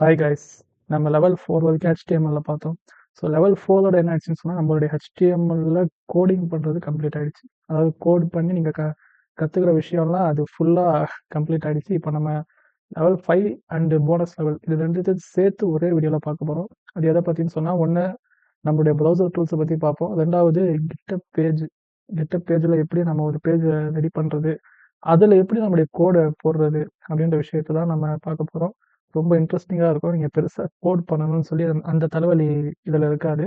Hi guys, நம்ம level 4 வரைக்கும் ஹெச்டிஎம்எல்ல பார்த்தோம். ஸோ லெவல் 4ஓட என்ன ஆயிடுச்சுன்னு சொன்னால் நம்மளுடைய ஹெச்டிஎம்எல்ல கோடிங் பண்ணுறது கம்ப்ளீட் ஆயிடுச்சு. அதாவது கோட் பண்ணி நீங்கள் கற்றுக்கிற விஷயம்லாம் அது ஃபுல்லாக கம்ப்ளீட் ஆயிடுச்சு. இப்போ நம்ம லெவல் 5 அண்டு போனஸ் லெவல் இது ரெண்டுத்தையும் சேர்த்து ஒரே வீடியோவில் பார்க்க போகிறோம். அது எதை பற்றின்னு சொன்னால், ஒன்று நம்மளுடைய ப்ரௌசர் டூல்ஸை பற்றி பார்ப்போம். ரெண்டாவது கெட்டப் பேஜில் எப்படி நம்ம ஒரு பேஜை ரெடி பண்ணுறது, அதில் எப்படி நம்மளுடைய கோடை போடுறது அப்படின்ற விஷயத்தை தான் நம்ம பார்க்க போகிறோம். ரொம்ப இன்ட்ரெஸ்டிங்காக இருக்கும். நீங்கள் பெருசாக கோட் பண்ணணும்னு சொல்லி அந்த தலைவலி இதில் இருக்காது.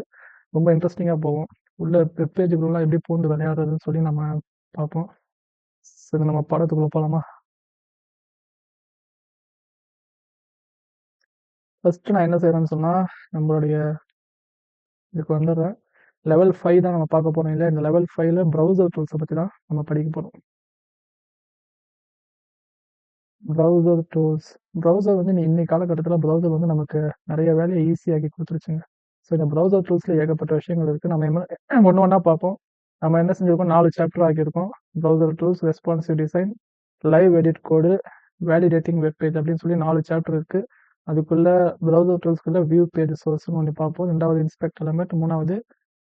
ரொம்ப இன்ட்ரெஸ்டிங்காக போகும். உள்ள வெப் பேஜுக்குள்ளலாம் எப்படி பூந்து விளையாடுறதுன்னு சொல்லி நம்ம பார்ப்போம். சரி, நம்ம படத்துக்குள்ளே போகலாமா? ஃபஸ்ட்டு நான் என்ன செய்கிறேன்னு சொன்னால், நம்மளுடைய இதுக்கு வந்துடுறேன். லெவல் 5 தான் நம்ம பார்க்க போகிறோம் இல்லையா? இந்த லெவல் 5ல ப்ரௌசர் டூல்ஸை பற்றி தான் நம்ம படிக்க போகிறோம். Browser tools. ப்ரௌசர் வந்து இன்னைக்கு காலகட்டத்தில் ப்ரௌசர் வந்து நமக்கு நிறைய வேலையை ஈஸியாக்கி கொடுத்துருச்சுங்க. ஸோ இந்த ப்ரௌசர் டூல்ஸில் ஏகப்பட்ட விஷயங்கள் இருக்குது. நம்ம ஒன்று ஒன்றா பார்ப்போம். நம்ம என்ன செஞ்சுருக்கோம், 4 சாப்டர் ஆக்கியிருக்கோம். Browser tools, responsive design, live edit code, validating webpage அப்படின்னு சொல்லி 4 சாப்டர் இருக்குது. அதுக்குள்ள ப்ரௌசர் டூல்ஸ்குள்ள வியூ பேஜ் சோர்ஸ்னு ஒன்று பார்ப்போம். ரெண்டாவது இன்ஸ்பெக்ட் எலமெண்ட், மூணாவது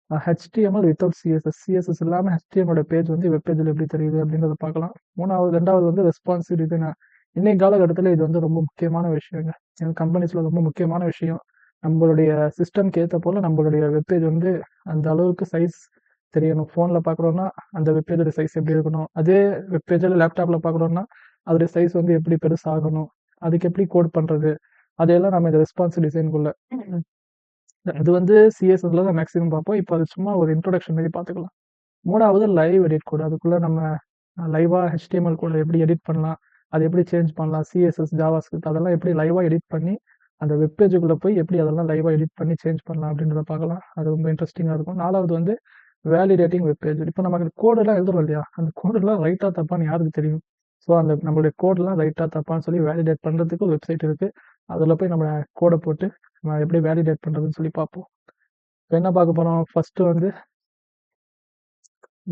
HTML வித்தவுட் சிஎஸ்எஸ் இல்லாமல் HTML பேஜ் வந்து வெப் பேஜில் எப்படி தெரியுது அப்படின்றத பார்க்கலாம். ரெண்டாவது வந்து ரெஸ்பான்சிவ் டிசைன். இன்னைக்கு காலகட்டத்தில் இது வந்து ரொம்ப முக்கியமான விஷயங்க. கம்பெனிஸில் ரொம்ப முக்கியமான விஷயம். நம்மளுடைய சிஸ்டம்க்கு ஏற்ற போல் நம்மளுடைய வெப்பேஜ் வந்து அந்த அளவுக்கு சைஸ் தெரியணும். ஃபோனில் பார்க்குறோன்னா அந்த வெப்பேஜோட சைஸ் எப்படி இருக்கணும், அதே வெப்பேஜில் லேப்டாப்பில் பார்க்குறோன்னா அதோடைய சைஸ் வந்து எப்படி பெருசாகணும், அதுக்கு எப்படி கோட் பண்ணுறது, அதையெல்லாம் நம்ம இந்த ரெஸ்பான்சிவ் டிசைனுக்குள்ள அது வந்து சிஎஸ்எஸ்ல தான் மேக்ஸிமம் பார்ப்போம். இப்போ அது சும்மா ஒரு இன்ட்ரோடக்ஷன் மாதிரி பார்த்துக்கலாம். மூணாவது லைவ் எடிட் கோட். அதுக்குள்ளே நம்ம லைவாக HTML கோட எப்படி எடிட் பண்ணலாம், அதை எப்படி சேஞ்ச் பண்ணலாம், சிஎஸ்எஸ் ஜாவாஸ்கிரிப்ட் அதெல்லாம் எப்படி லைவாக எடிட் பண்ணி அந்த வெப்பேஜுக்குள்ளே போய் எப்படி அதெல்லாம் லைவாக எடிட் பண்ணி சேஞ்ச் பண்ணலாம் அப்படின்றத பார்க்கலாம். அது ரொம்ப இன்ட்ரெஸ்டிங்காக இருக்கும். நாலாவது வந்து வேலிடேட்டிங் வெப்பேஜ். இப்போ நமக்கு கோடெல்லாம் எழுதுறோம் இல்லையா, அந்த கோடெல்லாம் ரைட்டாக தப்பான்னு யாருக்கு தெரியும்? ஸோ அந்த நம்மளுடைய கோடெல்லாம் ரைட்டாக தப்பான்னு சொல்லி வேலிடேட் பண்ணுறதுக்கு ஒரு வெப்சைட் இருக்குது. அதில் போய் நம்ம கோடை போட்டு நம்ம எப்படி வேலிடேட் பண்ணுறதுன்னு சொல்லி பார்ப்போம். இப்போ என்ன பார்க்க போகிறோம், ஃபஸ்ட்டு வந்து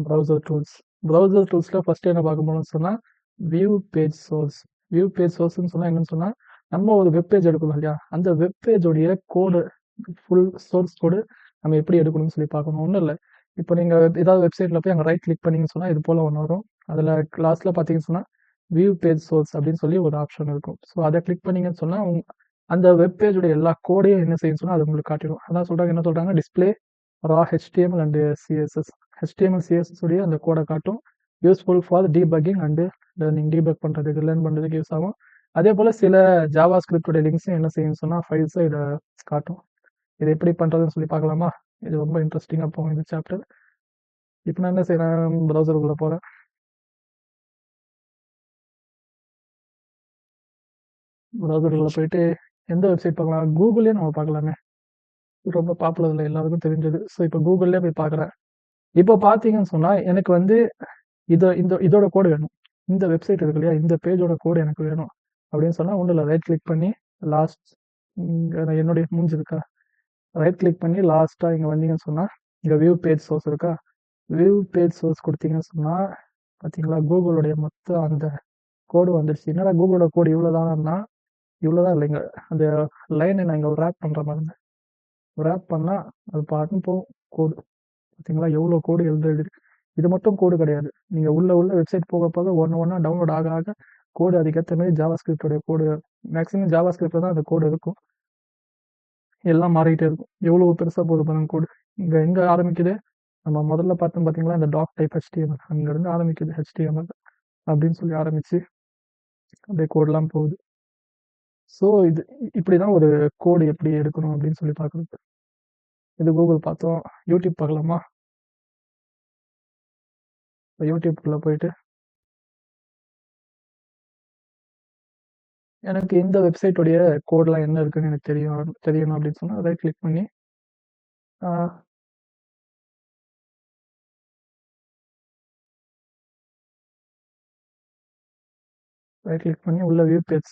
ப்ரௌசர் டூல்ஸ். ப்ரௌசர் டூல்ஸில் ஃபஸ்ட்டு என்ன பார்க்க போகிறோம்னு சொன்னால் view page source. View page சோர்ஸ்ன்னு சொன்னால் என்னன்னு சொன்னால், நம்ம ஒரு வெப் பேஜ் எடுக்கணும் இல்லையா, அந்த வெப் பேஜோடைய கோடு ஃபுல் சோர்ஸ் கோடு நம்ம எப்படி எடுக்கணும்னு சொல்லி பார்க்கணும். ஒன்றும் இல்லை, இப்போ நீங்கள் ஏதாவது வெப்சைட்டில் போய் அங்கே ரைட் கிளிக் பண்ணிங்கன்னு சொன்னால் இது போல் ஒன்று வரும். அதில் லாஸ்ட்டில் பார்த்தீங்கன்னு சொன்னால் வியூ பேஜ் சோர்ஸ் அப்படின்னு சொல்லி ஒரு ஆப்ஷன் இருக்கும். ஸோ அதை கிளிக் பண்ணிங்கன்னு சொன்னால் அந்த வெப் பேஜோடைய எல்லா கோடையும் என்ன செய்யுன்னு சொன்னால் அது உங்களுக்கு காட்டிடும். அதான் சொல்கிறாங்க, என்ன சொல்கிறாங்க, display raw HTML and CSS. HTML CSS உடைய அந்த கோடை காட்டும். Useful for debugging and learning. Debug பண்ணுறதுக்கு, லேர்ன் பண்ணுறதுக்கு யூஸ் ஆகும். அதே போல் சில ஜாவா ஸ்கிரிப்டோட லிங்க்ஸும் என்ன செய்யும்னு சொன்னால் ஃபைல்ஸை இதை காட்டும். இது எப்படி பண்ணுறதுன்னு சொல்லி பார்க்கலாமா? இது ரொம்ப இன்ட்ரெஸ்டிங்காக போகும் இந்த சாப்டர். இப்போ நான் என்ன செய்கிறேன், ப்ரௌசருக்குள்ளே போகிறேன். ப்ரௌசருக்குள்ளே போயிட்டு எந்த வெப்சைட் பார்க்கலாம், கூகுளே நம்ம பார்க்கலாமே, ரொம்ப பாப்புலர் இல்லை, எல்லாருக்கும் தெரிஞ்சது. ஸோ இப்போ கூகுள்லேயே போய் பார்க்குறேன். இப்போ பார்த்தீங்கன்னு சொன்னால் எனக்கு வந்து இதோட கோடு வேணும். இந்த வெப்சைட் இருக்கு இல்லையா, இந்த பேஜோட கோடு எனக்கு வேணும் அப்படின்னு சொன்னால் ஒன்றும் இல்லை, ரைட் கிளிக் பண்ணி லாஸ்ட் என்னுடைய மூஞ்சி இருக்கா, ரைட் கிளிக் பண்ணி லாஸ்ட்டாக இங்கே வந்தீங்கன்னு சொன்னால் இங்கே வியூ பேஜ் சோர்ஸ் இருக்கா, வியூ பேஜ் சோர்ஸ் கொடுத்தீங்கன்னு சொன்னால் பார்த்தீங்களா கூகுளுடைய மொத்தம் அந்த கோடு வந்துடுச்சு. என்னடா கூகுளோட கோடு இவ்வளோதான்னா, இவ்வளோதான் இல்லைங்க, அந்த லைனை நான் இங்கே ரேப் பண்ணுற மாதிரி ரேப் பண்ணால் அது பாட்டுன்னு போகும் கோடு. பார்த்தீங்களா எவ்வளோ கோடு எழுதிருக்கு. இது மட்டும் கோடு கிடையாது, நீங்கள் உள்ள வெப்சைட் போக போக ஒன்றா டவுன்லோட் ஆக ஆக கோடு அதுக்கேற்ற மாதிரி ஜாவா ஸ்கிரிப்டோடைய கோடு, மேக்ஸிமம் ஜாவா ஸ்கிரிப்டில் தான் அந்த கோடு இருக்கும், எல்லாம் மாறிக்கிட்டே இருக்கும். எவ்வளோ பெருசாக போகுது பாருங்க கோடு. இங்கே எங்கே ஆரம்பிக்குது, நம்ம முதல்ல பார்த்தோம் பார்த்தீங்களா இந்த டாக் டைப் HTML, அங்கேருந்து ஆரம்பிக்குது HTML அப்படின்னு சொல்லி ஆரம்பித்து அப்படியே கோடெலாம் போகுது. ஸோ இப்படி தான் ஒரு கோடு எப்படி எடுக்கணும் அப்படின்னு சொல்லி பார்க்குறது. இது கூகுள் பார்த்தோம். யூடியூப் பார்க்கலாமா? இப்போ யூடியூப்குள்ளே போயிட்டு எனக்கு இந்த வெப்சைட்டோடைய கோடெலாம் என்ன இருக்குன்னு எனக்கு தெரியணும் அப்படின்னு சொன்னால் அதை கிளிக் பண்ணி ரைட் கிளிக் பண்ணி உள்ள வியூ பேஜ்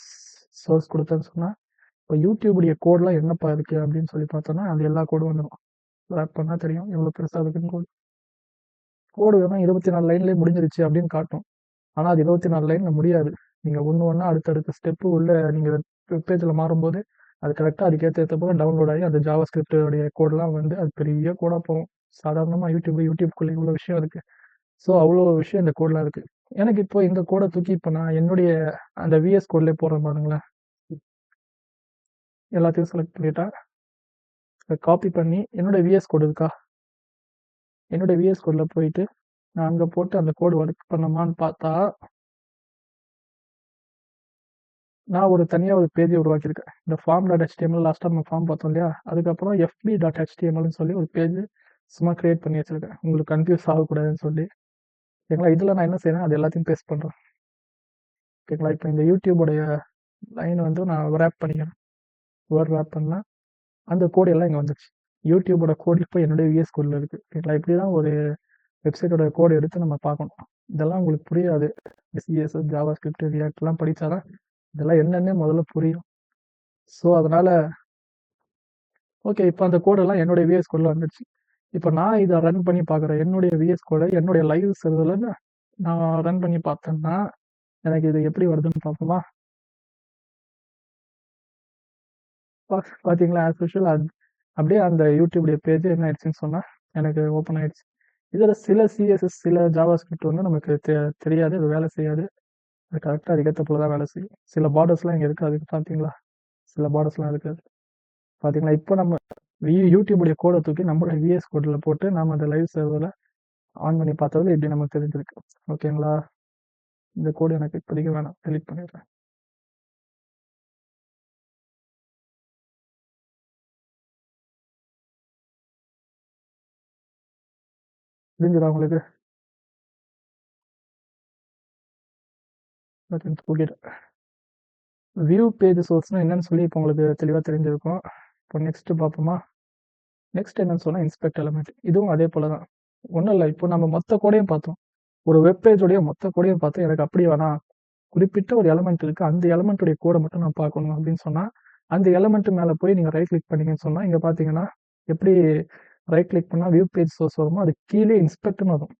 சோர்ஸ் கொடுத்தேன்னு சொன்னால் இப்போ யூடியூபுடைய கோடெலாம் என்னப்பா இருக்குது அப்படின்னு சொல்லி பார்த்தோன்னா அது எல்லா கோடும் வந்துடும். ரேப் பண்ணால் தெரியும் எவ்வளோ பெருசாக இருக்குன்னு. கோடு வேணால் 24 லைன்லேயே முடிஞ்சிருச்சு அப்படின்னு காட்டும், ஆனால் அது 24 லைனில் முடியாது. நீங்கள் ஒன்று ஒன்றா அடுத்தடுத்த ஸ்டெப்பு உள்ள நீங்கள் வெப் பேஜில் மாறும்போது அது கரெக்டாக அதுக்கேற்ற போல டவுன்லோட் ஆகி அந்த ஜாவா ஸ்கிரிப்டோடைய கோடெலாம் வந்து அது பெரிய கோடாக போகும். சாதாரணமாக யூடியூப்குள்ளே இவ்வளோ விஷயம் இருக்குது. ஸோ அவ்வளோ விஷயம் இந்த கோடெலாம் இருக்குது. எனக்கு இப்போ இந்த கோடை தூக்கி இப்போ நான் என்னுடைய அந்த விஎஸ் கோட்லேயே போடுறேன் பாருங்களேன். எல்லாத்தையும் செலக்ட் பண்ணிட்டா காப்பி பண்ணி என்னோட விஎஸ் கோடு இருக்கா, என்னோட விஎஸ் கோடில் போயிட்டு நான் அங்கே போட்டு அந்த கோடு ஒர்க் பண்ணமான்னு பார்த்தா நான் ஒரு தனியாக ஒரு பேஜை உருவாக்கியிருக்கேன். இந்த ஃபார்ம் டாட் ஹெச்டிஎம்எல் லாஸ்ட்டாக நம்ம ஃபார்ம் பார்த்தோம் இல்லையா, அதுக்கப்புறம் எஃபி டாட் ஹெச்டிஎம்எல்னு சொல்லி ஒரு பேஜ் சும்மா கிரியேட் பண்ணி வச்சிருக்கேன், உங்களுக்கு கன்ஃபியூஸ் ஆகக்கூடாதுன்னு சொல்லி. ஓகேங்களா, இதில் நான் என்ன செய்யறேன், அது எல்லாத்தையும் பேஸ்ட் பண்ணுறேன். ஓகேங்களா, இப்போ இந்த யூடியூபோடைய லைன் வந்து நான் ரேப் பண்ணிக்கிறேன். வேர்ட் ரேப் பண்ணலாம், அந்த கோடு எல்லாம் இங்கே வந்துச்சு. யூடியூபோட கோடு இப்போ என்னுடைய விஎஸ் கோடில் இருக்குது. ஓகேங்களா, இப்படி தான் ஒரு வெப்சைட்டோட கோடு எடுத்து நம்ம பார்க்கணும். இதெல்லாம் உங்களுக்கு புரியாது. சிஎஸ்எஸ், ஜாவா ஸ்கிரிப்ட், ரியாக்ட்லாம் படித்தாதான் இதெல்லாம் என்னென்னே முதல்ல புரியும். ஸோ அதனால் ஓகே, இப்போ அந்த கோடெல்லாம் என்னுடைய விஎஸ் கோடில் வந்துடுச்சு. இப்போ நான் இதை ரன் பண்ணி பார்க்குறேன். என்னுடைய விஎஸ் கோடை என்னுடைய லைவ் சர்வரில் நான் ரன் பண்ணி பார்த்தேன்னா எனக்கு இது எப்படி வருதுன்னு பார்ப்போமா? பார்த்தீங்களா, ஆஸ் யூஷுவல் அப்படியே அந்த யூடியூபுடைய பேஜ் என்ன ஆயிடுச்சுன்னு சொன்னால் எனக்கு ஓப்பன் ஆயிடுச்சு. இதில் சில சிஎஸ்எஸ், சில ஜாவா ஸ்கிரிப்ட் வந்து நமக்கு தெரியாது, அது வேலை செய்யாது. அது கரெக்டாக அதுக்கேற்ற போல தான் வேலை செய்யும். சில பார்டர்ஸ்லாம் இங்கே இருக்குது, அதுக்கு பார்த்தீங்களா, சில பார்டர்ஸ்லாம் இருக்காது. பார்த்தீங்களா, இப்போ நம்ம யூடியூபுடைய கோடை தூக்கி நம்மளோட விஎஸ் கோடில் போட்டு நம்ம அந்த லைவ் சர்வரில் ஆன் பண்ணி பார்த்ததுல இப்படி நமக்கு தெரிஞ்சிருக்கு. ஓகேங்களா, இந்த கோடு எனக்கு இப்போதைக்கு வேணாம், டெலிட் பண்ணிடுறேன். புரிஞ்சுதா உங்களுக்கு? தூக்கிட்டேன். வியூ பேஜ் சோர்ஸ்னால் என்னன்னு சொல்லி இப்போ உங்களுக்கு தெளிவாக தெரிஞ்சிருக்கும். இப்போ நெக்ஸ்ட் பார்ப்போமா? நெக்ஸ்ட் என்னன்னு சொன்னால் இன்ஸ்பெக்ட் எலமெண்ட். இதுவும் அதே போல தான், ஒன்றும் இல்லை. இப்போ நம்ம மொத்த கோடையும் பார்த்தோம், ஒரு வெப்பேஜோடைய மொத்த கோடையும் பார்த்தோம். எனக்கு அப்படி வேணாம், குறிப்பிட்ட ஒரு எலமெண்ட் இருக்குது, அந்த எலமெண்ட்டுடைய கோடை மட்டும் நான் பார்க்கணும் அப்படின்னு சொன்னால் அந்த எலமெண்ட் மேலே போய் நீங்கள் ரைட் கிளிக் பண்ணீங்கன்னு சொன்னால் இங்கே பார்த்தீங்கன்னா எப்படி ரைட் கிளிக் பண்ணால் வியூ பேஜ் சோர்ஸ் வருமோ அது கீழே இன்ஸ்பெக்ட்னு வரும்.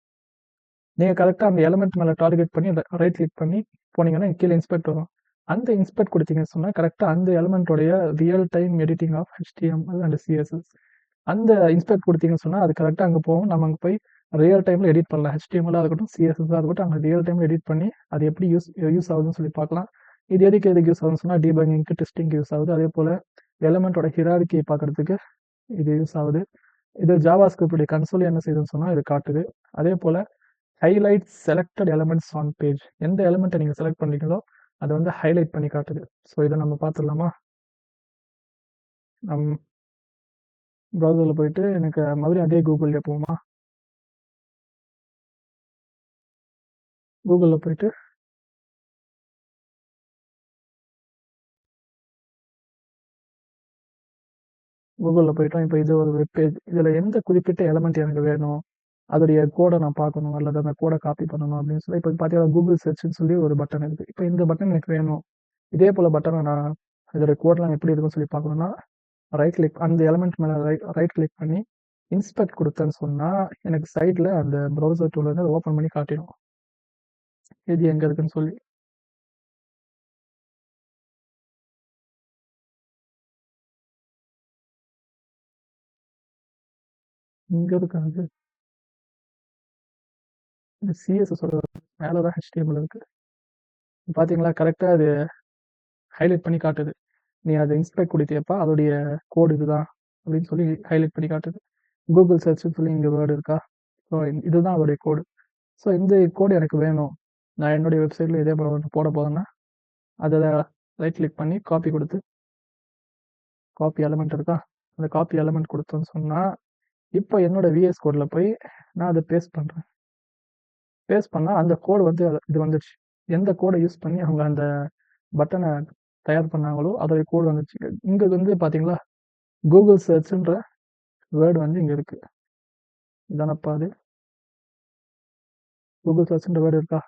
நீங்கள் கரெக்டாக அந்த எலமெண்ட் மேலே டார்கெட் பண்ணி ரைட் கிளிக் பண்ணி போனீங்கன்னா கீழே இன்ஸ்பெக்ட் வரும். அந்த இன்ஸ்பெக்ட் கொடுத்தீங்கன்னு சொன்னால் கரெக்டாக அந்த எலமெண்ட்டோடைய real time editing of HTML and CSS அந்த இன்ஸ்பெக்ட் கொடுத்தீங்கன்னு சொன்னால் அது கரெக்டாக அங்கே போகும். நம்ம அங்கே போய் ரியல் டைமில் எடிட் பண்ணலாம். HTML இருக்கட்டும், CSS இருக்கட்டும், அங்கே ரியல் டைமில் எடிட் பண்ணி அது எப்படி யூஸ் ஆகுதுன்னு சொல்லி பார்க்கலாம். இது எதுக்கு யூஸ் ஆகுதுன்னு சொன்னால் டீபங்கிங்க்கு, டெஸ்டிங்க்கு யூஸ் ஆகுது. அதே போல் எலமெண்ட்டோட ஹிரார்கியை பார்க்குறதுக்கு இது யூஸ் ஆகுது. இது ஜாவா ஸ்கிரிப்டுடைய கன்சோல் என்ன செய்யுதுன்னு சொன்னால் இது காட்டுது. அதே போல் highlight selected elements on page, எந்த எலமெண்ட்டை நீங்கள் செலக்ட் பண்ணுறீங்களோ அதை வந்து ஹைலைட் பண்ணி காட்டுது. ஸோ இதை நம்ம பார்த்துடலாமா? ப்ரௌசரில் போயிட்டு எனக்கு மறுபடியும் அதே கூகுள்லேயே போகுமா? கூகுளில் போயிட்டு கூகுளில் போயிட்டோம். இப்போ இது ஒரு வெப்பேஜ். இதில் எந்த குறிப்பிட்ட எலமெண்ட் எனக்கு வேணும், அதோடைய கோடை நான் பார்க்கணும், அல்லது அந்த கோடை காப்பி பண்ணணும் அப்படின்னு சொல்லி இப்போ பார்த்தீங்கன்னா கூகுள் சர்ச்னு சொல்லி ஒரு பட்டன் இருக்குது. இப்போ இந்த பட்டன் எனக்கு வேணும். இதே போல் பட்டனை நான் இதோடைய கோடெலாம் எப்படி இருக்குன்னு சொல்லி பார்க்கணுன்னா ரைட் கிளிக், அந்த எலமெண்ட் மேலே ரைட் கிளிக் பண்ணி இன்ஸ்பெக்ட் கொடுத்தேன்னு சொன்னால் எனக்கு சைடில் அந்த ப்ரௌசர் டூல் வந்து ஓப்பன் பண்ணி காட்டிடும் இது எங்கே இருக்குன்னு சொல்லி. இங்கே இருக்காது, இந்த சிஎஸ்எஸோட மேலே தான் HTML இருக்குது. பார்த்தீங்களா, கரெக்டாக அது ஹைலைட் பண்ணி காட்டுது. நீ அதை இன்ஸ்பெக்ட் கொடுத்தியப்பா அதோடைய கோடு இதுதான் அப்படின்னு சொல்லி ஹைலைட் பண்ணி காட்டுது. கூகுள் சர்ச்னு சொல்லி இங்கே வேர்டு இருக்கா, ஸோ இதுதான் அதோடைய கோடு. ஸோ இந்த கோடு எனக்கு வேணும், நான் என்னுடைய வெப்சைட்டில் இதே போல் போட போகிறேன்னா அதை ரைட் கிளிக் பண்ணி காப்பி கொடுத்து, காப்பி எலமெண்ட் இருக்கா, அந்த காப்பி எலமெண்ட் கொடுத்தோன்னு சொன்னால் இப்போ என்னோட விஎஸ் கோடில் போய் நான் அதை பேஸ்ட் பண்ணுறேன். பேஸ்ட் பண்ணால் அந்த கோடு வந்து இது வந்துடுச்சு. எந்த கோடை யூஸ் பண்ணி அவங்க அந்த பட்டனை தயார் பண்ணாங்களோ அதோடைய கோடு வந்துடுச்சு. இங்கே வந்து பார்த்தீங்களா கூகுள் சர்ச்ன்ற வேர்டு வந்து இங்கே இருக்குது. இதானப்பா அது கூகுள் சர்ச்ன்ற வேர்டு இருக்கா?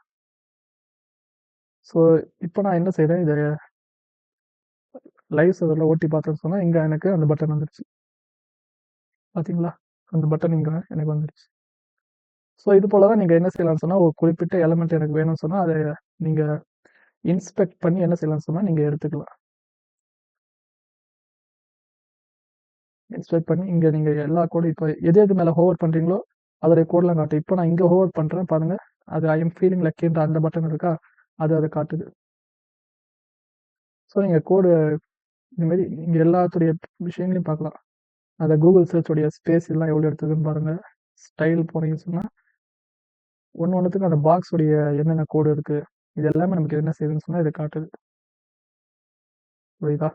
ஸோ இப்போ நான் என்ன செய்கிறேன், இதை லைவ் சர்வரில் ஓட்டி பார்த்தேன்னு சொன்னால் இங்கே எனக்கு அந்த பட்டன் வந்துடுச்சு. பார்த்தீங்களா, அந்த பட்டன் இங்கே எனக்கு வந்துடுச்சு. ஸோ இது போல் தான் நீங்கள் என்ன செய்யலாம்னு சொன்னால் ஒரு குறிப்பிட்ட எலமெண்ட் எனக்கு வேணும்னு சொன்னால் அதை நீங்கள் இன்ஸ்பெக்ட் பண்ணி என்ன செய்யலாம்னு சொன்னால் நீங்கள் எடுத்துக்கலாம். இன்ஸ்பெக்ட் பண்ணி இங்கே நீங்கள் எல்லா கோடும் இப்போ எது எது மேலே ஹோவர் பண்ணுறீங்களோ அதோடைய கோடெலாம் காட்டும். இப்போ நான் இங்கே ஹோவர் பண்ணுறேன் பாருங்கள், அது ஐ எம் ஃபீலிங் லக்கின்ற அந்த பட்டன் இருக்கா, அது அதை காட்டுது. ஸோ நீங்கள் கோடு இந்தமாரி இங்கே எல்லாத்துடைய விஷயங்களையும் பார்க்கலாம். அந்த கூகுள் சர்ச்சோடைய ஸ்பேஸ் எல்லாம் எவ்வளோ எடுத்ததுன்னு பாருங்கள். ஸ்டைல் போனீங்கன்னு சொன்னால் ஒன்றுத்துக்கும் அந்த பாக்ஸுடைய என்னென்ன கோடு இருக்குது இது எல்லாமே நமக்கு என்ன செய்யுதுன்னு சொன்னால் இதை காட்டுது. புரியுதா?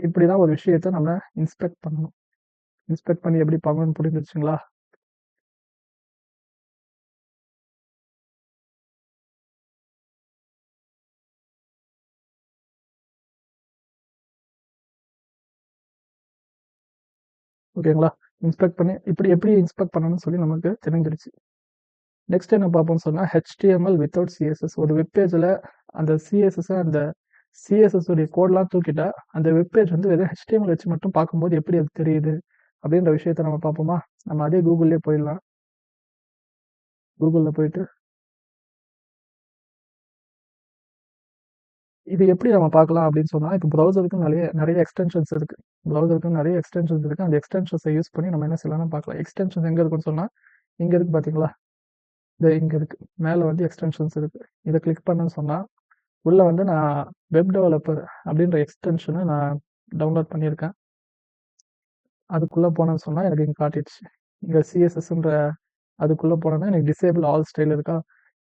இப்படி தான் ஒரு விஷயத்தை நம்ம இன்ஸ்பெக்ட் பண்ணணும். இன்ஸ்பெக்ட் பண்ணி எப்படி பண்ணணும்னு புரிஞ்சிருச்சுங்களா? ஓகேங்களா? இன்ஸ்பெக்ட் பண்ணி இப்படி எப்படி இன்ஸ்பெக்ட் பண்ணணும்னு சொல்லி நமக்கு தெரிஞ்சிருச்சு. நெக்ஸ்ட் என்ன பார்ப்போம்னு சொன்னால் HTML வித்தவுட் CSS. ஒரு வெப்பேஜில் அந்த சிஎஸ்எஸ் அந்த சிஎஸ்எஸ் உடைய கோட்லாம் தூக்கிட்டா அந்த வெப்பேஜ் வந்து வெறும் HTML வச்சு மட்டும் பார்க்கும்போது எப்படி அது தெரியுது அப்படின்ற விஷயத்த நம்ம பார்ப்போமா? நம்ம அதே கூகுள்லேயே போயிடலாம். கூகுளில் போயிட்டு இது எப்படி நம்ம பார்க்கலாம் அப்படின்னு சொன்னால், இப்போ ப்ரௌசருக்கும் நிறைய எக்ஸ்டென்ஷன்ஸ் இருக்குது. ப்ரௌசருக்கும் நிறைய எக்ஸ்டென்ஷன்ஸ் இருக்குது. அந்த எக்ஸ்டென்ஷன்ஸை யூஸ் பண்ணி நம்ம என்ன செய்யலாம்னு பார்க்கலாம். எக்ஸ்டென்ஷன் எங்கே இருக்குன்னு சொன்னால் இங்கே இருக்குது பார்த்தீங்களா? இங்கே இருக்குது. மேலே வந்து எக்ஸ்டென்ஷன்ஸ் இருக்குது. இதை கிளிக் பண்ணேன்னு சொன்னால் உள்ளே வந்து நான் வெப் டெவலப்பர் அப்படின்ற எக்ஸ்டென்ஷனை நான் டவுன்லோட் பண்ணியிருக்கேன். அதுக்குள்ளே போனேன்னு சொன்னால் எனக்கு இங்கே காட்டிடுச்சு. இங்கே சிஎஸ்எஸ்ன்ற அதுக்குள்ளே போனோன்னா எனக்கு டிசேபிள் ஆல் ஸ்டைல் இருக்கா.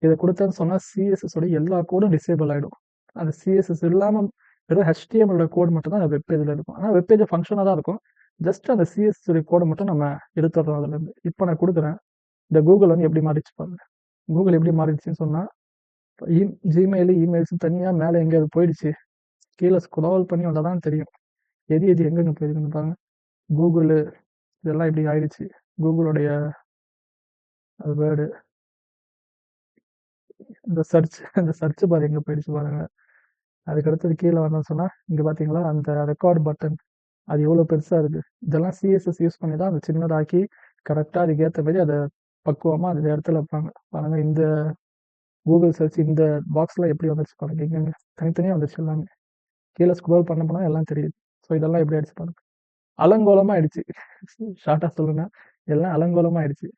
இதை கொடுத்தேன்னு சொன்னால் சிஎஸ்எஸோட எல்லா கோடும் டிசேபிள் ஆகிடும். அந்த சிஎஸ்எஸ் இல்லாமல் வெறும் HTML கோடு மட்டும் தான் அந்த வெப்பேஜில் இருக்கும். ஆனால் வெப்பேஜ் ஃபங்க்ஷனாக தான் இருக்கும். ஜஸ்ட் அந்த சிஎஸ்எஸ் கோடை மட்டும் நம்ம எடுத்துடுறோம் அதுலேருந்து. இப்போ நான் கொடுக்குறேன். இந்த கூகுள் வந்து எப்படி மாறிச்சு பாருங்க. கூகுள் எப்படி மாறிடுச்சுன்னு சொன்னால் ஜிமெயில் இமெயில்ஸ் தனியாக மேலே எங்கே அது போயிடுச்சு. கீழே ஸ்க்ரோல் பண்ணி வந்தால் தான் தெரியும் எது எது எங்கெங்கே போயிருக்குன்னு பாருங்க. கூகுள் இதெல்லாம் இப்படி ஆயிடுச்சு. கூகுளுடைய வேர்டு இந்த சர்ச் பார் எங்கே போயிடுச்சு பாருங்க. அதுக்கடுத்தது கீழே வந்தோம்னு சொன்னால் இங்கே பார்த்தீங்களா அந்த ரெக்கார்ட் பட்டன் அது எவ்வளோ பெருசாக இருக்குது. இதெல்லாம் சிஎஸ்எஸ் யூஸ் பண்ணி தான் அதை சின்னதாக்கி கரெக்டாக அதுக்கேற்ற மாதிரி அதை பக்குவமாக அந்த இடத்துல வைப்பாங்க பாருங்க. இந்த கூகுள் சர்ச் இந்த பாக்ஸில் எப்படி வந்துச்சு பாருங்க. எங்கெங்க தனித்தனியாக வந்துச்சு எல்லாமே. கீழே ஸ்க்ரோல் பண்ண போனால் எல்லாம் தெரியுது. ஸோ இதெல்லாம் எப்படி ஆயிடுச்சு பாருங்க. அலங்கோலமாக ஆயிடுச்சு. ஷார்ட்டாக சொல்லுங்க, எல்லாம் அலங்கோலமாக ஆயிடுச்சு.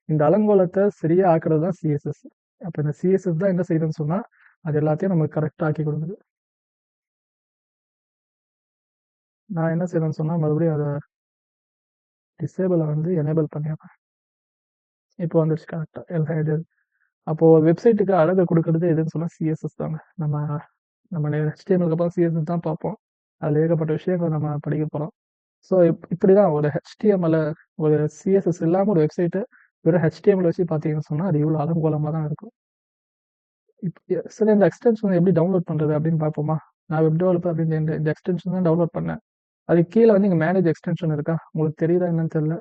இந்த அலங்கோலத்தை சரியாக ஆக்குறது தான் சிஎஸ்எஸ். அப்போ இந்த சிஎஸ்எஸ் தான் என்ன செய்யுதுன்னு சொன்னால் அது எல்லாத்தையும் நமக்கு கரெக்டாக ஆக்கி கொடுக்குது. நான் என்ன செய்யணும்னு சொன்னால் மறுபடியும் அதை டிசேபிளை வந்து எனேபிள் பண்ணிடுறேன். இப்போ வந்துடுச்சு கரெக்டாக எல்லாம் இது. அப்போது வெப்சைட்டுக்கு அழகை கொடுக்கறது எதுன்னு சொன்னால் சிஎஸ்எஸ் தாங்க. நம்ம HTMLக்கு அப்புறம் சிஎஸ்எஸ் தான் பார்ப்போம். அதில் ஏகப்பட்ட விஷயங்கள் நம்ம படிக்க போகிறோம். ஸோ இப்படி தான் ஒரு HTML ஒரு சிஎஸ்எஸ் இல்லாமல் ஒரு வெப்சைட்டு வெறும் HTML வச்சு பார்த்தீங்கன்னு சொன்னால் அது இவ்வளோ அலங்கோலமாக தான் இருக்கும். சரி, இந்த எக்ஸ்டென்ஷன் எப்படி டவுன்லோட் பண்ணுறது அப்படின்னு பார்ப்போமா? நான் வெப் டெவலப்பர் அப்படின்னு இந்த எக்ஸ்டென்ஷன் தான் டவுன்லோட் பண்ணேன். அது கீழே வந்து இங்கே மேனேஜ் எக்ஸ்டென்ஷன் இருக்கா, உங்களுக்கு தெரியுதா என்னன்னு தெரியல.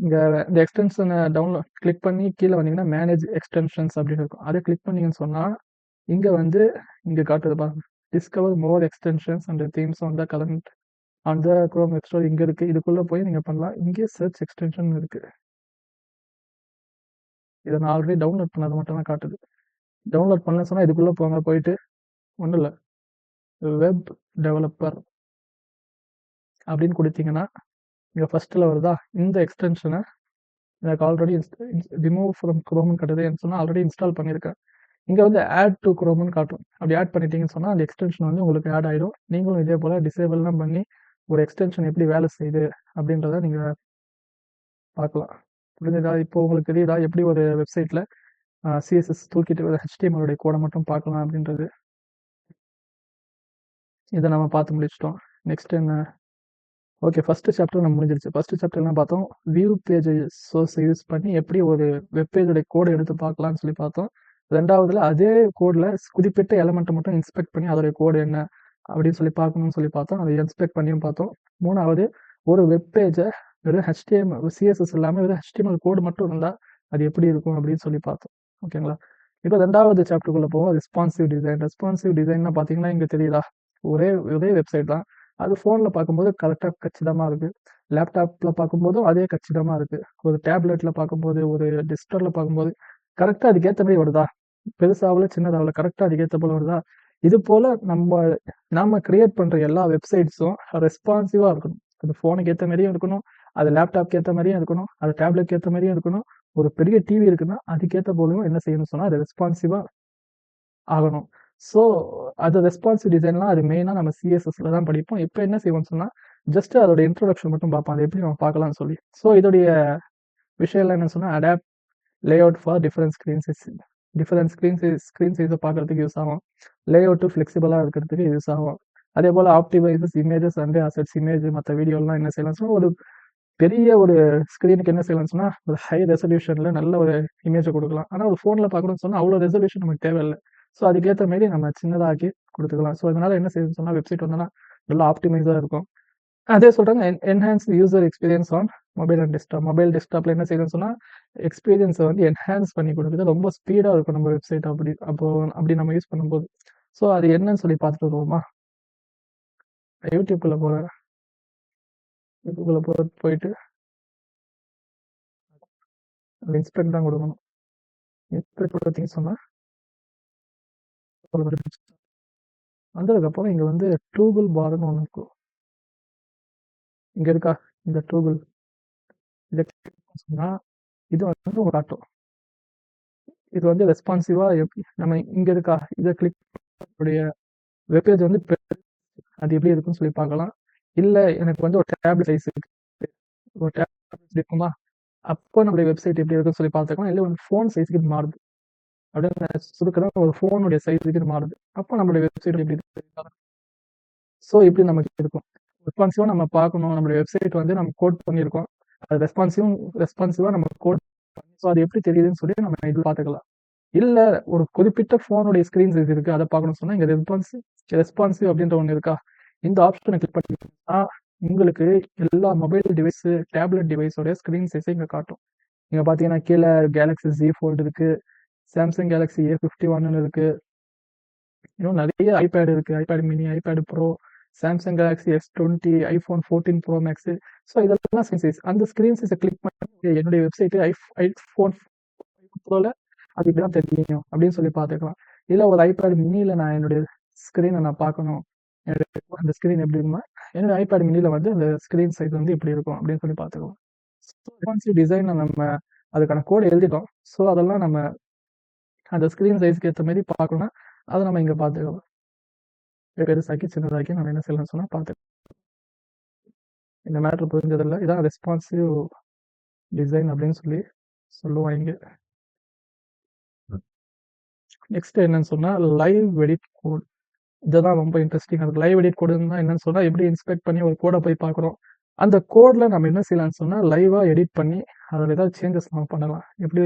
இங்கே இந்த எக்ஸ்டென்ஷனை டவுன்லோட் கிளிக் பண்ணி கீழே வந்தீங்கன்னா மேனேஜ் எக்ஸ்டென்ஷன்ஸ் அப்படின்னு இருக்கும். அதை கிளிக் பண்ணீங்கன்னு சொன்னால் இங்கே வந்து இங்கே காட்டுது பாருங்க. Discover more extensions and themes on the current அந்த குரோம் வெப் ஸ்டோர் இங்கே இருக்குது. இதுக்குள்ளே போய் நீங்கள் பண்ணலாம். இங்கே சர்ச் எக்ஸ்டென்ஷன் இருக்குது. இதை நான் ஆல்ரெடி டவுன்லோட் பண்ணது மட்டும் தான் காட்டுது. டவுன்லோட் பண்ண சொன்னால் இதுக்குள்ளே போங்க. போயிட்டு ஒன்றும் இல்லை வெப் டெவலப்பர் அப்படின்னு கொடுத்தீங்கன்னா இங்கே ஃபஸ்ட்டில் வருதா இந்த எக்ஸ்டென்ஷனை எனக்கு ஆல்ரெடி ரிமூவ் ஃப்ரம் குரோம்னு கட்டுதுன்னு சொன்னால் ஆல்ரெடி இன்ஸ்டால் பண்ணியிருக்கேன். இங்கே வந்து ஆட் டு குரோம்னு காட்டும். அப்படி ஆட் பண்ணிட்டீங்கன்னு சொன்னால் அந்த எக்ஸ்டென்ஷன் வந்து உங்களுக்கு ஆட் ஆகிடும். நீங்களும் இதே போல் டிசேபிள்லாம் பண்ணி ஒரு எக்ஸ்டென்ஷன் எப்படி வேலை செய்யுது அப்படின்றத நீங்கள் பார்க்கலாம். புரிஞ்சுதா? இப்போ உங்களுக்கு தெரியுதா எப்படி ஒரு வெப்சைட்டில் சிஎஸ்எஸ் தூக்கிட்டு HTML கோடை மட்டும் பார்க்கலாம் அப்படின்றது. இதை நம்ம பார்த்து முடிச்சிட்டோம். நெக்ஸ்ட் என்ன? ஓகே, ஃபஸ்ட்டு சாப்டர் நம்ம முடிஞ்சிருச்சு. ஃபஸ்ட்டு சாப்டர் என்ன பார்த்தோம்? வியூ பேஜ் சோர்ஸை யூஸ் பண்ணி எப்படி ஒரு வெப்பேஜோடைய கோடை எடுத்து பார்க்கலாம்னு சொல்லி பார்த்தோம். ரெண்டாவதுல அதே கோடில் குறிப்பிட்ட எலமெண்ட்டை மட்டும் இன்ஸ்பெக்ட் பண்ணி அதோடைய கோடு என்ன அப்படின்னு சொல்லி பார்க்கணும்னு சொல்லி பார்த்தோம். அதை இன்ஸ்பெக்ட் பண்ணியும் பார்த்தோம். மூணாவது ஒரு வெப்பேஜை வெறும் HTML CSS இல்லாமல் வெறும் HTML கோடு மட்டும் இருந்தால் அது எப்படி இருக்கும் அப்படின்னு சொல்லி பார்த்தோம். ஓகேங்களா? இப்போ ரெண்டாவது சாப்டருக்குள்ளே போவோம். Responsive design. ரெஸ்பான்சிவ் டிசைன்னா பார்த்தீங்கன்னா இங்கே தெரியுதா ஒரே வெப்சைட் தான். அது ஃபோனில் பார்க்கும்போது கரெக்டாக கச்சிதமாக இருக்குது. லேப்டாப்பில் பார்க்கும்போதும் அதே கச்சிதமாக இருக்குது. ஒரு டேப்லெட்டில் பார்க்கும்போது ஒரு டெஸ்க்டாப்பில் பார்க்கும்போது கரெக்டாக அதுக்கேற்ற மாதிரி வருதா, பெருசாகல சின்னதாகல கரெக்டாக அதுக்கேற்ற போல வருதா. இது போல நாம கிரியேட் பண்ற எல்லா வெப்சைட்ஸும் ரெஸ்பான்சிவா இருக்கணும். அது ஃபோனுக்கு ஏத்த மாரியும் இருக்கணும், அது லேப்டாப்க்கு ஏத்த மாரியும் இருக்கணும், அது டேப்லெட்க்கு ஏத்த மாரியும் இருக்கணும். ஒரு பெரிய டிவி இருக்குன்னா, அதுக்கேத்த போலயும் என்ன செய்யணும்னு சொன்னா, அது ரெஸ்பான்சிவா ஆகணும். ஸோ அது ரெஸ்பான்சிவ் டிசைன்லாம் அது மெயினா நம்ம சிஎஸ்எஸ்ல தான் படிப்போம். இப்ப என்ன செய்வோம்னு சொன்னா, ஜஸ்ட் அதோட இன்ட்ரோடக்ஷன் மட்டும் பார்ப்போம். அது எப்படி நம்ம பார்க்கலாம்னு சொல்லி. ஸோ இதோடைய விஷயம்லாம் என்ன சொன்னா, adapt layout for different screen size. Different screen சைஸை பார்க்கறதுக்கு யூஸ் ஆகும். லேஅவுட்டு ஃப்ளெக்சிபிளாக இருக்கிறதுக்கு யூஸ் ஆகும். அதே போல் ஆப்டிமைசஸ் இமேஜஸ் அண்ட் அசெட்ஸ் இமேஜ் மற்ற வீடியோலாம் என்ன செய்யலாம் சொன்னா, ஒரு பெரிய ஒரு ஸ்க்ரீனுக்கு என்ன செய்யலாம்னு சொன்னா, ஒரு ஹை ரெசல்யூஷன்ல நல்ல ஒரு இமேஜை கொடுக்கலாம். ஆனா ஒரு ஃபோன்ல பார்க்கணும்னு சொன்னா அவ்வளோ ரெசல்யூஷன் நமக்கு தேவையில்ல. ஸோ அதுக்கேற்ற மாரி நம்ம சின்னதாக்கி கொடுத்துக்கலாம். ஸோ அதனால என்ன செய்யுதுன்னு சொன்னா, வெப்சைட் வந்தோன்னா நல்லா ஆப்டிமைஸா இருக்கும். அதே சொல்றாங்க enhance user experience on mobile and desktop. Mobile டெஸ்க்டாப்ல என்ன செய்யணும்னு சொன்னா, எக்ஸ்பீரியன்ஸை வந்து என்ஹான்ஸ் பண்ணி கொடுக்குது. ரொம்ப ஸ்பீடா இருக்கும் நம்ம வெப்சைட் அப்படி நம்ம யூஸ் பண்ணும்போது. ஸோ அது என்னன்னு சொல்லி பார்த்துட்டு வருவோமா? யூடியூப்குள்ள போறேன். யூடியூப்குள்ள போயிட்டு அந்த இன்ஸ்பெக்ட் தான் கொடுக்கணும். இன்ஸ்பெக்ட் கொடுத்தீங்கன்னு சொன்னா வந்ததுக்கப்புறம் இங்க வந்து டூகுள் பார்னு ஒன்று இருக்கும். இங்க இருக்கா இந்த டூகுள், இதை கிளிக் சொன்னா இது வந்து ஒரு ஆட்டோ. இது வந்து ரெஸ்பான்சிவா எப்படி நம்ம இங்க இருக்கா இதை கிளிக் வெப்பேஜ் வந்து அது எப்படி இருக்குன்னு சொல்லி பார்க்கலாம். இல்ல எனக்கு வந்து ஒரு டேப்லெட் சைஸ் இருக்கு, ஒரு டேப்லெட் இருக்குமா, அப்போ நம்மளுடைய வெப்சைட் எப்படி இருக்குன்னு சொல்லி பார்த்துக்கலாம். இல்லை ஒரு ஃபோன் சைஸுக்கு இது மாறுது அப்படின்னு சுருக்கதான் ஒரு ஃபோனுடைய சைஸுக்கு இது மாறுது. அப்போ நம்மளுடைய வெப்சைட் எப்படி இருக்கு. ஸோ இப்படி நமக்கு இருக்கும். ரெஸ்பான்சிவா நம்ம பார்க்கணும். நம்மளுடைய வெப்சைட் வந்து நம்ம கோட் பண்ணியிருக்கோம். அது ரெஸ்பான்சிவா நம்ம கோட் பண்ணி ஸோ அது எப்படி தெரியுதுன்னு சொல்லி நம்ம இது பார்த்துக்கலாம். இல்ல ஒரு குறிப்பிட்ட ஃபோனுடைய ஸ்கிரீன் சைஸ் இருக்கு, அதை பார்க்கணும்னு சொன்னா இங்க ரெஸ்பான்சிவ் அப்படின்ற ஒன்று இருக்கா, இந்த ஆப்ஷனை கிளிக் பண்ணிட்டீங்கன்னா உங்களுக்கு எல்லா மொபைல் டிவைஸ் டேப்லெட் டிவைஸோட ஸ்கிரீன் சைஸை இங்க காட்டும். இங்க பாத்தீங்கன்னா கீழே கேலக்ஸி Z Fold இருக்கு, சாம்சங் கேலக்ஸி A51 இருக்கு, இன்னும் நிறைய ஐபேட் இருக்கு, iPad mini, iPad Pro, Samsung Galaxy S20, iPhone 14 Pro Max. So இதெல்லாம் ஸ்கிரீன் சைஸ். அந்த ஸ்கிரீன் சைஸை கிளிக் பண்ணி என்னுடைய வெப்சைட் ஐபோன் ப்ரோல அது இப்படிதான் தெரியும் அப்படின்னு சொல்லி பார்த்துக்கலாம். இல்லை ஒரு ஐபேட் மினியில் நான் என்னுடைய ஸ்க்ரீனை நான் பார்க்கணும், அந்த ஸ்க்ரீன் எப்படி இருக்குமா, என்னோட ஐபேட் மினியில் வந்து அந்த ஸ்க்ரீன் சைஸ் வந்து இப்படி இருக்கும் அப்படின்னு சொல்லி பார்த்துக்கலாம். ரெஸ்பான்சிவ் டிசைனை நம்ம அதுக்கான கோடு எழுதிட்டோம். ஸோ அதெல்லாம் நம்ம அந்த ஸ்க்ரீன் சைஸ்க்கு ஏற்ற மாதிரி பார்க்கணும்னா அதை நம்ம இங்கே பார்த்துக்கலாம். பெருசாக்கி சின்னதாக்கி நம்ம என்ன செய்யலாம் சொன்னால் பார்த்துக்கலாம். இந்த மேட்ரு புரிஞ்சதில்லை. இதான் ரெஸ்பான்சிவ் டிசைன் அப்படின்னு சொல்லி சொல்லுவோம் இங்கே. நெக்ஸ்ட் என்னன்னு சொன்னா லைவ் எடிட் கோட். இதுதான் ரொம்ப இன்ட்ரெஸ்டிங்காக இருக்குது. லைவ் எடிட் கோடுன்னா என்னன்னு சொன்னா, எப்படி இன்ஸ்பெக்ட் பண்ணி ஒரு கோடை போய் பார்க்குறோம். அந்த கோட்ல நம்ம என்ன செய்யலாம்னு சொன்னா லைவா எடிட் பண்ணி அதில் ஏதாவது சேஞ்சஸ் நம்ம பண்ணலாம். எப்படி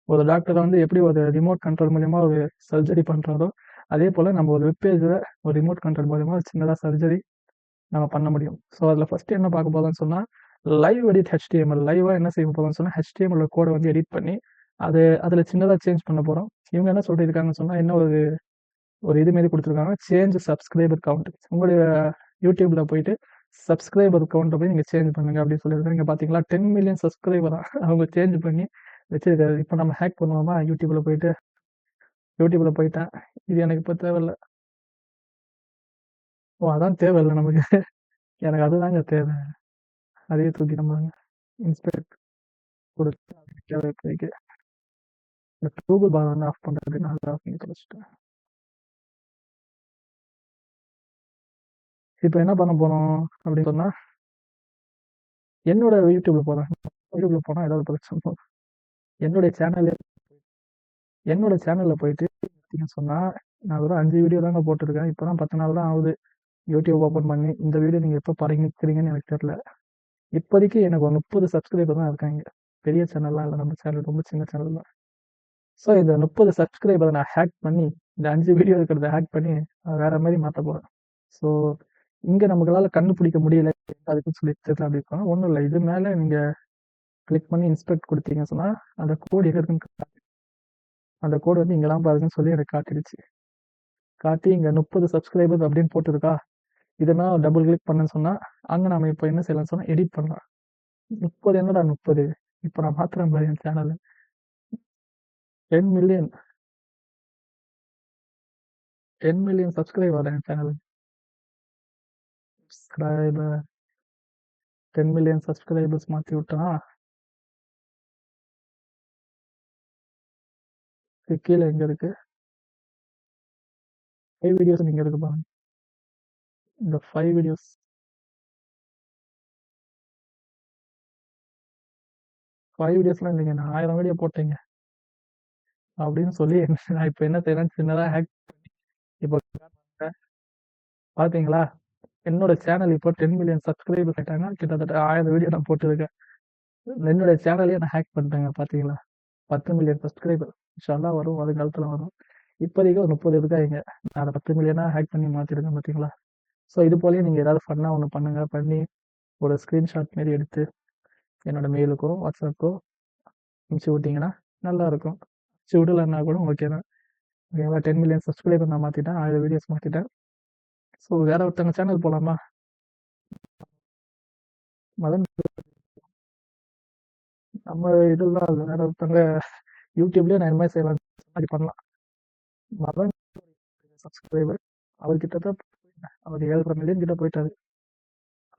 ஒரு டாக்டர் வந்து எப்படி ஒரு ரிமோட் கண்ட்ரோல் மூலியமா ஒரு சர்ஜரி பண்றாரோ, அதே போல நம்ம ஒரு வெப்பேஜில் ஒரு ரிமோட் கண்ட்ரோல் மூலியமா சின்னதாக சர்ஜரி நம்ம பண்ண முடியும். ஸோ அதில் ஃபர்ஸ்ட் என்ன பார்க்க போதும்னு சொன்னா லைவ் எடிட் HTML. லைவா என்ன செய்ய போதும்னு சொன்னா HTML கோடை வந்து எடிட் பண்ணி அதில் சின்னதாக சேஞ்ச் பண்ண போகிறோம். இவங்க என்ன சொல்லியிருக்காங்கன்னு சொன்னா என்ன ஒரு இது மாரி கொடுத்துருக்காங்க, சேஞ்ச் சப்ஸ்கிரைபர் கவுண்ட். உங்களுடைய யூடியூப்ல போயிட்டு சப்ஸ்கிரைபர் கவுண்ட்டை போய் நீங்கள் சேஞ்ச் பண்ணுங்க அப்படின்னு சொல்லியிருக்காங்க. இங்கே பார்த்தீங்களா 10 மில்லியன் சப்ஸ்கிரைபரா அவங்க சேஞ்ச் பண்ணி வச்சிருக்காரு. இப்போ நம்ம ஹேக் பண்ணுவோமா, யூடியூப்ல போயிட்டேன். இது எனக்கு இப்போ தேவையில்ல. ஓ அதான் தேவையில்லை நமக்கு. எனக்கு அதுதாங்க தேவை. அதையே தூக்கி நம்ம இன்ஸ்பெக்ட் கொடுத்து இந்த கூகுள் பார் வந்து ஆஃப் பண்ணுறது நான் அதை ஆஃப் பண்ணி தொலைச்சிட்டேன். இப்போ என்ன பண்ண போறோம் அப்படின்னு சொன்னா, என்னோட யூடியூப்ல போறேன். யூடியூப்ல போனா ஏதாவது பிரச்சனை, என்னோட சேனல்ல போயிட்டு சொன்னா நான் ஒரு 5 வீடியோ தாங்க போட்டிருக்கேன். இப்போதான் 10 நாள் தான் ஆகுது யூடியூப் ஓப்பன் பண்ணி. இந்த வீடியோ நீங்க எப்போ பாருங்கிறீங்கன்னு எனக்கு தெரியல. இப்போதைக்கு எனக்கு ஒரு 30 சப்ஸ்கிரைபர் தான் இருக்காங்க. பெரிய சேனல்லாம் இல்லை, நம்ம சேனல் ரொம்ப சின்ன சேனல் தான். ஸோ இந்த 30 சப்ஸ்கிரைபரை நான் ஹேக் பண்ணி இந்த 5 வீடியோ இருக்கிறத ஹேக் பண்ணி வேற மாதிரி மாற்ற போறேன். ஸோ இங்க நமக்களால கண்டுபிடிக்க முடியல அதுக்குன்னு சொல்லி தெரியல. அப்படி இருக்கணும் ஒன்றும் இல்லை. இது மேலே நீங்க கிளிக் பண்ணி இன்ஸ்பெக்ட் கொடுத்தீங்க சொன்னா அந்த கோடு எங்க இருக்குன்னு அந்த கோடு வந்து இங்கெல்லாம் பாருங்கன்னு சொல்லி எனக்கு காட்டி இங்க 30 சப்ஸ்கிரைபர்ஸ் அப்படின்னு போட்டிருக்கா. இதெல்லாம் டபுள் கிளிக் பண்ண சொன்னா அங்க நம்ம இப்போ என்ன செய்யலாம் சொன்னா எடிட் பண்ணலாம். 30 என்னடா 30, இப்போ நான் மாத்திரம் பாரு என் சேனல் 10 மில்லியன் 10 மில்லியன் சப்ஸ்கிரைபர் என் சேனல். சப்ஸ்கிரைபர் 10 மில்லியன் சப்ஸ்கிரைபர்ஸ் மாத்தி விட்டனா கீழே எங்க இருக்கு 5 வீடியோஸ் நீங்க இருக்கு பாருங்க. இந்த 5 வீடியோஸ் 5 வீடியோஸ்லாம் இல்லைங்க. நான் 1000 வீடியோ போட்டேங்க அப்படின்னு சொல்லி நான் இப்போ என்ன செய்யறேன், சின்னதா ஹேக் இப்போ பாத்தீங்களா, என்னோட சேனல் இப்போ 10 மில்லியன் சப்ஸ்கிரைபர் ஆயிட்டாங்க. கிட்டத்தட்ட 1000 வீடியோ நான் போட்டுருக்கேன். என்னோட சேனலையே நான் ஹேக் பண்ணிட்டேங்க. பாத்தீங்களா, 10 மில்லியன் சப்ஸ்கிரைபர் இன்ஷால்லா வரும், வருங்காலத்துல வரும். இப்போதைக்கு ஒரு 30 இருக்காங்க. நான் அதை 10 மில்லியனா ஹேக் பண்ணி மாத்திருக்கேன் பாத்தீங்களா. ஸோ இது போலயே நீங்க ஏதாவது ஃபன்னா ஒன்று பண்ணுங்க, பண்ணி ஒரு ஸ்கிரீன்ஷாட் மாரி எடுத்து என்னோட மெயிலுக்கோ வாட்ஸ்அப்போ அனுப்பிச்சு விட்டீங்கன்னா நல்லா இருக்கும். அனுப்பிச்சு விடலைன்னா கூட ஓகே தான். ஓகேவா, 10 மில்லியன் சப்ஸ்கிரைபர் நான் மாத்திட்டேன், 1000 வீடியோஸ் மாத்திட்டேன். ஸோ வேற ஒருத்தவங்க சேனல் போலாமா? மதன் நம்ம இதெல்லாம் இல்லை, வேற ஒருத்தவங்க யூடியூப்லயே நான் என்ன மாதிரி செய்யலாம் மாதிரி பண்ணலாம். மதன் சப்ஸ்கிரைபர் அவர் கிட்டத்தட்ட அவர் 7.5 மில்லியன் கிட்ட போயிட்டாரு.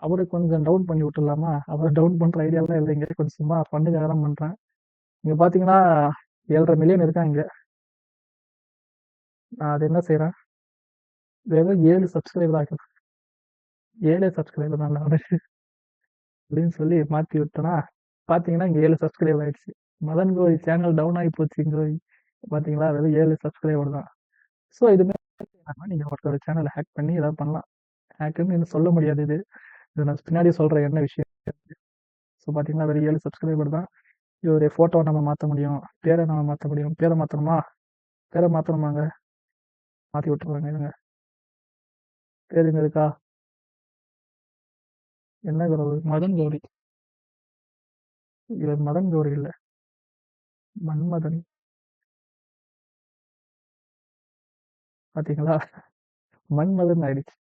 அவரை கொஞ்சம் டவுன் பண்ணி விட்டுலாமா? அவரை டவுன் பண்ற ஐடியாலாம் இல்லைங்க, கொஞ்சம் சும்மா ஃபண்டுக்காக தான் பண்றேன். நீங்க பாத்தீங்கன்னா 7.5 மில்லியன் இருக்காங்க. நான் அது என்ன செய்யறேன், வெறும் 7 சப்ஸ்கிரைபர் ஆக்கிறேன். 7 சப்ஸ்கிரைபர் தான் அப்படின்னு சொல்லி மாத்தி விட்டோன்னா பாத்தீங்கன்னா இங்க 7 சப்ஸ்கிரைபர் ஆயிடுச்சு. மதன் கோரி சேனல் டவுன் ஆகி போச்சுங்கிற பாத்தீங்களா, வெறும் 7 சப்ஸ்கிரைபர் தான். ஸோ இதுமாதிரி நீங்க ஒருத்தரோட சேனலை ஹேக் பண்ணி ஏதாவது பண்ணலாம். ஹேக்குன்னு இன்னும் சொல்ல முடியாது, இது நான் பின்னாடி சொல்றேன் என்ன விஷயம். ஸோ பாத்தீங்கன்னா வெறும் 7 சப்ஸ்கிரைபர் தான். இவருடைய போட்டோவை நம்ம மாற்ற முடியும், பேரை நம்ம மாற்ற முடியும். பேரை மாற்றணுமா? பேரை மாற்றணுமாங்க, மாற்றி விட்டுருவாங்க. இருங்க, பேருங்க இருக்கா? என்ன கௌரி? மதன் கௌரி. இவர் மதன் கௌரி இல்லை, மன்மதன். பாத்தீங்களா, மன்மதன் ஆயிடுச்சு.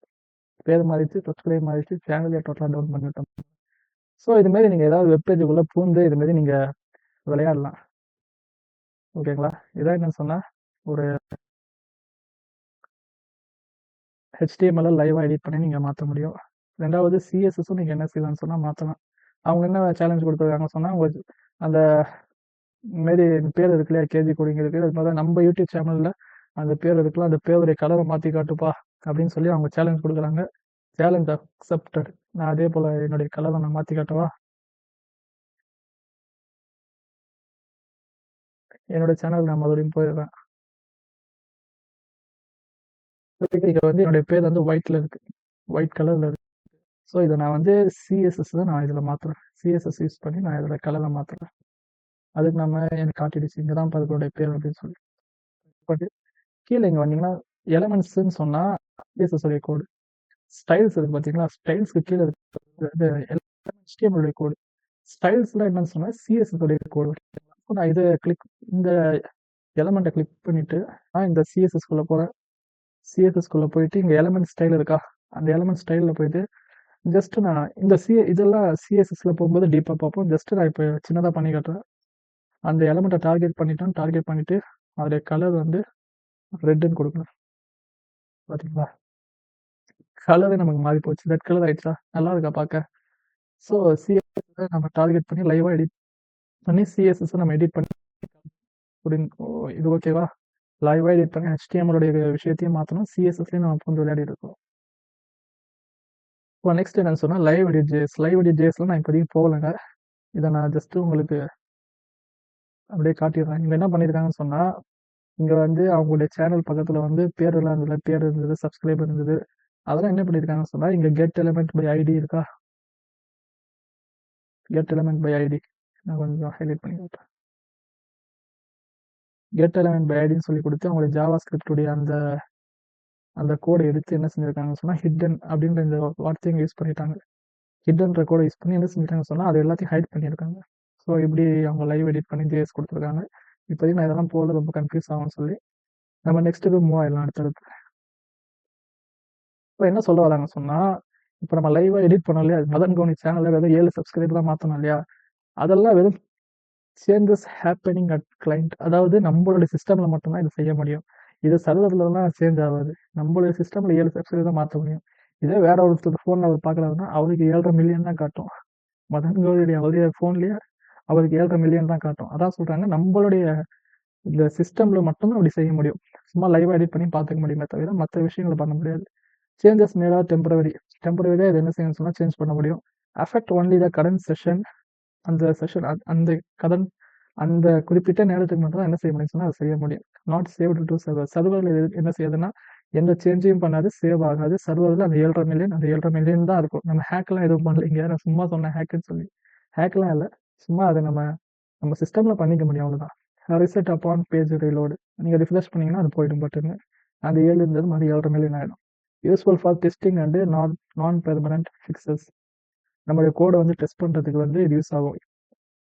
பேர் மாறிடுச்சு, சப்ஸ்கிரைப் மாறிடுச்சு, சேனலே டோட்டலாக டவுன் பண்ணிட்டோம். ஸோ இதுமாரி நீங்கள் ஏதாவது வெப்பேஜுக்குள்ளே பூந்து இதுமாரி நீங்கள் விளையாடலாம். ஓகேங்களா, இதான் என்ன சொன்னால் ஒரு HTML லைவாக எடிட் பண்ணி நீங்கள் மாற்ற முடியும். ரெண்டாவது CSSும் நீங்கள் என்ன செய்யலாம்னு சொன்னால் மாற்றலாம். அவங்க என்ன சேலஞ்ச் கொடுத்துருக்காங்க சொன்னால், உங்களுக்கு அந்த மாரி பேர் இருக்கு இல்லையா, கேஜி கோடிங் இருக்குது, அது மாதிரி நம்ம யூடியூப் சேனலில் அந்த பேர் இருக்குல்ல, அந்த பேருடைய கலரை மாற்றி காட்டுப்பா அப்படின்னு சொல்லி அவங்க சேலஞ்ச் கொடுக்குறாங்க. Challenge accepted. நான் அதே போல் என்னுடைய கலரை நான் மாற்றி காட்டவா? என்னோட சேனல் நான் மறுபடியும் போயிடுறேன். இங்க வந்து என்னுடைய பேர் வந்து ஒயிட்ல இருக்கு, ஒயிட் கலர்ல இருக்கு. ஸோ இதை நான் வந்து சிஎஸ்எஸ் தான் நான் இதில் மாற்றுறேன். சிஎஸ்எஸ் யூஸ் பண்ணி நான் இதில் கலரை மாற்றுறேன். அதுக்கு நம்ம எனக்கு காட்டிடுச்சு, இங்கே தான் அதோடைய பேர் அப்படின்னு சொல்லி. பட் கீழே இங்கே வந்தீங்கன்னா எலமெண்ட்ஸ்ன்னு சொன்னால் சிஎஸ்எஸ் உடைய கோடு. ஸ்டைல்ஸ் இருக்கு பார்த்தீங்களா, ஸ்டைல்ஸ்க்கு கீழே இருக்கு HTML கோடு. ஸ்டைல்ஸ்லாம் என்னன்னு சொன்னால் சிஎஸ்எஸ் உடைய கோடு. நான் இதை கிளிக், இந்த எலமெண்ட்டை கிளிக் பண்ணிட்டு நான் இந்த சிஎஸ்எஸ்குள்ளே போகிறேன். சிஎஸ்எஸ்குள்ளே போயிட்டு இங்கே எலமெண்ட் ஸ்டைல் இருக்கா, அந்த எலமெண்ட் ஸ்டைலில் போயிட்டு ஜஸ்ட் நான் இந்த இதெல்லாம் சிஎஸ்எஸ்ல போகும்போது டீப்பாக பார்ப்போம். ஜஸ்ட் நான் இப்போ சின்னதாக பண்ணி காட்டுறேன். அந்த எலமெண்ட்டை டார்கெட் பண்ணிட்டு அதோடைய கலர் வந்து ரெட்டுன்னு கொடுக்கணும். பார்த்தீங்களா, கலரே நமக்கு மாறி போச்சு, ரெட் கலர் ஆயிடுச்சா? நல்லா இருக்கா பார்க்க? ஸோ சிஎஸ்எஸ் நம்ம டார்கெட் பண்ணி லைவாக எடிட் பண்ணி சிஎஸ்எஸ் நம்ம எடிட் பண்ணி இது ஓகேவா? லைவாக எடிட் பண்ணி HTML விஷயத்தையும் மாற்றணும், சிஎஸ்எஸ்லையும் நம்ம வந்து விளையாடி இருக்கோம். இப்போ நெக்ஸ்ட் என்னன்னு சொன்னால் live edit JS. Live edit ஜேஎஸ்ல நான் இப்போதைக்கு போகலைங்க. இதை நான் ஜஸ்ட் உங்களுக்கு அப்படியே காட்டிடுறேன். இவங்க என்ன பண்ணியிருக்காங்கன்னு சொன்னால், இங்கே வந்து அவங்களுடைய சேனல் பக்கத்தில் வந்து பேரெல்லாம் இருந்தது, பேர் இருந்தது, சப்ஸ்கிரைபர் இருந்தது. அதெல்லாம் என்ன பண்ணியிருக்காங்கன்னு சொன்னால், இங்கே கெட் எலிமெண்ட் பை ஐடி இருக்கா, கெட் எலிமெண்ட் பை ஐடி நான் கொஞ்சம் ஹைலைட் பண்ணி காட்டுறேன். கெட் எலிமெண்ட் பை ஐடின்னு சொல்லி கொடுத்து அவங்களுடைய ஜாவா ஸ்கிரிப்டுடைய அந்த கோடை எடுத்து என்ன செஞ்சிருக்காங்கன்னு சொன்னால் ஹிடன் அப்படின்ற இந்த வார்த்தையை யூஸ் பண்ணிட்டாங்க. ஹிடன்ற கோடை யூஸ் பண்ணி என்ன செஞ்சிட்டாங்கன்னு சொன்னால் அது எல்லாத்தையும் ஹைட் பண்ணியிருக்காங்க. ஸோ இப்படி அவங்க லைவ் எடிட் பண்ணி ஜேஎஸ் கொடுத்துருக்காங்க. இப்போதைக்கு நான் இதெல்லாம் போகிறது ரொம்ப கன்ஃபியூஸ் ஆகும்னு சொல்லி நம்ம நெக்ஸ்ட்டுக்கு மூவ் ஆயிடலாம் அடுத்தடுத்து. இப்போ என்ன சொல்ல வராங்க சொன்னால், இப்போ நம்ம லைவாக எடிட் பண்ணோம் இல்லையா, மதன் கௌரி சேனலில் வெறும் 7 சப்ஸ்கிரைபர் தான் மாற்றணும் இல்லையா, அதெல்லாம் வெறும் சேஞ்சஸ் ஹேப்பனிங் அட் கிளைண்ட், அதாவது நம்மளோட சிஸ்டமில் மட்டும்தான் இது செய்ய முடியும். இது சர்வர்லலாம் சேஞ்ச் ஆகாது. நம்மளுடைய சிஸ்டம்ல 7 ஸ்டெப்ஸ்ல தான் மாற்ற முடியும். இதே வேற ஒருத்தர் ஃபோன் அவர் பார்க்குறாருன்னா அவருக்கு 7.5 மில்லியன் தான் காட்டும். மதன் கௌரியுடைய அவருடைய ஃபோன்லயே அவருக்கு 7.5 மில்லியன் தான் காட்டும். அதான் சொல்றாங்க நம்மளுடைய இந்த சிஸ்டம்ல மட்டும்தான் அப்படி செய்ய முடியும். சும்மா லைவா எடிட் பண்ணி பார்த்துக்க முடியுமே தவிர மற்ற விஷயங்களை பண்ண முடியாது. சேஞ்சஸ் மேடா டெம்பரவரியாக இது என்ன செய்யணும்னு சொன்னால் சேஞ்ச் பண்ண முடியும். Affect only the current session. அந்த செஷன் அந்த கடன் அந்த குறிப்பிட்ட நேரத்துக்கு மட்டும் தான் என்ன செய்ய முடியும்னு சொன்னால் அதை செய்ய முடியும். Not saved to server. சர்வரில் என்ன செய்யுதுன்னா எந்த சேஞ்சையும் பண்ணாது, சேவ் ஆகாது. சர்வரில் அந்த 7.5 மில்லியன் தான் இருக்கும். நம்ம ஹேக்கெலாம் எதுவும் பண்ணலைங்க. நான் சும்மா சொன்னேன் ஹேக்குன்னு சொல்லி. ஹேக்கெலாம் இல்லை, சும்மா அதை நம்ம சிஸ்டமில் பண்ணிக்க முடியும், அவ்வளோதான். Reset upon page reload. நீங்கள் ரிஃப்ரெஷ் பண்ணிங்கன்னா அது போய்டும் பட்டுன்னு. அது 7 இருந்தது மாதிரி 7.5 மில்லியன் ஆகிடும். யூஸ்ஃபுல் ஃபார் டெஸ்டிங் அண்டு நான் பெர்மனன்ட் ஃபிக்சஸ். நம்மளுடைய கோடை வந்து டெஸ்ட் பண்ணுறதுக்கு வந்து இது யூஸ் ஆகும்.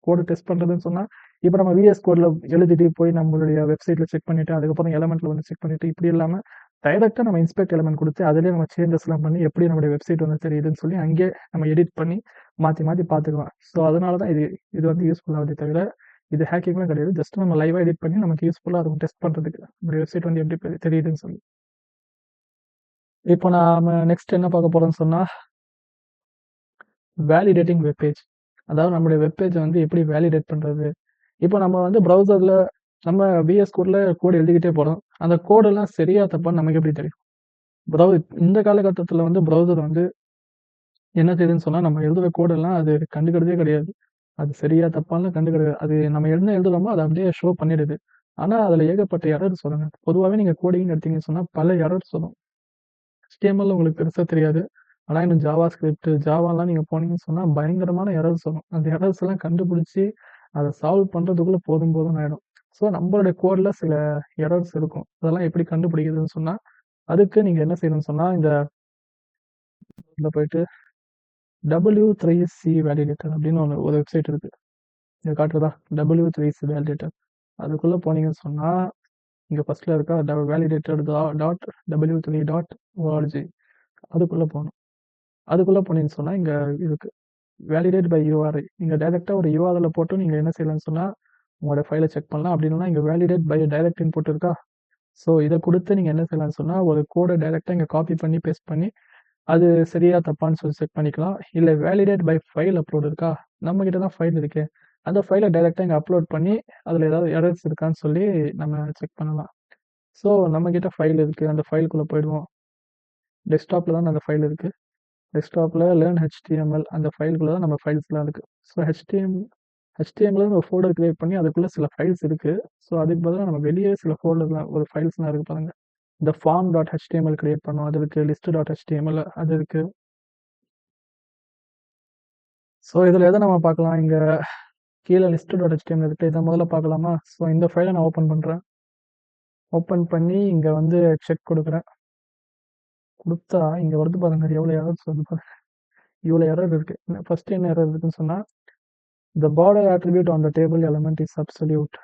கோடு டெஸ்ட் பண்ணுறதுன்னு சொன்னால் இப்போ நம்ம விஎஸ் கோடில் எழுதிட்டு போய் நம்மளுடைய வெப்சைட்டில் செக் பண்ணிவிட்டு அதுக்கப்புறம் எலமெண்ட்டில் வந்து செக் பண்ணிவிட்டு இப்படி இல்லாமல் டைரெக்டாக நம்ம இன்ஸ்பெக்ட் எலமெண்ட் கொடுத்து அதிலே நம்ம சேஞ்சஸ்லாம் பண்ணி எப்படி நம்மளுடைய வெப்சைட் வந்து தெரியுதுன்னு சொல்லி அங்கேயே நம்ம எடிட் பண்ணி மாற்றி மாற்றி பார்த்துக்கலாம். ஸோ அதனால தான் இது வந்து யூஸ்ஃபுல்லாகுதே தவிர இது ஹேக்கிங்லாம் கிடையாது. ஜஸ்ட் நம்ம லைவாக எடிட் பண்ணி நமக்கு யூஸ்ஃபுல்லாக இருக்கும் டெஸ்ட் பண்ணுறதுக்கு நம்மளுடைய வெப்சைட் வந்து எப்படி தெரியுதுன்னு சொல்லி. இப்போ நாம நெக்ஸ்ட் என்ன பார்க்க போகிறோம்னு சொன்னால் வேலிடேட்டிங் வெப்பேஜ். அதாவது நம்மளுடைய வெப்பேஜை வந்து எப்படி வேலிடேட் பண்ணுறது. இப்போ நம்ம வந்து ப்ரௌசரில் நம்ம விஎஸ் கோடில் கோடு எழுதிக்கிட்டே போகிறோம். அந்த கோடெல்லாம் சரியா தப்பான்னு நமக்கு எப்படி தெரியும்? இந்த காலகட்டத்தில் வந்து ப்ரௌசர் வந்து என்ன செய்யுதுன்னு சொன்னால் நம்ம எழுதுகிற கோடெல்லாம் அது கண்டுக்கிறதே கிடையாது. அது சரியா தப்பாலாம் கண்டுக்கிறது. அது நம்ம என்ன எழுதுறோமோ அதை அப்படியே ஷோ பண்ணிடுது. ஆனால் அதில் ஏகப்பட்ட எரர் சொல்லுங்க. பொதுவாகவே நீங்கள் கோடிங்னு எடுத்தீங்கன்னு சொன்னால் பல எரர் சொல்லும். HTML உங்களுக்கு பெருசாக தெரியாது. ஆனால் இன்னும் ஜாவா ஸ்கிரிப்ட் ஜாவாலாம் நீங்கள் போனீங்கன்னு சொன்னால் பயங்கரமான எரர்ஸ் வரும். அந்த எரர்ஸ் எல்லாம் கண்டுபிடிச்சி அதை சால்வ் பண்ணுறதுக்குள்ளே போதும் ஆகிடும். ஸோ நம்மளுடைய கோடில் சில எரர்ஸ் இருக்கும். அதெல்லாம் எப்படி கண்டுபிடிக்கிறதுன்னு சொன்னால் அதுக்கு நீங்கள் என்ன செய்யணும்னு சொன்னால் இதில் போயிட்டு W3C வேலிடேட்டர் அப்படின்னு ஒரு வெப்சைட் இருக்குது. இங்கே காட்டுறதா W3C வேலிடேட்டர். அதுக்குள்ளே போனீங்கன்னு சொன்னால் இங்கே ஃபஸ்ட்டில் இருக்கா validator.w3.org. அதுக்குள்ளே போகணும். அதுக்குள்ளே போனீங்கன்னு சொன்னால் இங்கே இருக்குது வேலிடேட் பை URI. நீங்கள் டைரெக்டாக ஒரு URL போட்டு நீங்கள் என்ன செய்யலாம்னு சொன்னால் உங்களோட ஃபைலை செக் பண்ணலாம். அப்படின்னா இங்கே வேலிடேட் பை டைரக்ட் இன்புட் இருக்கா. ஸோ இதை கொடுத்து நீங்கள் என்ன செய்யலாம்னு சொன்னால் ஒரு கோடை டைரெக்டாக இங்கே காப்பி பண்ணி பேஸ்ட் பண்ணி அது சரியா தப்பான்னு சொல்லி செக் பண்ணிக்கலாம். இல்லை வேலிடேட் பை ஃபைல் அப்லோட் இருக்கா. நம்மக்கிட்ட தான் ஃபைல் இருக்குது. அந்த ஃபைலை டைரெக்டாக இங்கே அப்லோட் பண்ணி அதில் ஏதாவது எரர்ஸ் இருக்கான்னு சொல்லி நம்ம செக் பண்ணலாம். ஸோ நம்மக்கிட்ட ஃபைல் இருக்குது. அந்த ஃபைலுக்குள்ளே போயிடுவோம். டெஸ்க்டாப்பில் தான் அந்த ஃபைல் இருக்குது. டெஸ்க்டாப்பில் லேர்ன் HTML அந்த ஃபைலுக்குள்ளே தான் நம்ம ஃபைல்ஸ்லாம் இருக்குது. ஸோ HTML ஒரு ஃபோல்டர் கிரியேட் பண்ணி அதுக்குள்ளே சில ஃபைல்ஸ் இருக்குது. ஸோ அதுக்கு பதிலாக நம்ம வெளியே சில ஃபோல்டர்லாம் ஒரு ஃபைல்ஸ்லாம் இருக்குது பாருங்கள். இந்த form.html கிரியேட் பண்ணோம். அது இருக்குது. list.html அது இருக்குது. ஸோ இதில் எதை நம்ம பார்க்கலாம். இங்கே கீழே list.html இருக்குது. இதை முதல்ல பார்க்கலாமா. ஸோ இந்த ஃபைலை நான் ஓப்பன் பண்ணுறேன். ஓப்பன் பண்ணி இங்கே வந்து செக் கொடுக்குறேன். கொடுத்தா இங்கே வருது பாருங்க எவ்வளோ எரர்ஸ் வருது பாருங்க. இவ்வளோ எரர் இருக்குது. ஃபஸ்ட்டு என்ன எரர் இருக்குன்னு சொன்னால் the border attribute on the table element is absolute.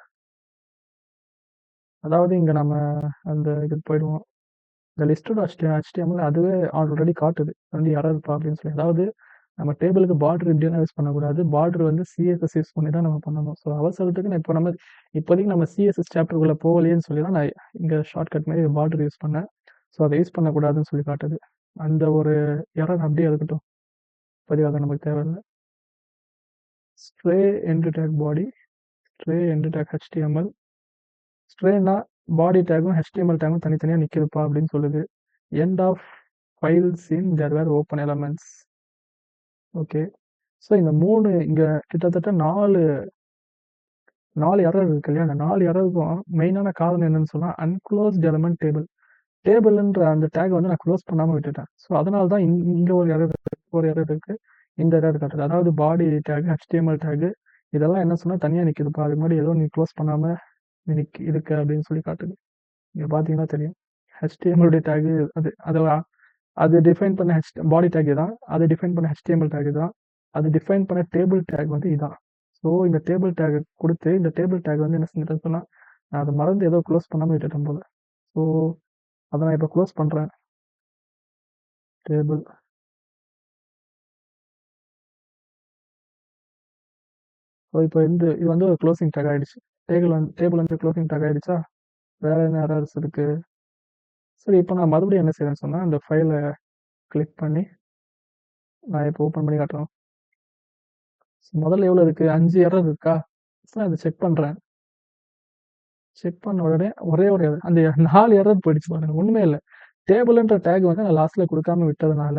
அதாவது இங்கே நம்ம அந்த இதுக்கு போயிடுவோம். இந்த list.html அதுவே ஆல்ரெடி காட்டுது வந்து எரர்ப்பா அப்படின்னு சொல்லி. அதாவது நம்ம டேபிளுக்கு பார்டர் இப்படியெல்லாம் யூஸ் பண்ணக்கூடாது. பார்டர் வந்து CSS யூஸ் பண்ணி தான் நம்ம பண்ணணும். ஸோ அவசரத்துக்கு நான் இப்போதைக்கு நம்ம CSS சாப்டருக்குள்ளே போகலையேன்னு சொல்லி தான் நான் இங்கே ஷார்ட்கட் மாதிரி பார்டர் யூஸ் பண்ணேன். ஸோ அதை யூஸ் பண்ணக்கூடாதுன்னு சொல்லி காட்டுது. அந்த ஒரு எரர் அப்படியே இருக்கட்டும். இப்போதைக்கு அது நமக்கு தேவையில்லை. Stray end tag body, stray end tag HTML. ஸ்ட்ரேனா பாடி டேக்கும் HTML டேக்கும் தனித்தனியாக நிற்கிதுப்பா அப்படின்னு சொல்லுது. End of files in there where open elements. Okay. So இந்த 3 இங்கே கிட்டத்தட்ட 4 எரர் இருக்கு இல்லையா. அந்த 4 எரருக்கும் மெயினான காரணம் என்னன்னு சொன்னால் அன்க்ளோஸ்ட் எலமெண்ட் டேபிள்ன்ற அந்த டேக் வந்து நான் க்ளோஸ் பண்ணாமல் விட்டுட்டேன். ஸோ அதனால தான் இங்கே ஒரு எரர் இருக்குது. இந்த எரர் காட்டுது. அதாவது பாடி டேக் HTML டேகு இதெல்லாம் என்ன சொன்னால் தனியாக நிற்கிதுப்பா. அதுக்கு முன்னாடி ஏதோ நீ க்ளோஸ் பண்ணாமல் இருக்கு அப்படின்னு சொல்லி காட்டுது. இங்கே பார்த்தீங்கன்னா தெரியும். HTML டேகு அது டிஃபைன் பண்ண பாடி டேக் தான். அது டிஃபைன் பண்ண HTML டேக் தான். அது டிஃபைன் பண்ண டேபிள் டேக் வந்து இதான். ஸோ இந்த டேபிள் டேக் கொடுத்து இந்த டேபிள் டேக் வந்து என்ன செஞ்சுட்டேன்னு சொன்னால் நான் அதை மறந்து ஏதோ க்ளோஸ் பண்ணாமல் விட்டுட்டேன் போல. ஸோ அதை நான் இப்போ க்ளோஸ் பண்ணுறேன். டேபிள் ஸோ இப்போ இது வந்து ஒரு க்ளோசிங் டேக் ஆகிடுச்சு. டேபிள் வந்து க்ளோசிங் டேக் ஆகிடுச்சா. வேறு என்ன எரர்ஸ் இருக்குது. சரி, இப்போ நான் மறுபடியும் என்ன செய்றேன்னு சொன்னா, அந்த ஃபைல கிளிக் பண்ணி நான் இப்போ ஓப்பன் பண்ணி காட்டுறேன். முதல்ல எவ்வளோ இருக்கு? 5 எரர் இருக்கா? அத செக் பண்றேன். செக் பண்ண உடனே ஒரே ஒரு எரர். அந்த 4 எரர் போயிடுச்சு பாருங்க. ஒண்ணுமே இல்ல. டேபிள்ன்ற டேக் வந்து நான் லாஸ்ட்ல குடுக்காம விட்டதுனால,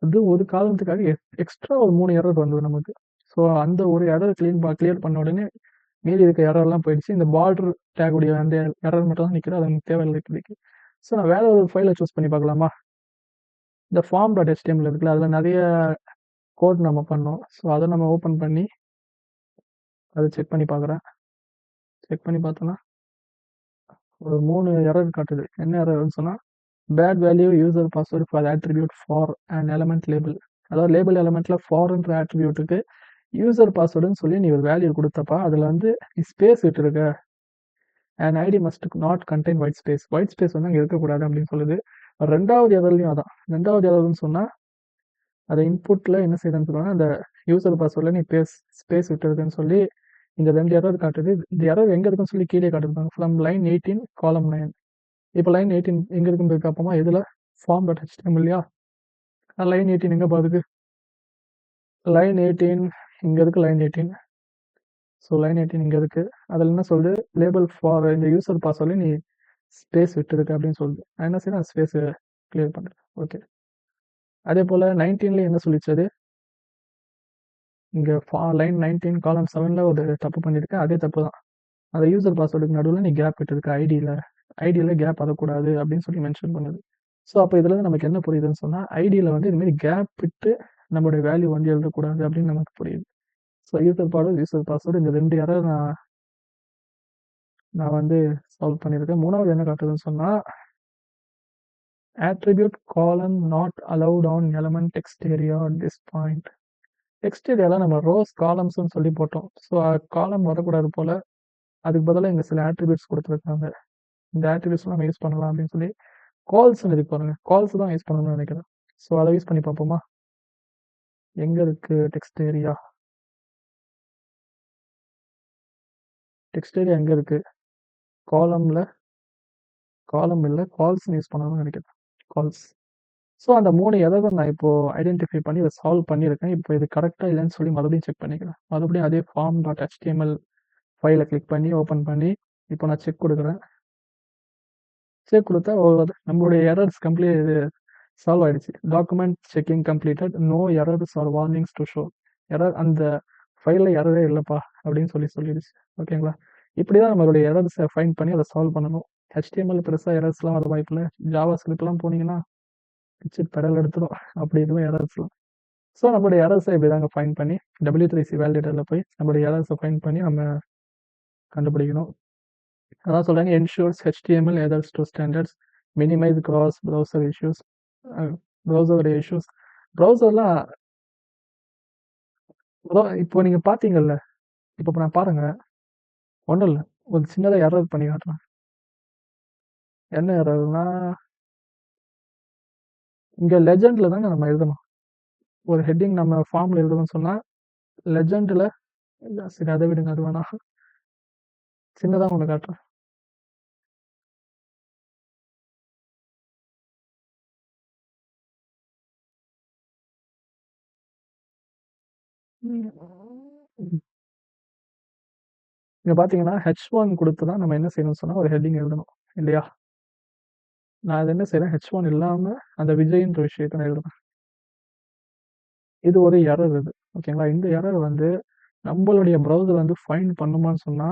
அது ஒரு காரணத்துக்காக எக்ஸ்ட்ரா ஒரு 3 எரர் வந்தது நமக்கு. ஸோ அந்த ஒரு எரர் கிளியர் பண்ண உடனே மீதி இருக்க எரர்லாம் போயிடுச்சு. இந்த பார்டர் டேக் உடைய அந்த எரர் மட்டும் தான் நிக்குது. அது நமக்கு தேவையில்ல இப்போதைக்கு. ஸோ நான் வேற ஒரு ஃபைல சூஸ் பண்ணி பார்க்கலாமா? இந்த form.html இருக்குல்ல, அதுல நெறைய கோட் நம்ம பண்ணோம். ஸோ அத நம்ம ஓப்பன் பண்ணி அத செக் பண்ணி பார்க்குறேன். செக் பண்ணி பார்த்தோம்னா, ஒரு 3 எரர் காட்டுது. என்ன எரர்ன்னு சொன்னா, bad value user password for attribute for and element label. அதாவது லேபிள் எலமெண்ட்ல ஃபார்ன்ற ஆட்ரிபியூட்டுக்கு யூசர் பாஸ்வேர்டுன்னு சொல்லி நீ ஒரு வேல்யூ குடுத்தப்பா, அதுல வந்து நீ ஸ்பேஸ் விட்டுருக்க. And ID must not contain white space. White space வந்து அங்க இருக்கக்கூடாது அப்படின்னு சொல்லுது. 2வது எரர்லயும் அதான். 2வது எரர்ன்னு சொன்னா, அத இன்புட்ல என்ன செய்றேன்னு சொல்லுவாங்க, அந்த யூசர் பாஸ்வேர்ட்ல நீ ஸ்பேஸ் விட்டுருக்குன்னு சொல்லி இந்த 2 எரர் காட்டுது. இந்த எரர் எங்க இருக்குன்னு சொல்லி கீழே காட்டுது. ஃப்ரம் லைன் 18 காலம் 9. இப்போ லைன் 18 எங்க இருக்குன்னு போய் பார்ப்போமா? எதுல? form.html இல்லையா? லைன் 18 எங்க பாருது? லைன் 18 இங்க இருக்கு லைன் 18. ஸோ லைன் 18 இங்க இருக்கு. அதுல என்ன சொல்லுது? லேபிள் ஃபார் இந்த யூசர் பாஸ்வேர்ட்ல நீ ஸ்பேஸ் விட்டுருக்கு அப்படின்னு சொல்லுது. நான் என்ன செய்றேன்? ஸ்பேஸ் கிளியர் பண்றேன். ஓகே. அதே போல 19ல என்ன சொல்லிச்சு அது? இங்க லைன் 19 காலம் 7ல ஒரு தப்பு பண்ணிருக்க. அதே தப்பு தான். அந்த யூசர் பாஸ்வேர்டுக்கு நடுவுல நீ கேப் விட்டுருக்க ஐடியில. ஐடியில கேப் வரக்கூடாது அப்படின்னு சொல்லி மென்ஷன் பண்ணுது. ஸோ அப்போ இதுல இருந்து நமக்கு என்ன புரியுதுன்னு சொன்னா, ஐடியில வந்து இது மாதிரி கேப் விட்டு நம்மளுடைய வேல்யூ வந்து எழுதக்கூடாது அப்படின்னு நமக்கு புரியுது. ஸோ யூசர் பாஸ்வேர்டு இந்த 2 எரர் நான் வந்து சால்வ் பண்ணியிருக்கேன். 3வது என்ன காட்டுதுன்னு சொன்னா, attribute column not allowed on element text area at this point. Text ஏரியால நம்ம ரோஸ் காலம்ஸ்னு சொல்லி போட்டோம். ஸோ காலம் வரக்கூடாது போல. அதுக்கு பதிலா இங்க சில ஆட்ரிபியூட்ஸ் குடுத்துருக்காங்க. இந்த ஆட்ரிபியூட்ஸ்லாம் நம்ம யூஸ் பண்ணலாம் அப்படின்னு சொல்லி கால்ஸ்ன்னு இருக்கு பாருங்க. கால்ஸ் தான் யூஸ் பண்ணணும்னு நினைக்கிறேன். ஸோ அதை யூஸ் பண்ணி பார்ப்போமா? எங்க இருக்கு டெக்ஸ்ட் ஏரியா? டெக்ஸ்ட் ஏரியா எங்க இருக்கு? காலம்ல காலம் இல்ல, கால்ஸ்ன்னு யூஸ் பண்ணணும்னு நினைக்கிறேன். கால்ஸ். ஸோ அந்த 3 எரர நான் இப்போ ஐடென்டிஃபை பண்ணி இத சால்வ் பண்ணியிருக்கேன். இப்போ இது கரெக்ட்டா இல்லைன்னு சொல்லி மறுபடியும் செக் பண்ணிக்கிறேன். மறுபடியும் அதே form.html ஃபைல கிளிக் பண்ணி ஓப்பன் பண்ணி இப்போ நான் செக் குடுக்குறேன். செக் குடுத்தா நம்மளுடைய எரர்ஸ் இது சால்வ் ஆயிடுச்சு. Document checking completed. No errors or warnings to show. Error அந்த ஃபைல்ல எரரே இல்லப்பா அப்படின்னு சொல்லிடுச்சு. ஓகேங்களா? இப்படிதான் நம்மளுடைய எரர்ஸ ஃபைண்ட் பண்ணி அத சால்வ் பண்ணணும். HTML பெருசா எரர்ஸ்லாம் வர வாய்ப்பில்ல. ஜாவா ஸ்கிரிப்ட்லாம் போனீங்கன்னா, பிச்சு பெடல் எடுத்துரும். அப்படி எதுவும் எரர்ஸ்லாம். ஸோ நம்மளுடைய எரர்ஸ இப்படிதாங்க ஃபைண்ட் பண்ணி W3C வேலிடேட்டர்ல போய் நம்மளுடைய எரர்ஸ ஃபைண்ட் பண்ணி நம்ம கண்டுபிடிக்கணும். அதான் சொல்றாங்க ensures HTML adheres to standards, minimize cross browser issues. browser issues. browserலாம் இப்போ நீங்க பார்த்தீங்கல்ல, இப்போ நான் பாருங்க. ஒண்ணும் இல்ல. ஒரு சின்னதா எரர் பண்ணி காட்டுறேன். என்ன எரர்னா, இங்க லெஜெண்ட்ல தாங்க நம்ம எழுதணும். ஒரு ஹெட்டிங் நம்ம ஃபார்ம்ல எழுதணும்னு சொன்னா, லெஜெண்ட்ல சரி அத விடுங்க. அது வேணாம். சின்னதா ஒண்ணு காட்டுறேன். இங்க பார்த்தீங்கன்னா, H1 குடுத்து தான் நம்ம என்ன செய்யணும்னு சொன்னா, ஒரு ஹெட்டிங் எழுதணும். இல்லையா? நான் அத என்ன செய்றேன், H1 இல்லாம அந்த விஜய்ன்ற விஷயத்த நான் எழுதுறேன். இது ஒரு எரர் இது. ஓகேங்களா? இந்த எரர் வந்து நம்மளுடைய ப்ரௌசர் வந்து ஃபைண்ட் பண்ணுமான்னு சொன்னா,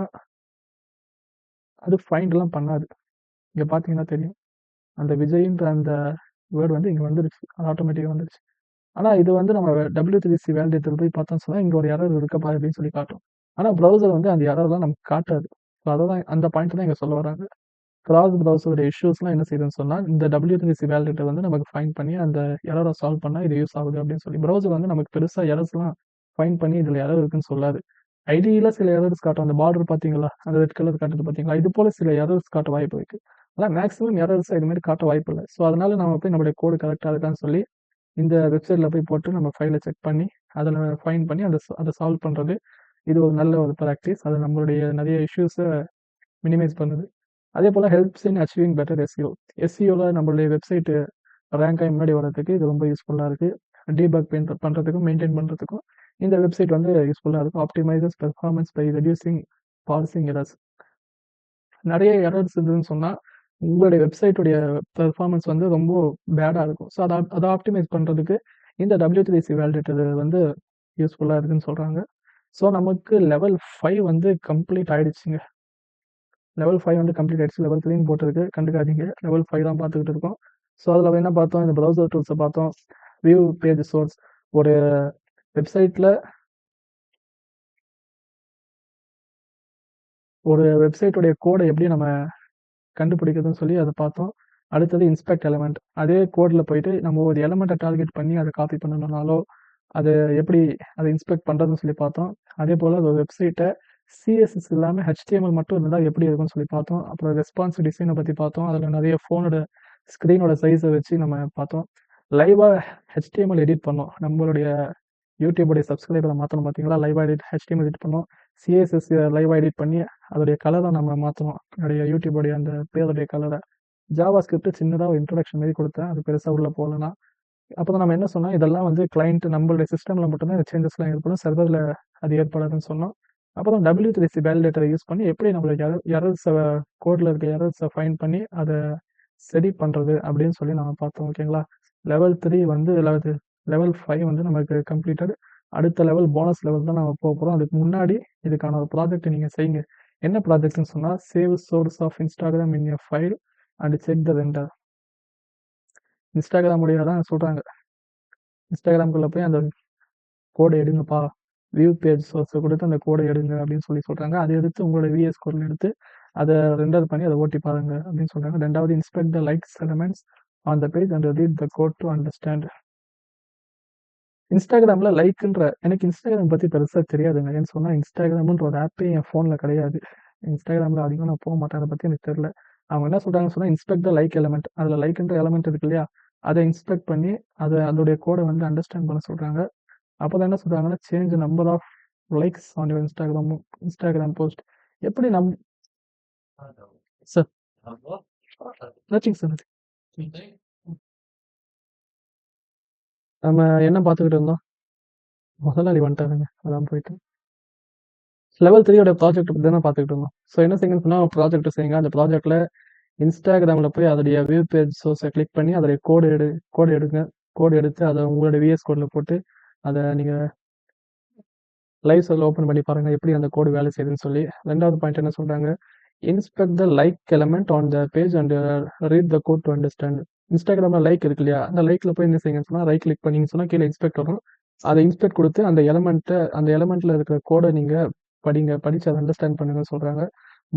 அது ஃபைண்ட்லாம் பண்ணாது. இங்க பார்த்தீங்கன்னா தெரியும். அந்த விஜய்ன்ற அந்த வேர்ட் வந்து இங்க வந்துருச்சு. அது ஆட்டோமேட்டிக்கா வந்துருச்சு. ஆனா இது வந்து நம்ம W3C வேலிடேட்டர் போய் பார்த்தோம்னு சொன்னா, இங்க ஒரு எரர் இருக்குப்பா அப்படின்னு சொல்லி காட்டும். ஆனா ப்ரௌசர் வந்து அந்த எரர்லாம் நமக்கு காட்டாது. ஸோ அததான் அந்த பாயிண்ட் தான் இங்க சொல்ல வராங்க. கிராஸ் ப்ரௌசரோட இஷ்யூஸ்லாம் என்ன செய்யுதுன்னு சொன்னா, இந்த W3C வேலிடேட்டர் வந்து நமக்கு ஃபைண்ட் பண்ணி அந்த எரர சால்வ் பண்ணா இது யூஸ் ஆகுது அப்படின்னு சொல்லி. ப்ரௌசர் வந்து நமக்கு பெருசா எரர்ஸ்லாம் ஃபைண்ட் பண்ணி இதுல எரர் இருக்குன்னு சொல்லாது. ஐடியில சில எரர்ஸ் காட்டும். அந்த பார்டர் பார்த்தீங்களா? அந்த ரெட் கலர் காட்டுது பார்த்தீங்களா? இது போல சில எரர்ஸ் காட்ட வாய்ப்பு இருக்கு. ஆனா மேக்ஸிமம் எரர்ஸ் இது மாரி காட்ட வாய்ப்பில்ல. ஸோ அதனால நம்ம போய் நம்மளுடைய கோடு கரெக்ட்டா இருக்கான்னு சொல்லி, இந்த வெப்சைட்ல போய் போட்டு நம்ம ஃபைல செக் பண்ணி, அதுல ஃபைண்ட் பண்ணி அத சால்வ் பண்றது. இது ஒரு நல்ல ஒரு பிராக்டிஸ். அது நம்மளுடைய நெறைய இஷ்யூஸ மினிமைஸ் பண்ணுது. அதே போல் helps in achieving better SEO. எஸ்இஓவில் நம்மளுடைய வெப்சைட்டு ரேங்க் ஆகி முன்னாடி வரதுக்கு இது ரொம்ப யூஸ்ஃபுல்லாக இருக்குது. டீபக் பண்ணுறதுக்கும் மெயின்டைன் பண்ணுறதுக்கும் இந்த வெப்சைட் வந்து யூஸ்ஃபுல்லாக இருக்கும். Optimises performance by reducing parsing errors. நிறைய எரர்ஸ் இருந்ததுன்னு சொன்னால் உங்களுடைய வெப்சைட்டுடைய பெர்ஃபார்மன்ஸ் வந்து ரொம்ப பேடாக இருக்கும். ஸோ அதை ஆப்டிமைஸ் பண்ணுறதுக்கு இந்த W3C வேலிடேட்டர் வந்து யூஸ்ஃபுல்லாக இருக்குன்னு சொல்கிறாங்க. ஸோ நமக்கு லெவல் 5 வந்து கம்ப்ளீட் ஆகிடுச்சுங்க. லெவல் 5 வந்து கம்ப்ளீட் ஆகிடுச்சு. லெவல் 3 போட்டிருக்கு, கண்டுக்காதீங்க. லெவல் 5 தான் பார்த்துக்கிட்டு இருக்கோம். ஸோ அதில் என்ன பார்த்தோம், இந்த ப்ரௌசர் டூல்ஸை பார்த்தோம். வியூ பேஜ் சோர்ஸ், ஒரு வெப்சைட்டில் ஒரு வெப்சைட்டுடைய கோடை எப்படி நம்ம கண்டுபிடிக்கிறதுன்னு சொல்லி அதை பார்த்தோம். அடுத்தது இன்ஸ்பெக்ட் எலமெண்ட். அதே கோடில் போயிட்டு நம்ம ஒரு எலமெண்ட்டை டார்கெட் பண்ணி அதை காப்பி பண்ணணும்னாலோ அது எப்படி அதை இன்ஸ்பெக்ட் பண்ணுறதுன்னு சொல்லி பார்த்தோம். அதே போல் ஒரு வெப்சைட்டை சிஎஸ்எஸ் இல்லாமல் HTML மட்டும் இருந்தால் எப்படி இருக்கும்னு சொல்லி பார்த்தோம். அப்புறம் ரெஸ்பான்ஸ் டிசைனை பற்றி பார்த்தோம். அதில் நிறைய ஃபோனோட ஸ்க்ரீனோட சைஸை வச்சு நம்ம பார்த்தோம். லைவாக HTML எடிட் பண்ணோம். நம்மளுடைய யூடியூபுடைய சப்ஸ்கிரைபரை மாற்றணும் பார்த்தீங்களா, லைவாக HTML எடிட் பண்ணோம். சிஎஸ்எஸ் லைவாக எடிட் பண்ணி அதோடைய கலரை நம்ம மாற்றணும். என்னுடைய யூடியூபுடைய அந்த பேருடைய கலரை. ஜாவா ஸ்கிரிப்ட் சின்னதாக ஒரு இன்ட்ரடக்ஷன் மாதிரி கொடுத்தேன். அது பெருசாக உள்ள போகலன்னா அப்போ தான் நம்ம என்ன சொன்னோம், இதெல்லாம் வந்து கிளைண்ட் நம்மளுடைய சிஸ்டமில் மட்டும்தான் இந்த சேஞ்சஸ்லாம் ஏற்படும், சர்வரில் அது ஏற்படாதுன்னு சொன்னோம். அப்புறம் W3C வேலிடேட்டரை யூஸ் பண்ணி எப்படி நம்மளுக்கு எரர்ஸை கோடில் இருக்க எரர்ஸை ஃபைண்ட் பண்ணி அதை சரி பண்ணுறது அப்படின்னு சொல்லி நம்ம பார்த்தோம். ஓகேங்களா. லெவல் 3 வந்து லெவல் 5 வந்து நமக்கு கம்ப்ளீட்டட். அடுத்த லெவல் போனஸ் லெவல் தான் நம்ம போக போகிறோம். அதுக்கு முன்னாடி இதுக்கான ஒரு ப்ராஜெக்ட் நீங்கள் செய்யுங்க. என்ன ப்ராஜெக்ட்னு சொன்னால், save source of Instagram in a file and check the render. Instagram உடைய தான் சொல்கிறாங்க, இன்ஸ்டாகிராம்குள்ளே போய் அந்த கோடை எடுங்கப்பா, வியூ பேஜ் சோர்ஸை கொடுத்து அந்த கோடை எடுங்க அப்படின்னு சொல்லி சொல்கிறாங்க. அதை எடுத்து உங்களோட VS கோடில் எடுத்து அதை ரெண்டர் பண்ணி அதை ஓட்டி பாருங்க அப்படின்னு சொல்கிறாங்க. ரெண்டாவது, inspect the likes elements on the page and read the code to understand. இன்ஸ்டாகிராமில் லைக்குன்ற, எனக்கு இன்ஸ்டாகிராம் பற்றி பெருசாக தெரியாதுங்க. ஏன்னு சொன்னால் இன்ஸ்டாகிராம்ன்ற ஒரு ஆப்பே என் ஃபோனில் கிடையாது. இன்ஸ்டாகிராமில் அதிகம் நான் போக மாட்டேன். அதை பற்றி எனக்கு தெரியல. அவங்க என்ன சொல்கிறாங்கன்னு சொன்னால், இன்ஸ்பெக்ட் த லைக் எலமெண்ட், அதில் லைக்ன்ற எலமெண்ட் இருக்கு இல்லையா, அதை இன்ஸ்பெக்ட் பண்ணி அதோடைய கோடை வந்து அண்டர்ஸ்டாண்ட் பண்ண சொல்கிறாங்க. அப்போ தான் என்ன சொல்கிறாங்கன்னா, change number of likes on your Instagram post. எப்படி சார் நச்சிங் சார் நம்ம என்ன பார்த்துக்கிட்டு இருந்தோம், முதலாளி வந்துட்டாருங்க, அதான் போயிட்டு லெவல் 3யோட ப்ராஜெக்ட் பற்றி தானே பார்த்துக்கிட்டு இருந்தோம். ஸோ என்ன செய்யுங்கன்னு சொன்னால், ப்ராஜெக்ட் செய்யுங்க. அந்த ப்ராஜெக்டில் இன்ஸ்டாகிராமில் போய் அதோடைய வியூ பேஜ் சோர்ஸை கிளிக் பண்ணி அதோடைய கோடு எடுங்க. கோடு எடுத்து அதை உங்களோட VS கோடில் போட்டு அதை நீங்கள் லைவ் சர்வரில் ஓப்பன் பண்ணி பாருங்கள் எப்படி அந்த கோடு வேலை செய்யுதுன்னு சொல்லி. ரெண்டாவது பாயிண்ட் என்ன சொல்கிறாங்க, inspect the like element on the page and read the code to understand. இன்ஸ்டாகிராமில் லைக் இருக்கு இல்லையா, அந்த லைக்கில் போய் என்ன செய்யுங்கன்னு சொன்னால், ரைட் கிளிக் பண்ணிங்கன்னு சொன்னால் கீழே இன்ஸ்பெக்ட் வரும். அதை இன்ஸ்பெக்ட் கொடுத்து அந்த எலமெண்ட்டில் இருக்கிற கோடை நீங்கள் படித்து அதை அண்டர்ஸ்டாண்ட் பண்ணுங்கன்னு சொல்கிறாங்க.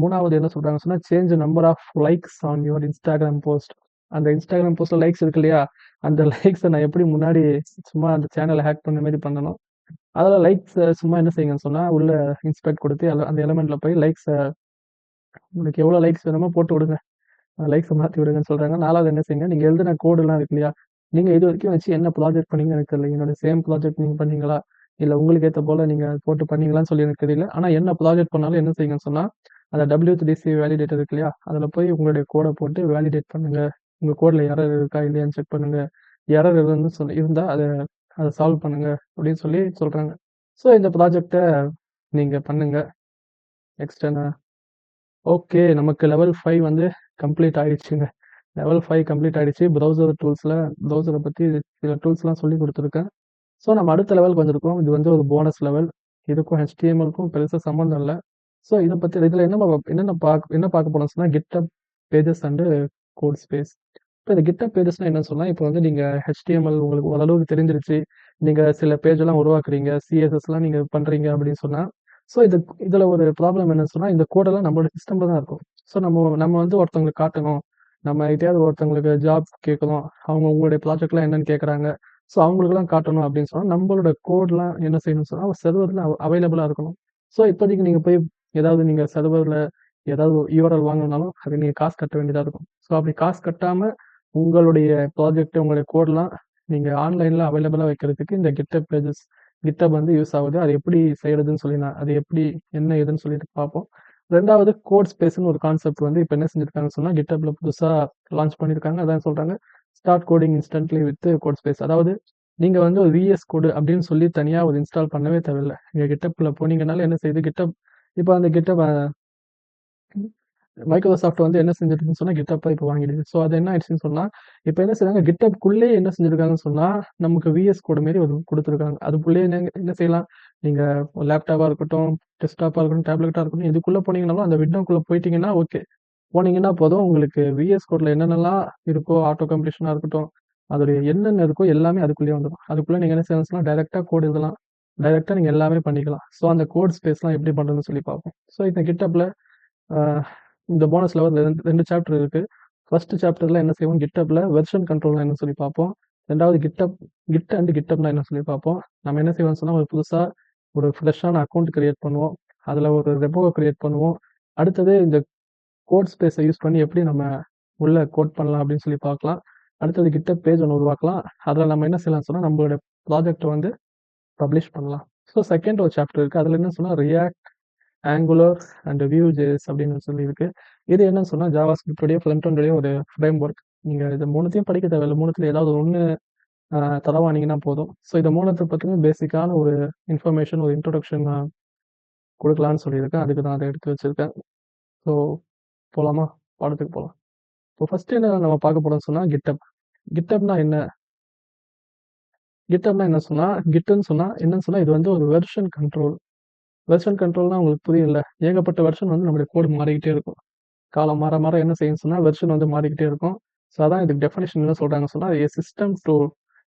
மூணாவது என்ன சொல்கிறாங்க சொன்னால், change number of likes on your Instagram post. அந்த இன்ஸ்டாகிராம் போஸ்ட்டில் லைக்ஸ் இருக்கு இல்லையா, அந்த லைக்ஸை நான் எப்படி முன்னாடி சும்மா அந்த சேனலை ஹேக் பண்ண மாதிரி பண்ணணும். அதில் லைக்ஸ் சும்மா என்ன செய்யுங்கன்னு சொன்னால், உள்ள இன்ஸ்பெக்ட் கொடுத்து அந்த எலமெண்ட்டில் போய் லைக்ஸை உங்களுக்கு எவ்வளோ லைக்ஸ் வேணுமோ போட்டு விடுங்க, லைக்ஸை மாற்றி விடுங்கன்னு சொல்கிறாங்க. நாலாவது என்ன செய்யுங்க, நீங்கள் எழுதின கோடுலாம் இருக்கு இல்லையா, நீங்கள் இது வரைக்கும் வச்சு என்ன ப்ராஜெக்ட் பண்ணீங்கன்னு எனக்கு தெரியல. என்னோட சேம் ப்ராஜெக்ட் நீங்கள் பண்ணீங்களா, இல்லை உங்களுக்கு ஏற்ற போல் நீங்கள் போட்டு பண்ணீங்களான்னு சொல்லி எனக்கு தெரியல. ஆனால் என்ன ப்ராஜெக்ட் பண்ணாலும் என்ன செய்யுங்கன்னு சொன்னால், அந்த W3C வேலிடேட்டர் இருக்கு இல்லையா, அதில் போய் உங்களுடைய கோடை போட்டு வேலிடேட் பண்ணுங்கள். உங்கள் கோடில் எரர் இருக்கா இல்லையான்னு செக் பண்ணுங்கள். எரர் இருந்தால் அதை சால்வ் பண்ணுங்க அப்படின்னு சொல்லி சொல்கிறாங்க. ஸோ இந்த ப்ராஜெக்டை நீங்கள் பண்ணுங்கள். எக்ஸ்டர்னா ஓகே, நமக்கு லெவல் 5 வந்து கம்ப்ளீட் ஆகிடுச்சுங்க. லெவல் 5 கம்ப்ளீட் ஆகிடுச்சு. ப்ரௌசரை பற்றி சில டூல்ஸ்லாம் சொல்லி கொடுத்துருக்கேன். ஸோ நம்ம அடுத்த லெவலுக்கு வந்திருக்கோம். இது வந்து ஒரு போனஸ் லெவல். இதுக்கும் HTML-க்கும் பெருசாக சம்மந்தம் இல்லை. ஸோ இதில் என்ன பார்க்க போனோம்னு சொன்னால், GitHub pages and code space. இப்போ இந்த GitHub பேஜஸ்னால் என்ன சொன்னால், இப்போ வந்து நீங்கள் HTML உங்களுக்கு ஓரளவுக்கு தெரிஞ்சிருச்சு, நீங்கள் சில பேஜெல்லாம் உருவாக்குறீங்க, CSSலாம் நீங்கள் பண்ணுறீங்க அப்படின்னு சொன்னால், ஸோ இதில் ஒரு ப்ராப்ளம் என்னன்னு சொன்னால், இந்த கோடெல்லாம் நம்மளோட சிஸ்டமில் தான் இருக்கும். ஸோ நம்ம வந்து ஒருத்தவங்களுக்கு காட்டணும், நம்ம கிட்டேயாவது ஒருத்தவங்களுக்கு ஜாப் கேட்கணும், அவங்க உங்களுடைய ப்ராஜெக்ட்லாம் என்னன்னு கேட்குறாங்க, ஸோ அவங்களுக்குலாம் காட்டணும் அப்படின்னு சொன்னால், நம்மளோட கோட்லாம் என்ன செய்யணும்னு சொன்னால், சர்வரில் அவைலபிளாக இருக்கணும். ஸோ இப்போதைக்கு நீங்கள் போய் ஏதாவது நீங்கள் சர்வரில் ஏதாவது URL வாங்கினாலும் அது நீங்கள் காசு கட்ட வேண்டியதாக இருக்கும். ஸோ அப்படி காசு கட்டாமல் உங்களுடைய ப்ராஜெக்ட், உங்களுடைய கோட்லாம் நீங்கள் ஆன்லைனில் அவைலபிளாக வைக்கிறதுக்கு இந்த GitHub வந்து யூஸ் ஆகுது. அது எப்படி செய்கிறதுன்னு சொல்லி அது எப்படி என்ன ஏதுன்னு சொல்லிட்டு பார்ப்போம். 2வது கோட் ஸ்பேஸ்ன்னு ஒரு கான்செப்ட் வந்து இப்போ என்ன செஞ்சிருக்காங்கன்னு சொன்னா GitHubல புதுசா லான்ச் பண்ணியிருக்காங்க. அதான் சொல்றாங்க start coding instantly with code space. அதாவது நீங்க வந்து ஒரு விஎஸ் கோடு அப்படின்னு சொல்லி தனியா ஒரு இன்ஸ்டால் பண்ணவே தேவையில்ல. நீங்க GitHubல போனீங்கனால என்ன செய்யுது GitHub இப்போ அந்த GitHub மைக்ரோசாஃப்ட் வந்து என்ன செஞ்சிருக்குன்னு சொன்னா GitHub இப்போ வாங்கிடுது. ஸோ அது என்ன ஆயிடுச்சுன்னு சொன்னா இப்போ என்ன செய்றாங்க GitHubக்குள்ளேயே என்ன செஞ்சிருக்காங்கன்னு சொன்னா நமக்கு விஎஸ் கோடு மாரி ஒரு கொடுத்துருக்காங்க. அதுக்குள்ளேயே என்ன செய்யலாம், நீங்க லேப்டாப்பா இருக்கட்டும், டெஸ்க்டாப்பா இருக்கட்டும், டேப்லெட்டா இருக்கட்டும், இதுக்குள்ள போனீங்கனாலும் அந்த விண்டோக்குள்ள போயிட்டீங்கன்னா ஓகே. போனீங்கன்னா போதும் உங்களுக்கு விஎஸ் கோட்ல என்னென்னலாம் இருக்கோ, ஆட்டோ கம்ப்ளீஷனா இருக்கட்டும், அதோடைய என்னென்ன இருக்கோ எல்லாமே அதுக்குள்ளேயே வந்துடும். அதுக்குள்ள நீங்க என்ன செய்யணும்னு சொன்னா டைரக்ட்டா கோட் எழுதலாம். டைரக்ட்டா நீங்க எல்லாமே பண்ணிக்கலாம். ஸோ அந்த கோட் ஸ்பேஸ்லாம் எப்படி பண்றதுன்னு சொல்லி பார்ப்போம். ஸோ இந்த GitHubல அ இந்த போனஸ்ல ஒரு 2 சாப்டர் இருக்கு. ஃபர்ஸ்ட் சாப்டர்ல என்ன செய்வோம், GitHubல வெர்ஷன் கண்ட்ரோல்னா என்னன்னு சொல்லி பார்ப்போம். 2வது Git அண்ட் GitHubனா என்ன சொல்லி பார்ப்போம். நம்ம என்ன செய்வோம்னு சொன்னா ஒரு புதுசா ஒரு ஃப்ரெஷ்ஷான அக்கவுண்ட் கிரியேட் பண்ணுவோம். அதுல ஒரு ரெப்போவ கிரியேட் பண்ணுவோம். அடுத்தது இந்த கோட் ஸ்பேஸை யூஸ் பண்ணி எப்படி நம்ம உள்ள கோட் பண்ணலாம் அப்படின்னு சொல்லி பார்க்கலாம். அடுத்தது GitHub பேஜ் ஒன்று உருவாக்கலாம். அதில் நம்ம என்ன செய்யலாம் சொன்னா நம்மளோட ப்ராஜெக்ட்டை வந்து பப்ளிஷ் பண்ணலாம். ஸோ செகண்ட் ஒரு சாப்டர் இருக்கு. அதில் என்ன சொன்னா ரியாக்ட், ஆங்குலர் அண்ட் Vue.js அப்படின்னு சொல்லி இருக்கு. இது என்னன்னு சொன்னா JavaScript உடைய ஃப்ரண்ட் எண்ட் உடைய ஒரு ஃப்ரேம் ஒர்க். நீங்க இது 3த்தையும் படிக்க தேவையில்ல. 3த்துல ஏதாவது ஒண்ணு தரவானீங்கன்னா போதும். ஸோ இத 3த்த பத்தின பேசிக்கான ஒரு இன்ஃபர்மேஷன், ஒரு இன்ட்ரோடக்ஷன் குடுக்கலான்னு சொல்லியிருக்கேன். அதுக்கு தான் அத எடுத்து வச்சிருக்கேன். ஸோ போலாமா? பாடத்துக்கு போலாம். இப்போ ஃபர்ஸ்ட் என்ன நம்ம பார்க்க போறோம்னு சொன்னா GitHub. GitHubனா என்ன? GitHubனா என்ன சொன்னா, Gitன்னு சொன்னா என்னன்னு சொன்னா இது வந்து ஒரு வெர்ஷன் கண்ட்ரோல். வெர்ஷன் கண்ட்ரோல்னா உங்களுக்கு புரியும்ல. ஏகப்பட்ட வெர்ஷன் வந்து நம்முடைய கோட் மாறிக்கிட்டே இருக்கும். காலம் மாற மாற என்ன செய்யும்னு சொன்னா வெர்ஷன் வந்து மாறிக்கிட்டே இருக்கும். ஸோ அதான் இதுக்கு டெஃபினிஷன் என்ன சொல்றாங்கன்னு சொன்னா a system to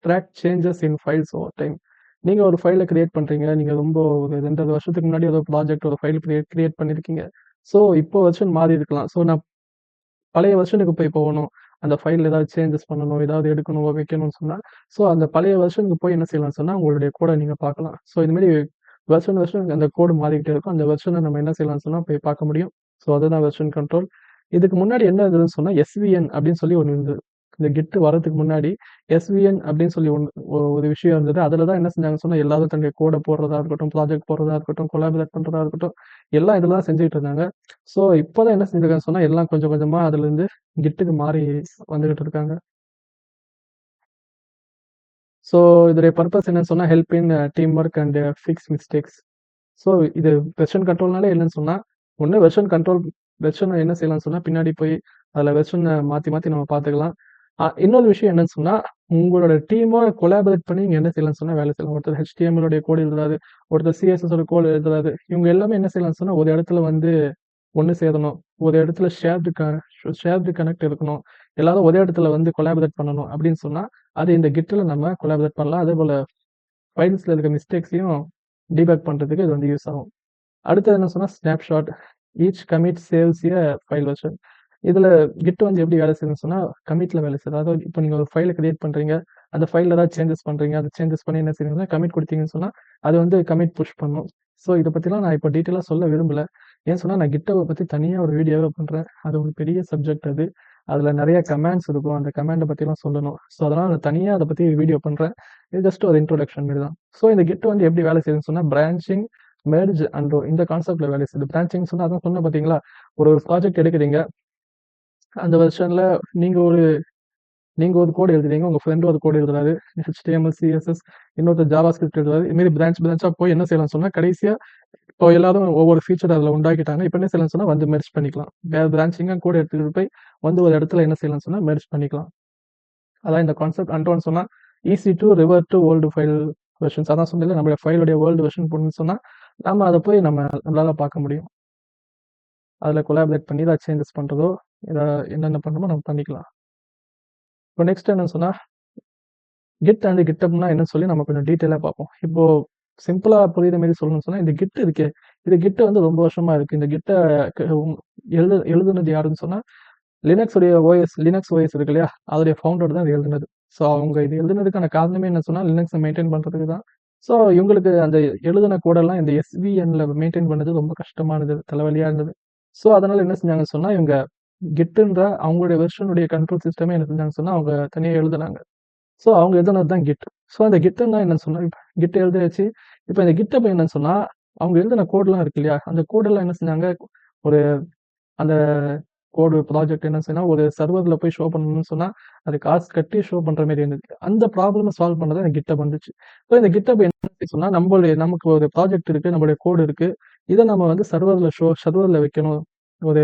track changes in files over time. நீங்க ஒரு ஃபைல கிரியேட் பண்றீங்க. நீங்க ரொம்ப ஒரு 2 வருஷத்துக்கு முன்னாடி ஏதோ ப்ராஜெக்ட் ஒரு ஃபைல் கிரியேட் பண்ணியிருக்கீங்க. ஸோ இப்போ வெர்ஷன் மாறி இருக்கலாம். ஸோ நான் பழைய வெர்ஷனுக்கு போய் போகணும். அந்த ஃபைல்ல ஏதாவது சேஞ்சஸ் பண்ணணும், ஏதாவது எடுக்கணும், வைக்கணும்னு சொன்னா, ஸோ அந்த பழைய வெர்ஷனுக்கு போய் என்ன செய்யலாம்னு சொன்னா, உங்களுடைய கோட நீங்க பார்க்கலாம். ஸோ இந்த மாரி வெர்ஷன் அந்த கோடு மாறிக்கிட்டே இருக்கும். அந்த வெர்ஷன நம்ம என்ன செய்யலாம்னு சொன்னா போய் பார்க்க முடியும். ஸோ அதுதான் வெர்ஷன் கண்ட்ரோல். இதுக்கு முன்னாடி என்ன இருந்ததுன்னு சொன்னா, SVN அப்படின்னு சொல்லி ஒண்ணு இருந்தது. இந்த Git வரதுக்கு முன்னாடி SVN அப்படின்னு சொல்லி ஒரு விஷயம் இருந்தது. அதுல தான் என்ன செஞ்சாங்கன்னு சொன்னா, எல்லாரும் தன்னுடைய கோட போடுறதா இருக்கட்டும், ப்ராஜெக்ட் போடுறதா இருக்கட்டும், கொலாபரேட் பண்றதா இருக்கட்டும், எல்லாம் இதுல தான் செஞ்சுட்டு இருந்தாங்க. ஸோ இப்போதான் என்ன செஞ்சிருக்காங்கன்னு சொன்னா, எல்லாம் கொஞ்சம் கொஞ்சமா அதுலேருந்து Gitக்கு மாறி வந்துகிட்டு இருக்காங்க. ஸோ இதோடைய பர்ப்பஸ் என்னன்னு சொன்னா, help in team work and fix mistakes. So இது வெர்ஷன் கண்ட்ரோல்னாலே என்னன்னு சொன்னா, ஒண்ணு வெர்ஷனை என்ன செய்யலாம்னு சொன்னா, பின்னாடி போய் அதுல வெர்ஷன மாத்தி மாத்தி நம்ம பார்த்துக்கலாம். இன்னொரு விஷயம் என்னன்னு சொன்னா, உங்களோட டீமோட கொலாபரேட் பண்ணி நீங்க என்ன செய்யலாம்னு சொன்னா வேலை செய்யலாம். ஒருத்தர் HTML உடைய கோட் எழுதுறாரு, ஒருத்தர் CSS ஓட கோட் எழுதுறாரு. இவங்க எல்லாமே என்ன செய்யலாம்னு சொன்னா, ஒரு இடத்துல வந்து ஒண்ணு சேரணும். ஒரு இடத்துல ஷேர்டு கனெக்ட் இருக்கணும். எல்லாரும் ஒரே இடத்துல வந்து கொலாபரேட் பண்ணணும் அப்படின்னு சொன்னா, அது இந்த Gitல நம்ம கொலாபரேட் பண்ணலாம். அதேபோல ஃபைல்ஸ்ல இருக்க மிஸ்டேக்ஸையும் டீபக் பண்றதுக்கு இது வந்து யூஸ் ஆகும். அடுத்தது என்ன சொன்னா ஸ்னாப்ஷாட். ஈச் கமிட் சேவ்ஸ் எ ஃபைல் வெர்ஷன். இதுல Git வந்து எப்படி வேலை செய்யுதுன்னு சொன்னா, கமிட்ல வேலை செய்யுது. அதாவது இப்போ நீங்க ஒரு ஃபைல கிரியேட் பண்றீங்க. அந்த ஃபைல்ல ஏதாவது சேஞ்சஸ் பண்றீங்க. அது சேஞ்சஸ் பண்ணி என்ன செய்றீங்கன்னா, கமிட் குடுத்தீங்கன்னு சொன்னா, அது வந்து கமிட் புஷ் பண்ணும். ஸோ இத பத்திலாம் நான் இப்போ டீட்டெயிலா சொல்ல விரும்பல. ஏன்னு சொன்னா, நான் GitHub பத்தி தனியா ஒரு வீடியோவே பண்றேன். அது ஒரு பெரிய சப்ஜெக்ட் அது. அதுல நெறைய கமாண்ட்ஸ் இருக்கும். அந்த கமாண்ட பத்திலாம் சொல்லணும். ஸோ அதனால நான் தனியா அத பத்தி வீடியோ பண்றேன். இது ஜஸ்ட் ஒரு இன்ட்ரோடக்ஷன் மாரி தான். ஸோ இந்த Git வந்து எப்படி வேலை செய்யுதுன்னு சொன்னா, பிரான்ச்சிங், மெர்ஜ் அண்ட் இந்த கான்செப்ட்ல வேலை செய்யுது. பிரான்ச்சிங் சொன்னா அதான் சொன்னேன் பார்த்தீங்களா? ஒரு ப்ராஜெக்ட் எடுக்குறீங்க. அந்த வெர்ஷன்ல நீங்க ஒரு கோட் எழுதுறீங்க. உங்க ஃப்ரெண்ட் ஒரு கோட் எழுதுறாரு. HTML, CSS இன்னொருத்தர் JavaScript எழுதுறாரு. இது மாரி பிரான்ச்சா போய் என்ன செய்யலாம்னு சொன்னா, கடைசியா இப்போ எல்லாரும் ஒவ்வொரு ஃபீச்சர் அதுல உண்டாக்கிட்டாங்க. இப்ப என்ன செய்யலாம்னு சொன்னா வந்து மெர்ஜ் பண்ணிக்கலாம். வேற பிரான்ச்சிங்கா கோட் எடுத்துட்டு போய் வந்து ஒரு இடத்துல என்ன செய்யலாம்னு சொன்னா மெர்ஜ் பண்ணிக்கலாம். அதான் இந்த கான்செப்ட். அன்டோன்னு சொன்னா easy to revert to old file versions. அதான் சொன்னேன்ல, நம்மளுடைய ஃபைலுடைய ஓல்டு வெர்ஷன் போடணும்னு சொன்னா, நம்ம அத போய் நம்மளால பார்க்க முடியும். அதுல கொலாபரேட் பண்ணி ஏதாவது சேஞ்சஸ் பண்றதோ, என்னென்ன பண்ணணுமோ நம்ம பண்ணிக்கலாம். இப்போ நெக்ஸ்ட் என்னன்னு சொன்னா, Git அண்ட் GitHubனா என்னன்னு சொல்லி நம்ம கொஞ்சம் டீட்டெயிலா பார்ப்போம். இப்போ சிம்பிளா புரியுற மாரி சொல்லணும்னு சொன்னா, இந்த Git இருக்கே, இது Git வந்து ரொம்ப வருஷமா இருக்கு. இந்த Gitட்ட எழுதுனது யாருன்னு சொன்னா, லினக்ஸ் OS இருக்கு இல்லையா? அதோடைய ஃபவுண்டர் தான் இத எழுதுனது. ஸோ அவங்க இது எழுதுனதுக்கான காரணமே என்ன சொன்னா, லினக்ஸ மெயின்டெயின் பண்றதுக்கு தான். ஸோ இவங்களுக்கு அந்த எழுதுன கோடெல்லாம் இந்த SVNல மெயின்டெயின் பண்ணது ரொம்ப கஷ்டமானது, தலைவலியா இருந்தது. ஸோ அதனால என்ன செஞ்சாங்கன்னு சொன்னா, இவங்க Gitன்ற அவங்களுடைய வெர்ஷனுடைய கண்ட்ரோல் சிஸ்டமே என்ன செஞ்சாங்கன்னு சொன்னா, அவங்க தனியா எழுதுனாங்க. ஸோ அவங்க எழுதுனது தான் Git. ஸோ அந்த Gitன்னா என்னன்னு சொன்னா, Git எழுதியாச்சு. இப்ப இந்த GitHub என்னன்னு சொன்னா, அவங்க எழுதின கோட்லாம் இருக்கு இல்லையா? அந்த கோடெல்லாம் என்ன செஞ்சாங்க, ஒரு அந்த கோடு ப்ராஜெக்ட் என்ன செய்யணும், ஒரு சர்வர்ல போய் ஷோ பண்ணணும்னு சொன்னா, அது காசு கட்டி ஷோ பண்ற மாரி இருந்தது. அந்த ப்ராப்ளம சால்வ் பண்ண தான் இந்த GitHub வந்துச்சு. ஸோ இந்த GitHub என்ன சொன்னா, நமக்கு ஒரு ப்ராஜெக்ட் இருக்கு, நம்மளுடைய கோடு இருக்கு. இத நம்ம வந்து சர்வர்ல வைக்கணும். ஒரு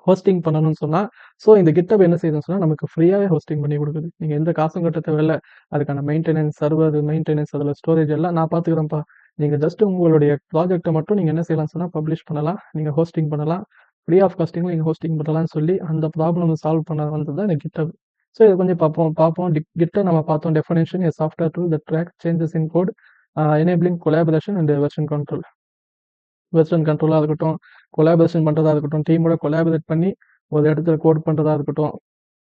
ஹோஸ்டிங் பண்ணணும்னு சொன்னா, ஸோ இந்த GitHub என்ன செய்யுதுன்னு சொன்னா, நமக்கு ஃப்ரீயாவே ஹோஸ்டிங் பண்ணி குடுக்குது. நீங்க எந்த காசும் கட்ட தேவையில்ல. அதுக்கான மெயின்டெனன்ஸ், சர்வர் மெயின்டெனன்ஸ், அதுல ஸ்டோரேஜ் எல்லாம் நான் பார்த்துக்கிறேன்ப்பா. நீங்க ஜஸ்ட் உங்களுடைய ப்ராஜெக்ட்ட மட்டும் நீங்க என்ன செய்யலாம்னு சொன்னா, பப்ளிஷ் பண்ணலாம். நீங்க ஹோஸ்டிங் பண்ணலாம். ஃப்ரீ ஆஃப் காஸ்டிங்ல நீங்க ஹோஸ்டிங் பண்ணலாம்னு சொல்லி, அந்த ப்ராப்ளம சால்வ் பண்ண வந்தது தான் இந்த GitHub. ஸோ இத கொஞ்சம் பார்ப்போம். Git நம்ம பார்த்தோம். Definition a software tool that track changes in code, enabling collaboration and version control. Version கண்ட்ரோலா இருக்கட்டும், கொலாபரேஷன் பண்றதா இருக்கட்டும், டீமோட கொலாபரேட் பண்ணி ஒரு இடத்துல கோட் பண்றதா இருக்கட்டும்,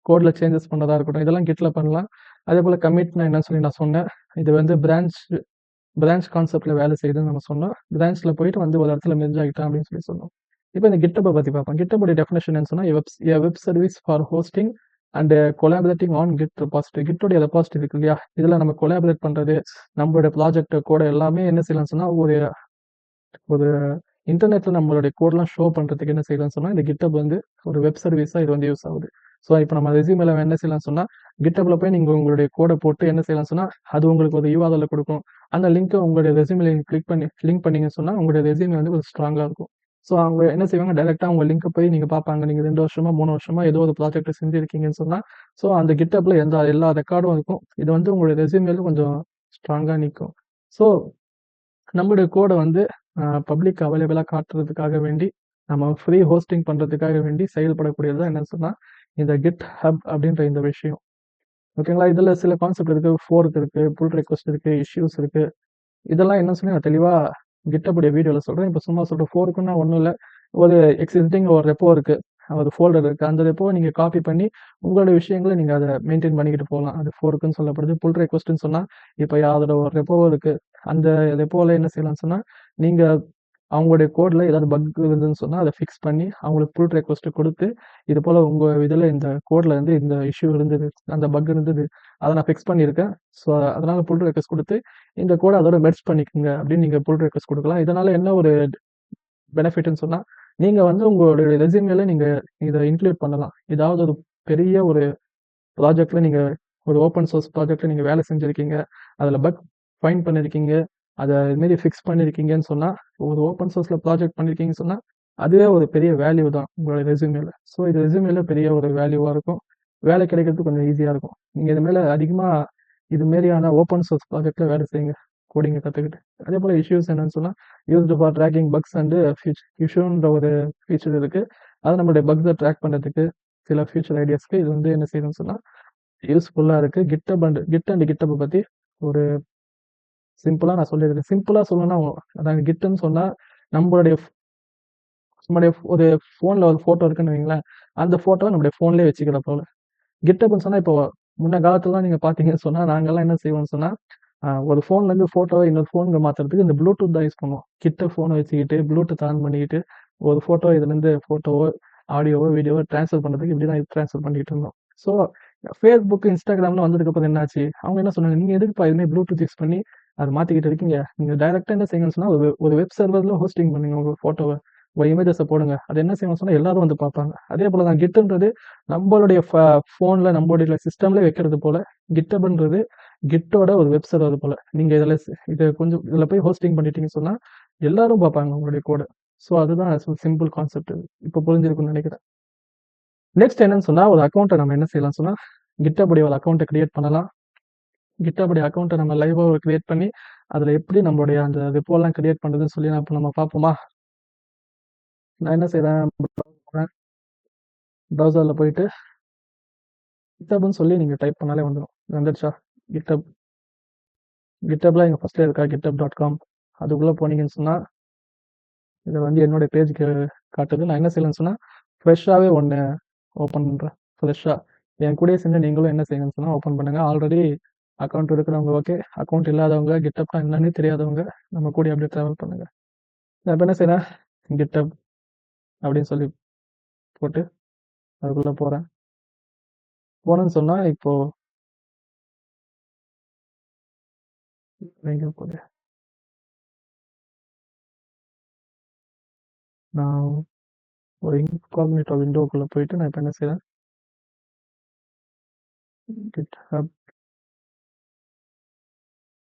கோட்ல சேஞ்சஸ் பண்ணதா இருக்கட்டும், இதெல்லாம் Gitல பண்ணலாம். அதேபோல கமிட்னா என்னன்னு சொல்லி நான் சொன்னேன். இது வந்து பிரான்ச் கான்செப்ட்ல வேலை செய்யுதுன்னு நம்ம சொன்னோம். பிரான்ச்ல போயிட்டு வந்து ஒரு இடத்துல மெர்ஜ் ஆகிட்டான் அப்படின்னு சொல்லி சொன்னோம். இப்போ இந்த GitHub பத்தி பார்ப்போம். GitHub உடைய டெஃபினேஷன் என்ன சொன்னா, web service for hosting and collaborating on Git repository. Gitோடைய ரெபாசிட்டரி இருக்கு இல்லையா, இதுல நம்ம கொலாபரேட் பண்றது, நம்மளுடைய ப்ராஜெக்ட் கோட எல்லாமே என்ன செய்யலாம்னு சொன்னா, ஒரு இன்டர்நெட்ல நம்மளுடைய கோட்லாம் ஷோ பண்றதுக்கு என்ன செய்யலாம்னு சொன்னா, இந்த GitHub வந்து ஒரு வெப் சர்வீஸா இது வந்து யூஸ் ஆகுது. ஸோ இப்போ நம்ம ரெஸ்யூம்ல என்ன செய்யலாம்னு சொன்னா, GitHubல போய் நீங்க உங்களுடைய கோட போட்டு என்ன செய்யலாம்னு சொன்னா, அது உங்களுக்கு ஒரு URL குடுக்கும். அந்த லிங்க்க உங்களுடைய ரெஸ்யூம்ல லிங்க் பண்ணீங்கன்னு சொன்னா, உங்களுடைய ரெஸ்யூம் வந்து ஒரு ஸ்ட்ராங்கா இருக்கும். ஸோ அவங்க என்ன செய்வாங்க, டைரக்ட்டா உங்க லிங்க்க போய் நீங்க பார்ப்பாங்க. நீங்க 2 வருஷமா, 3 வருஷமா ஏதோ ஒரு ப்ராஜெக்ட் செஞ்சிருக்கீங்கன்னு சொன்னா, ஸோ அந்த GitHubல எல்லா ரெக்கார்டும் இருக்கும். இது வந்து உங்களுடைய ரெஸ்யூம்ல கொஞ்சம் ஸ்ட்ராங்கா நிக்கும். ஸோ நம்முடைய கோட வந்து பப்ளிக் அவைலபிளா காட்டுறதுக்காக வேண்டி, நம்ம ஃப்ரீ ஹோஸ்டிங் பண்றதுக்காக வேண்டி செயல்படக்கூடியது தான் என்னன்னு சொன்னா, இந்த GitHub அப்படின்ற இந்த விஷயம். ஓகேங்களா? இதுல சில கான்செப்ட் இருக்கு. ஃபோர்க் இருக்கு, புல் ரிக்வெஸ்ட் இருக்கு, இஷ்யூஸ் இருக்கு. இதெல்லாம் என்னன்னு சொல்லி நான் தெளிவா GitHub உடைய வீடியோல சொல்றேன். இப்ப சும்மா சொல்றேன். ஃபோர்க்னா ஒண்ணும் இல்ல. ஒரு எக்ஸிஸ்டிங் ஒரு ரெப்போ இருக்கு. ஒரு ஃபோல்டர் இருக்கு. அந்த ரெப்போவ நீங்க காப்பி பண்ணி, உங்களுடைய விஷயங்கள நீங்க அத மெயின்டெயின் பண்ணிக்கிட்டு போலாம். அது ஃபோர்க்ன்னு சொல்லப்படுது. புல் ரிக்வெஸ்ட்ன்னு சொன்னா, இப்ப அதோட ஒரு ரெப்போ இருக்கு. அந்த ரெப்போல என்ன செய்யலாம்னு சொன்னா, நீங்க அவங்களுடைய கோட்ல ஏதாவது பக் இருந்ததுன்னு சொன்னா, அத ஃபிக்ஸ் பண்ணி, அவங்களுக்கு புல் ரிக்வெஸ்ட் குடுத்து, இது போல உங்க இதுல இந்த கோட்ல வந்து இந்த இஷ்யூ இருந்தது. அந்த பக் இருந்தது. அத நான் ஃபிக்ஸ் பண்ணியிருக்கேன். ஸோ அதனால புல் ரிக்வெஸ்ட் குடுத்து, இந்த கோட அதோட மெர்ஜ் பண்ணிக்கங்க அப்படின்னு நீங்க புல் ரிக்வெஸ்ட் குடுக்கலாம். இதனால என்ன ஒரு பெனிஃபிட்ன்னு சொன்னா, நீங்க வந்து உங்களுடைய ரெஸ்யூம்ல நீங்க இத இன்க்ளூட் பண்ணலாம். ஏதாவது ஒரு பெரிய ஒரு ப்ராஜெக்ட்ல நீங்க ஒரு ஓப்பன் சோர்ஸ் ப்ராஜெக்ட்ல நீங்க வேலை செஞ்சிருக்கீங்க. அதுல பக் ஃபைண்ட் பண்ணியிருக்கீங்க. அத இது மாரி ஃபிக்ஸ் பண்ணியிருக்கீங்கன்னு சொன்னா, ஒரு ஓப்பன் சோர்ஸ்ல ப்ராஜெக்ட் பண்ணியிருக்கீங்கன்னு சொன்னா, அதுவே ஒரு பெரிய வேல்யூ தான் உங்களுடைய ரெஸ்யூம்ல. ஸோ இது ரெஸ்யூம்ல பெரிய ஒரு வேல்யூவா இருக்கும். வேலை கிடைக்கிறது கொஞ்சம் ஈஸியா இருக்கும். நீங்க இது மேல அதிகமா இது மாரியான ஓப்பன் சோர்ஸ் ப்ராஜெக்ட்ல வேலை செய்யுங்க. கோடிங்க கத்துக்கிட்டு. அதேபோல இஷ்யூஸ் என்னன்னு சொன்னா, used for tracking bugs and இஷ்யூன்ற ஒரு ஃபீச்சர் இருக்கு. அது நம்மளுடைய பக்ஸ ட்ராக் பண்றதுக்கு சில ஃபியூச்சர் ஐடியாஸ்க்கு இது வந்து என்ன செய்யுதுன்னு சொன்னா, யூஸ்ஃபுல்லா இருக்கு. Git அண்ட் GitHub பத்தி ஒரு சிம்பிளா நான் சொல்லியிருக்கேன். சிம்பிளா சொல்லணும்னா, அதாங்க Gitன்னு சொன்னா நம்மளுடைய நம்முடைய ஒரு ஃபோன்ல ஒரு ஃபோட்டோ இருக்குன்னு வைங்களேன், அந்த ஃபோட்டோவ நம்முடைய ஃபோன்லயே வச்சுக்கலாம் போல. GitHubன்னு சொன்னா இப்போ முன்ன காலத்துலலாம் நீங்க பார்த்தீங்கன்னு சொன்னா, நாங்கலாம் என்ன செய்வோம்னு சொன்னா, ஒரு ஃபோன்லேருந்து ஃபோட்டோவ இன்னொரு ஃபோனுக்கு மாத்துறதுக்கு இந்த ப்ளூடூத் தான் யூஸ் பண்ணுவோம். கிட்ட ஃபோன வச்சுக்கிட்டு, ப்ளூடூத் ஆன் பண்ணிக்கிட்டு, ஒரு ஃபோட்டோ இதுலேருந்து ஃபோட்டோவோ, ஆடியோவோ, வீடியோவோ ட்ரான்ஸ்ஃபர் பண்றதுக்கு இப்படி தான் ட்ரான்ஸ்ஃபர் பண்ணிட்டு இருந்தோம். ஸோ Facebook, Instagramலாம் வந்ததுக்கப்புறம் என்னாச்சு? அவங்க என்ன சொன்னாங்க, "நீங்க எதுக்குப்பா இதுமாரி ப்ளூடூத் யூஸ் பண்ணி அத மாத்திக்கிட்டு இருக்கீங்க? நீங்க டைரக்ட்டா என்ன செய்யுங்கன்னு சொன்னா, ஒரு வெப் சர்வர்ல ஹோஸ்டிங் பண்ணுங்க உங்க ஃபோட்டோவ. உங்க இமேஜஸ போடுங்க. அது என்ன செய்யும்னு சொன்னா எல்லாரும் வந்து பார்ப்பாங்க." அதே போல தான் Gitன்றது நம்மளுடைய ஃபோன்ல நம்மளுடைய சிஸ்டம்லயே வைக்கிறது போல, GitHubன்றது Gitஓட ஒரு வெப் சர்வர் போல. நீங்க இத கொஞ்சம் இதுல போய் ஹோஸ்டிங் பண்ணிட்டீங்கன்னு சொன்னா, எல்லாரும் பார்ப்பாங்க உங்களுடைய கோட. ஸோ அதுதான் சிம்பிள் கான்செப்ட். இப்ப புரிஞ்சிருக்கும்னு நெனைக்கிறேன். நெக்ஸ்ட் என்னன்னு சொன்னா, ஒரு அக்கவுண்ட்ட நம்ம என்ன செய்யலாம்னு சொன்னா, GitHub உடைய ஒரு அக்கவுண்ட்ட கிரியேட் பண்ணலாம். GitHub உடைய அக்கவுண்ட்ட நம்ம லைவா கிரியேட் பண்ணி, அதுல எப்படி நம்மளுடைய அந்த ரெப்போலாம் கிரியேட் பண்றதுன்னு சொல்லி இப்ப நம்ம பார்ப்போமா? நான் என்ன செய்றேன், ப்ரௌசர்ல போயிட்டு GitHubன்னு சொல்லி நீங்க டைப் பண்ணாலே வந்துரும். வந்துருச்சா? GitHub. GitHubல இங்க ஃபர்ஸ்ட்ல இருக்கா github.com. அதுக்குள்ள போனீங்கன்னு சொன்னா, இது வந்து என்னோட பேஜ்க்கு காட்டுது. நான் என்ன செய்யலாம்னு சொன்னா, ஃப்ரெஷ்ஷாவே ஒண்ணு ஓப்பன் பண்றேன். ஃப்ரெஷ்ஷா. என் கூடயே சேர்ந்து நீங்களும் என்ன செய்யுங்கன்னு சொன்னா, ஓப்பன் பண்ணுங்க. ஆல்ரெடி அக்கவுண்ட் இருக்கிறவங்க ஓகே. அக்கவுண்ட் இல்லாதவங்க, GitHubனா என்னன்னே தெரியாதவங்க, நம்ம கூடயே அப்படியே டிராவல் பண்ணுங்க. நான் இப்ப என்ன செய்றேன், GitHub அப்படின்னு சொல்லி போட்டு அதுக்குள்ள போறேன். போனேன்னு சொன்னா, இப்போ எங்க போகுது? நான் ஒரு இன்காக்னிட்டோ விண்டோக்குள்ளே போயிட்டு நான் இப்போ என்ன செய்கிறேன்,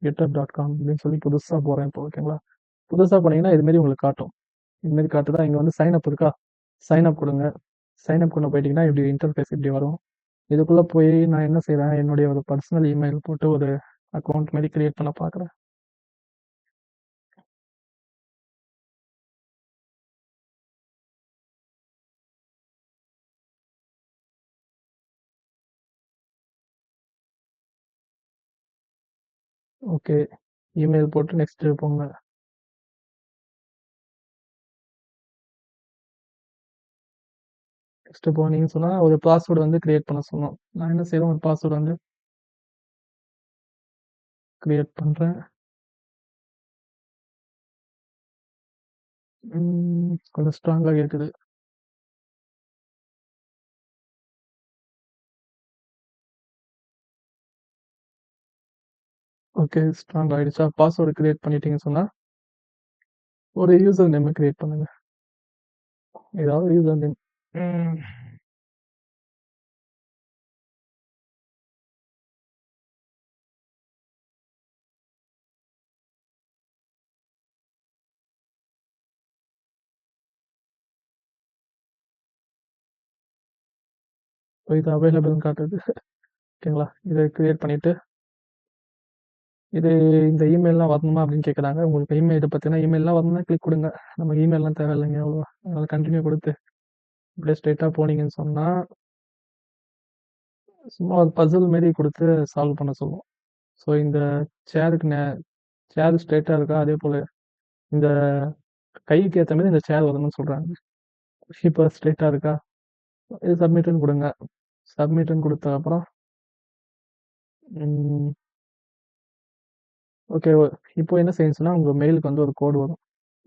github.com அப்படின்னு சொல்லி புதுசாக போகிறேன் இப்போ. ஓகேங்களா, புதுசாக போனீங்கன்னா இதுமாரி உங்களுக்கு காட்டும். இதுமாரி காட்டுதா, இங்கே வந்து சைன் அப் இருக்கா, சைன் அப் கொடுங்க. சைன் அப் கொண்டு போயிட்டீங்கன்னா இப்படி இன்டர்ஃபேஸ் இப்படி வரும். இதுக்குள்ளே போய் நான் என்ன செய்கிறேன், என்னுடைய ஒரு பர்சனல் இமெயில் போட்டு ஒரு அக்கௌண்ட் மாதிரி கிரியேட் பண்ண பார்க்குறேன். ஓகே, இமெயில் போட்டு நெக்ஸ்ட்டு போங்க. நெக்ஸ்ட்டு போனீங்கன்னு சொன்னால் ஒரு பாஸ்வேர்டு வந்து கிரியேட் பண்ண சொன்னோம். நான் என்ன செய்கிறேன், ஒரு பாஸ்வேர்டு வந்து கிரியேட் பண்ணுறேன். கொஞ்சம் ஸ்ட்ராங்காக இருக்குது. ஓகே, ஸ்ட்ராங் ஆகிடுச்சா? பாஸ்வேர்டு கிரியேட் பண்ணிட்டீங்கன்னு சொன்னால் ஒரு யூசர் நேமை கிரியேட் பண்ணுங்க. ஏதாவது யூசர் நேம். இது அவைலபிள்னு காட்டுது. ஓகேங்களா, இதை கிரியேட் பண்ணிவிட்டு இது இந்த இமெயிலெலாம் வரணுமா அப்படின்னு கேட்குறாங்க. உங்களுக்கு இமெயில் பார்த்தீங்கன்னா இமெயிலெலாம் வரணும்னா கிளிக் கொடுங்க. நமக்கு இமெயிலெலாம் தேவையில்லைங்க அவ்வளோ. அதனால் கண்டினியூ கொடுத்து அப்படியே ஸ்ட்ரெயிட்டாக போனீங்கன்னு சொன்னால் சும்மா ஒரு பசில் மாரி கொடுத்து சால்வ் பண்ண சொல்லுவோம். ஸோ இந்த சேருக்கு சேர் ஸ்ட்ரெயிட்டாக இருக்கா, அதே போல் இந்த கைக்கு ஏற்ற மாதிரி இந்த சேர் வரணும்னு சொல்கிறாங்க. இப்போ ஸ்ட்ரெயிட்டாக இருக்கா, இது சப்மிட்டுன்னு கொடுங்க. சப்மிட்டுன்னு கொடுத்த அப்புறம் ஓகே, இப்போ என்ன செய்யணும்னா உங்கள் மெயிலுக்கு வந்து ஒரு கோடு வரும்.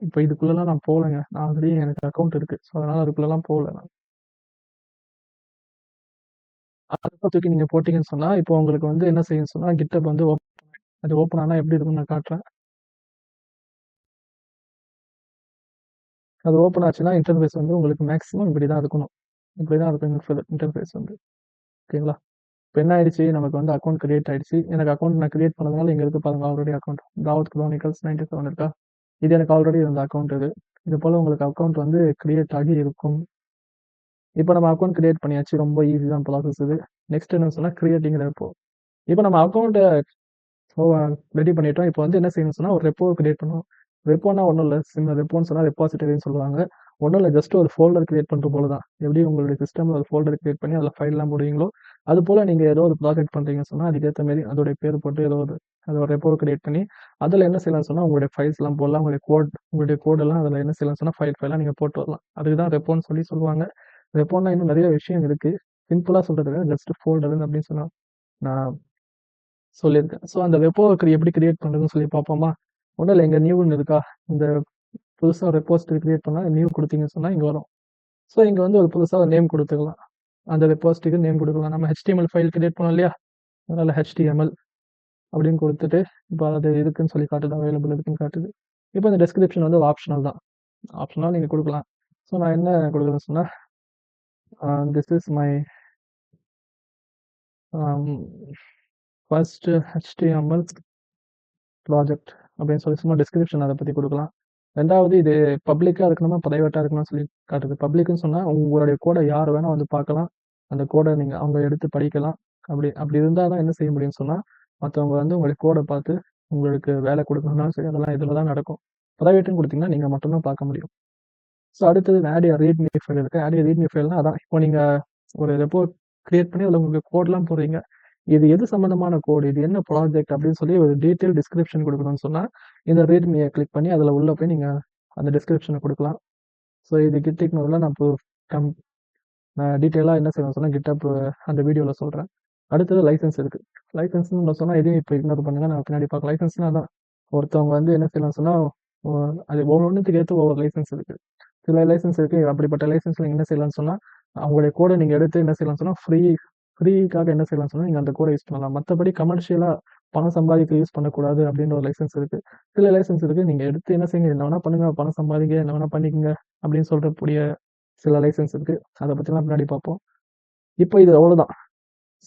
இப்போ இதுக்குள்ளெல்லாம் நான் போகலைங்க, நான் ஆல்ரெடி எனக்கு அக்கௌண்ட் இருக்குது. ஸோ அதனால் அதுக்குள்ளெல்லாம் போகல நான். அதை தூக்கி நீங்கள் போட்டிங்கன்னு சொன்னால் இப்போ உங்களுக்கு வந்து என்ன செய்யணும்னு சொன்னால் GitHub வந்து அது ஓப்பன் ஆனால் எப்படி இருக்குன்னு நான் காட்டுறேன். அது ஓப்பன் ஆச்சுன்னா இன்டர்ஃபேஸ் வந்து உங்களுக்கு மேக்ஸிமம் இப்படி தான் இருக்கணும். இப்படி தான் இருக்கும் இன்டர்ஃபேஸ் வந்து. ஓகேங்களா, இப்போ என்ன ஆயிடுச்சு, நமக்கு வந்து அக்கௌண்ட் கிரியேட் ஆயிடுச்சு. எனக்கு அக்கௌண்ட் நான் கிரியேட் பண்ணதுனால இங்கே இருக்கு பாருங்க, ஆல்ரெடி அக்கௌண்ட் தாவத் குரோனிக்கல்ஸ் 97 இருக்கா, இது எனக்கு ஆல்ரெடி இருந்த அக்கௌண்ட். இது போல் உங்களுக்கு அக்கௌண்ட் வந்து கிரியேட் ஆகி இருக்கும். இப்போ நம்ம அக்கௌண்ட் கிரியேட் பண்ணியாச்சு, ரொம்ப ஈஸி தான் ப்ராசஸ் இது. நெக்ஸ்ட் என்ன சொன்னால் கிரியேட்டிங் ரெப்போ. இப்போ நம்ம அக்கௌண்ட்டை ரெடி பண்ணிட்டோம். இப்போ வந்து என்ன செய்யணும்னு சொன்னால் ஒரு ரெப்போ கிரியேட் பண்ணணும். ரெப்போனா ஒன்றும் இல்லை, ரெப்போன்னு சொன்னால் ரெப்பாசிட்டரின்னு சொல்லுவாங்க. ஒன்றும் இல்லை, ஜஸ்ட் ஒரு ஃபோல்டர் கிரியேட் பண்ணுற போல தான். எப்படி உங்களுடைய சிஸ்டமில் ஒரு ஃபோல்டர் கிரியேட் பண்ணி அதில் ஃபைல்லாம் போடுவீங்களோ அது போல் நீங்கள் ஏதோ ஒரு ப்ராஜெக்ட் பண்ணுறீங்கன்னு சொன்னால் அதுக்கேற்ற மாரி அதோடைய பேர் போட்டு ஏதோ ஒரு ரெப்போ கிரியேட் பண்ணி அதில் என்ன செய்யலாம்னு சொன்னால் உங்களுடைய ஃபைல்ஸ்லாம் போடலாம். உங்களுடைய கோடெல்லாம் அதில் என்ன செய்யலாம்னு சொன்னால் ஃபைலாக நீங்கள் போட்டு வரலாம். அதுக்கு தான் ரெப்போன்னு சொல்லி சொல்லுவாங்க. ரெப்போன்னா இன்னும் நிறைய விஷயம் இருக்குது. சிம்பிளாக சொல்கிறதுக்கு ஜஸ்ட் ஃபோல்டர் அப்படின்னு சொன்னால் நான் சொல்லியிருக்கேன். ஸோ அந்த ரெப்போ எப்படி கிரியேட் பண்ணுறதுன்னு சொல்லி பார்ப்போமா? ஒன்றும் இல்லை, இங்கே நியூன்னு இருக்கா, இந்த புதுசாக ஒரு ரெப்போசிட்டரி கிரியேட் பண்ணால் நியூ கொடுத்தீங்கன்னு சொன்னால் இங்கே வரும். ஸோ இங்கே வந்து ஒரு புதுசாக நேம் கொடுத்துக்கலாம். அந்த ரெப்போசிட்டரிக்கு நேம் கொடுக்கலாம். நம்ம HTML ஃபைல் கிரியேட் பண்ணோம் இல்லையா, அதனால் HTML அப்படின்னு கொடுத்துட்டு இப்போ அது இருக்குன்னு சொல்லி காட்டுது, அவைலபிள் இருக்குன்னு காட்டுது. இப்போ இந்த டெஸ்கிரிப்ஷன் வந்து ஆப்ஷனல் தான், ஆப்ஷனல் நீங்கள் கொடுக்கலாம். ஸோ நான் என்ன கொடுக்குறேன்னு சொன்னால் this is my first HTML project அப்படின்னு சொல்லி சும்மா டிஸ்கிரிப்ஷன் அதை பற்றி கொடுக்கலாம். ரெண்டாவது இது பப்ளிக்காக இருக்கணுமா ப்ரைவேட்டாக இருக்கணும்னு சொல்லி காட்டுது. பப்ளிக்னு சொன்னால் உங்களுடைய கோடை யார் வேணால் வந்து பார்க்கலாம், அந்த கோடை நீங்கள் அவங்க எடுத்து படிக்கலாம். அப்படி இருந்தால் தான் என்ன செய்ய முடியும்னு சொன்னால் மற்றவங்க வந்து உங்களுடைய கோடை பார்த்து உங்களுக்கு வேலை கொடுக்கணும்னாலும் சரி, அதெல்லாம் இதில் தான் நடக்கும். ப்ரைவேட்டுன்னு கொடுத்தீங்கன்னா நீங்கள் மட்டும்தான் பார்க்க முடியும். ஸோ அடுத்தது ஆட் ஏ ரீட்மி ஃபைல் இருக்குது. ஆட் ஏ ரீட்மி ஃபைல்னால் அதான் இப்போ நீங்கள் ஒரு ரெப்போர்ட் கிரியேட் பண்ணி அதில் உங்களுக்கு கோடெலாம் போடுறீங்க, இது எது சம்மந்தமான கோடு, இது என்ன ப்ராஜெக்ட் அப்படின்னு சொல்லி ஒரு டீட்டெயில் டிஸ்கிரிப்ஷன் கொடுக்கணும்னு சொன்னால் இந்த ரீட்மியை கிளிக் பண்ணி அதில் உள்ளே போய் நீங்கள் அந்த டிஸ்கிரிப்ஷனை கொடுக்கலாம். ஸோ இது கிட்டிக்னோவில் நான் இப்போ நான் டீட்டெயிலாக என்ன செய்யணும் சொன்னால் GitHub அந்த வீடியோவில் சொல்கிறேன். அடுத்தது லைசன்ஸ் இருக்குது. லைசன்ஸ்னு சொன்னால் இதையும் இப்போ இக்னோர் பண்ணுங்க, நான் பின்னாடி பார்க்க. லைசன்ஸ்னால் தான் ஒருத்தவங்க வந்து என்ன செய்யலாம் சொன்னால் அது ஒவ்வொன்றுத்துக்கு ஏற்ற ஒவ்வொரு லைசன்ஸ் இருக்குது. சில லைசன்ஸ் இருக்குது. அப்படிப்பட்ட லைசன்ஸில் என்ன செய்யலாம்னு சொன்னால் அவங்களுடைய கோடை நீங்கள் எடுத்து என்ன செய்யலாம்னு சொன்னால் ஃப்ரீக்காக என்ன செய்யலாம்னு சொன்னால் நீங்கள் அந்த கோடை யூஸ் பண்ணலாம். மற்றபடி கமர்ஷியலாக பணம் சம்பாதிக்க யூஸ் பண்ணக்கூடாது அப்படின்ற ஒரு லைசன்ஸ் இருக்குது. சில லைசன்ஸ் இருக்குது, நீங்கள் எடுத்து என்ன செய்யுங்க, என்ன வேணால் பண்ணுங்கள், பணம் சம்பாதிக்க என்ன வேணால் பண்ணிக்கங்க அப்படின்னு சொல்கிறக்கூடிய சில லைசன்ஸ் இருக்குது, அதை பற்றிலாம் பின்னாடி பார்ப்போம். இப்போ இது அவ்வளோதான்,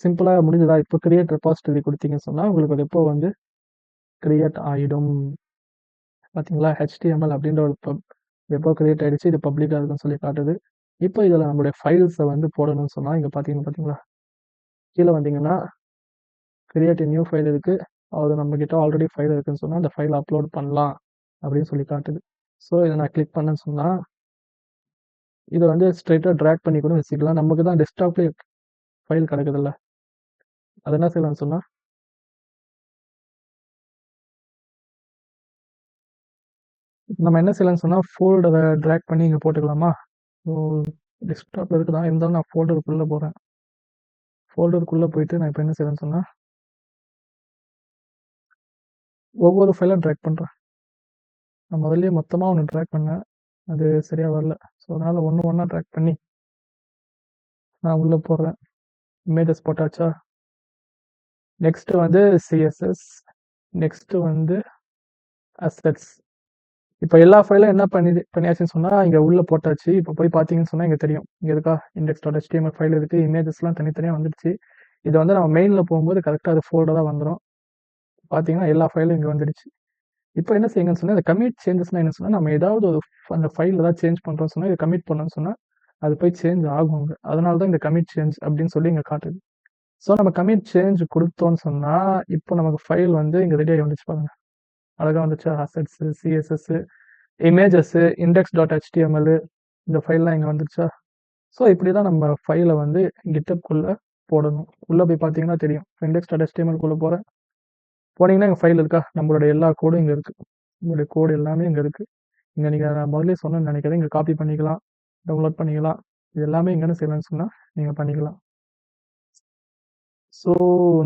சிம்பிளாக முடிஞ்சதா? இப்போ கிரியேட் ரெபாசிட்டரி கொடுத்தீங்கன்னு சொன்னால் உங்களுக்கு அது எப்போ வந்து கிரியேட் ஆகிடும் பார்த்தீங்களா? HTML அப்படின்ற ஒரு எப்போ கிரியேட் ஆகிடுச்சு, இது பப்ளிக்காக இருக்குன்னு சொல்லி காட்டுது. இப்போ இதில் நம்மளுடைய ஃபைல்ஸை வந்து போடணும்னு சொன்னால் இங்கே பார்த்தீங்களா கீழே வந்தீங்கன்னா கிரியேட் நியூ ஃபைல் இருக்குது, அது நம்மக்கிட்ட ஆல்ரெடி ஃபைல் இருக்குன்னு சொன்னால் அந்த ஃபைல் அப்லோட் பண்ணலாம் அப்படின்னு சொல்லி காட்டுது. ஸோ இதை நான் கிளிக் பண்ணேன்னு சொன்னால் இதை வந்து ஸ்ட்ரைட்டாக ட்ராக் பண்ணி கூட வச்சுக்கலாம். நமக்கு தான் டெஸ்க்டாப்லேயே ஃபைல் கிடக்குதுல்ல, அது என்ன செய்யலாம்னு சொன்னால் நம்ம என்ன செய்யலாம்னு சொன்னால் ஃபோல்டரை ட்ராக் பண்ணி இங்கே போட்டுக்கலாமா? ஸோ டெஸ்க்டாப்பில் இருக்குதா, இருந்தாலும் நான் ஃபோல்டருக்குள்ளே போகிறேன். ஃபோல்டருக்குள்ளே போயிட்டு நான் இப்போ என்ன செய்யறேன்னு சொன்னால் ஒவ்வொரு ஃபைலாக ட்ராக் பண்ணுறேன். நான் முதல்லயே மொத்தமாக ஒன்று ட்ராக் பண்ணேன், அது சரியாக வரல. ஸோ அதனால் ஒன்றா ட்ராக் பண்ணி நான் உள்ளே போடுறேன். இமேஜஸ் போட்டாச்சா? நெக்ஸ்ட்டு வந்து CSS, நெக்ஸ்ட்டு வந்து அசெட்ஸ். இப்போ எல்லா ஃபைலும் என்ன பண்ணியாச்சுன்னு சொன்னால் இங்கே உள்ளே போட்டாச்சு. இப்போ போய் பார்த்தீங்கன்னு சொன்னால் இங்கே தெரியும், இங்கே இருக்கா index.html ஃபைல் இருக்குது, இமேஜஸ்லாம் தனித்தனியாக வந்துடுச்சு. இது வந்து நம்ம மெயினில் போகும்போது கரெக்டாக அது ஃபோல்டராக வந்துடும். பார்த்தீங்கன்னா எல்லா ஃபைலும் இங்கே வந்துடுச்சு. இப்போ என்ன செய்யுங்கன்னு சொன்னால், இந்த கமிட் சேஞ்சஸ்னால் என்ன சொன்னால், நம்ம ஏதாவது ஒரு அந்த ஃபைல் ஏதாவது சேஞ்ச் பண்ணுறோம்னு சொன்னால், இதை கமிட் பண்ணோம்னு சொன்னால் அது போய் சேஞ்ச் ஆகுங்க. அதனால தான் இந்த கமிட் சேஞ்ச் அப்படின்னு சொல்லி இங்கே காட்டுது. ஸோ நம்ம கமிட் சேஞ்ச் கொடுத்தோம்னு சொன்னால் இப்போ நமக்கு ஃபைல் வந்து இங்கே ரெடி ஆகி வந்துச்சு பாருங்க, அழகாக வந்துச்சு. அசெட்ஸு, சிஎஸ்எஸ்ஸு, இமேஜஸ்ஸு, index.html இந்த ஃபைல்லாம் இங்கே வந்துருச்சா? ஸோ இப்படி தான் நம்ம ஃபைலை வந்து கிட்டப்குள்ளே போடணும். உள்ளே போய் பார்த்தீங்கன்னா தெரியும், index.html போகிறேன், போனீங்கன்னா எங்கள் ஃபைல் இருக்கா, நம்மளோட எல்லா கோடும் இங்கே இருக்குது. உங்களுடைய கோடு எல்லாமே இங்கே இருக்குது. இங்கே நீங்கள் நான் முதல்ல சொன்னேன்னு நினைக்கிறேன், இங்கே காப்பி பண்ணிக்கலாம், டவுன்லோட் பண்ணிக்கலாம், இது எல்லாமே இங்கேன்னு செய்யலாம்னு சொன்னால் நீங்கள் பண்ணிக்கலாம். ஸோ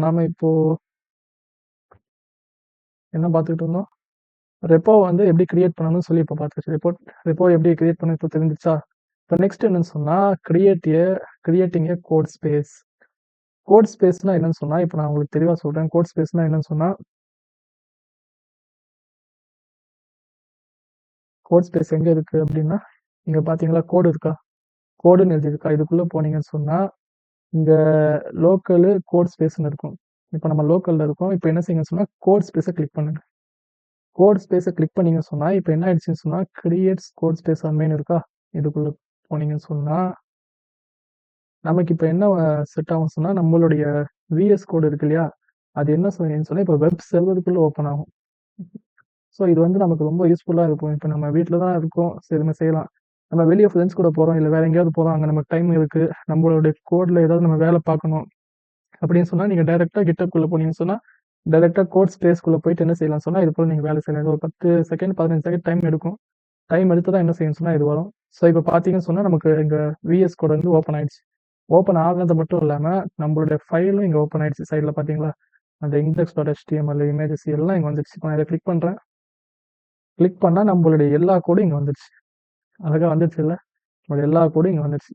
நாம் இப்போது என்ன பார்த்துக்கிட்டு இருந்தோம், ரெப்போ வந்து எப்படி கிரியேட் பண்ணணும்னு சொல்லி இப்போ பார்த்துச்சு. ரெப்போ எப்படி கிரியேட் பண்ண இப்போ தெரிஞ்சிச்சா? இப்போ நெக்ஸ்ட் என்னன்னு சொன்னால் creating a code space. Code ஸ்பேஸ்னால் என்னன்னு சொன்னால் இப்போ நான் உங்களுக்கு தெளிவாக சொல்கிறேன். கோட் ஸ்பேஸ்னால் என்னன்னு சொன்னால், கோட் ஸ்பேஸ் எங்கே இருக்குது அப்படின்னா, இங்கே பார்த்தீங்களா கோடு இருக்கா, கோடுன்னு எழுதியிருக்கா, இதுக்குள்ளே போனீங்கன்னு சொன்னால் இங்கே லோக்கலு கோட் ஸ்பேஸ்ன்னு இருக்கும். இப்போ நம்ம லோக்கலில் இருக்கோம். இப்போ என்ன செய்யுங்கன்னு சொன்னால் கோட் ஸ்பேஸை கிளிக் பண்ணுங்கள். கோட் ஸ்பேஸை கிளிக் பண்ணிங்கன்னு சொன்னால் இப்போ என்ன ஆயிடுச்சுன்னு சொன்னால் கிரியேட்ஸ் கோட் ஸ்பேஸ் மெயின் இருக்கா, இதுக்குள்ளே போனீங்கன்னு சொன்னால் நமக்கு இப்போ என்ன செட் ஆகும் சொன்னால் நம்மளுடைய VS கோடு இருக்கு இல்லையா, அது என்ன செய்யுன்னு சொன்னால் இப்போ வெப் சர்வருக்குள்ளே ஓப்பன் ஆகும். ஸோ இது வந்து நமக்கு ரொம்ப யூஸ்ஃபுல்லாக இருக்கும். இப்போ நம்ம வீட்டில் தான் இருக்கோம், சரி நம்ம செய்யலாம். நம்ம வெளியே ஃப்ரெண்ட்ஸ் கூட போகிறோம், இல்லை வேறு எங்கேயாவது போகிறோம், அங்கே நமக்கு டைம் இருக்குது, நம்மளுடைய கோடில் ஏதாவது நம்ம வேலை பார்க்கணும் அப்படின்னு சொன்னால் நீங்கள் டைரெக்டாக கிட்டப்குள்ளே போனீங்கன்னு சொன்னால் டைரெக்டாக கோட் ஸ்பேஸ்க்குள்ளே போயிட்டு என்ன செய்யலாம் சொன்னால் இது போல் நீங்கள் வேலை செய்யலாம். ஒரு 10 செகண்ட் 15 செகண்ட் டைம் எடுக்கும். டைம் எடுத்து தான் என்ன செய்யணும் சொன்னால் இது வரும். ஸோ இப்போ பார்த்தீங்கன்னு சொன்னால் நமக்கு இங்கே VS கோட் வந்து ஓப்பன் ஆயிடுச்சு. ஓப்பன் ஆகிறது மட்டும் இல்லாமல் நம்மளுடைய ஃபைலும் இங்கே ஓப்பன் ஆயிடுச்சு. சைடில் பார்த்தீங்களா அந்த index.html இமேஜஸ் எல்லாம் இங்கே வந்துடுச்சு. இப்போ நான் இதை கிளிக் பண்ணுறேன். கிளிக் பண்ணால் நம்மளுடைய எல்லா கோடும் இங்கே வந்துடுச்சு. அழகாக வந்துடுச்சு இல்லை, நம்மளுடைய எல்லா கோடும் இங்கே வந்துடுச்சு.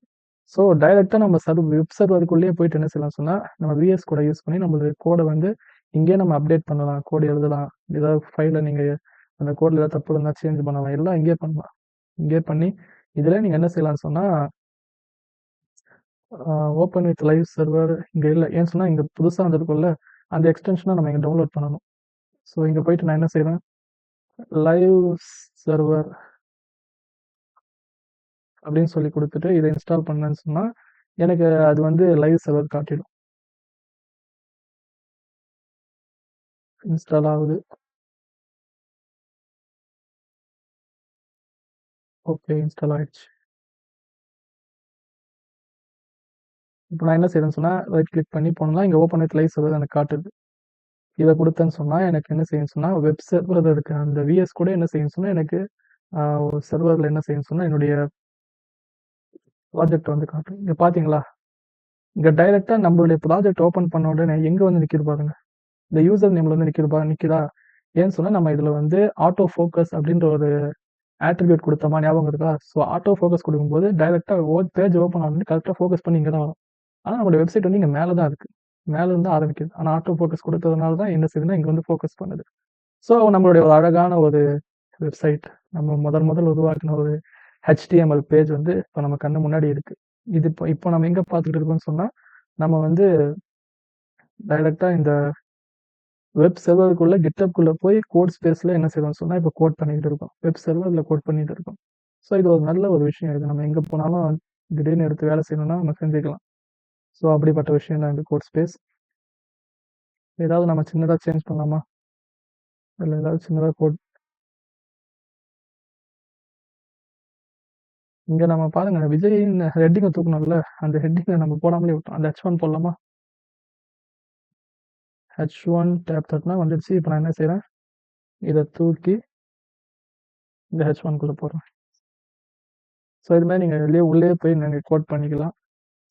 ஸோ டைரெக்டாக நம்ம வெப் சர்வருக்குள்ளேயே போயிட்டு என்ன செய்யலாம் சொன்னால் நம்ம VS கோடை யூஸ் பண்ணி நம்மளுடைய கோடை வந்து இங்கேயே நம்ம அப்டேட் பண்ணலாம், கோடு எழுதலாம், ஏதாவது ஃபைலை நீங்கள் அந்த கோடில் ஏதாவது தப்பு இருந்தால் சேஞ்ச் பண்ணலாம், எல்லாம் இங்கேயே பண்ணலாம். இங்கே பண்ணி இதில் நீங்கள் என்ன செய்யலாம்னு சொன்னால் ஓப்பன் வித் லைவ் சர்வர் இங்கே இல்லை, ஏன்னு சொன்னால் இங்கே புதுசாக வந்திருக்கும்ல அந்த எக்ஸ்டென்ஷனை நம்ம இங்கே டவுன்லோட் பண்ணணும். ஸோ இங்கே போயிட்டு நான் என்ன செய்கிறேன், லைவ் சர்வர் அப்படின்னு சொல்லி கொடுத்துட்டு இதை இன்ஸ்டால் பண்ணேன்னு சொன்னால் எனக்கு அது வந்து லைவ் சர்வர் காட்டிடும். இன்ஸ்டால் ஆகுது. ஓகே, இன்ஸ்டால் ஆயிடுச்சு. இப்போ நான் என்ன செய்யறேன்னு சொன்னால் ரைட் கிளிக் பண்ணி போனோம்னா இங்கே ஓப்பன் வித் லைவ் சர்வர் எனக்கு காட்டுது. இதை கொடுத்தேன்னு சொன்னால் எனக்கு என்ன செய்யணும் சொன்னால் வெப் சர்வர் இருக்க அந்த VS கூட என்ன செய்யணும் சொன்னால் எனக்கு ஒரு சர்வரில் என்ன செய்யணும் சொன்னால் என்னுடைய ப்ராஜெக்ட் வந்து காட்டும். இங்கே பார்த்தீங்களா, இங்கே டைரெக்டாக நம்மளுடைய ப்ராஜெக்ட் ஓப்பன் பண்ண உடனே எங்கே வந்து நிற்கிது பாருங்க, இந்த யூசர் நேமில் வந்து நிற்கிதா. ஏன்னு சொன்னால் நம்ம இதில் வந்து ஆட்டோ ஃபோக்கஸ் அப்படின்ற ஒரு ஆட்ரிபியூட் கொடுத்தோமா, ஞாபகம் இருக்கா? ஸோ ஆட்டோ ஃபோக்கஸ் கொடுக்கும்போது டைரெக்டாக பேஜ் ஓப்பன் ஆகணும், கரெக்டாக ஃபோக்கஸ் பண்ணி இங்கே தான் வரும். ஆனால் நம்மளோட வெப்சைட் வந்து இங்கே மேலே தான் இருக்குது, மேலே இருந்து ஆரம்பிக்குது. ஆனால் ஆட்டோ ஃபோக்கஸ் கொடுத்ததுனால தான் என்ன செய்யுதுன்னா இங்கே வந்து ஃபோக்கஸ் பண்ணுது. ஸோ நம்மளுடைய ஒரு அழகான ஒரு வெப்சைட், நம்ம முதல் உருவாக்கின ஒரு HTML பேஜ் வந்து இப்போ நம்ம கண்ணு முன்னாடி இருக்கு. இது இப்போ நம்ம எங்க பார்த்துட்டு இருக்கோம்னு சொன்னா, நம்ம வந்து டைரக்ட்டா இந்த வெப் சர்வருக்குள்ள GitHubக்குள்ள போய் கோட் ஸ்பேஸ்ல என்ன செய்றோம்னு சொன்னா, இப்போ கோட் பண்ணிட்டு இருக்கோம். வெப் சர்வர்ல கோட் பண்ணிட்டு இருக்கோம். ஸோ இது ஒரு நல்ல ஒரு விஷயம். இது நம்ம எங்க போனாலும் திடீர்னு எடுத்து வேலை செய்யணும்னா நம்ம செஞ்சுக்கலாம். ஸோ அப்படிப்பட்ட விஷயம் தான் இந்த கோட் ஸ்பேஸ். ஏதாவது நம்ம சின்னதா சேஞ்ச் பண்ணலாமா? இல்ல ஏதாவது சின்னதா கோட் இங்க நம்ம பாருங்க விஜயின் ஹெட்டிங்க தூக்கணும்ல, அந்த ஹெட்டிங்க நம்ம போடாமலே விட்டோம். அந்த H1 போடலாமா? H1 டேப் தட்டினா வந்துடுச்சு. இப்போ நான் என்ன செய்றேன்? இதை தூக்கி இந்த H1 குள்ள போடுறேன். ஸோ இது மாதிரி நீங்கள் உள்ளே போய் நீங்கள் கோட் பண்ணிக்கலாம்.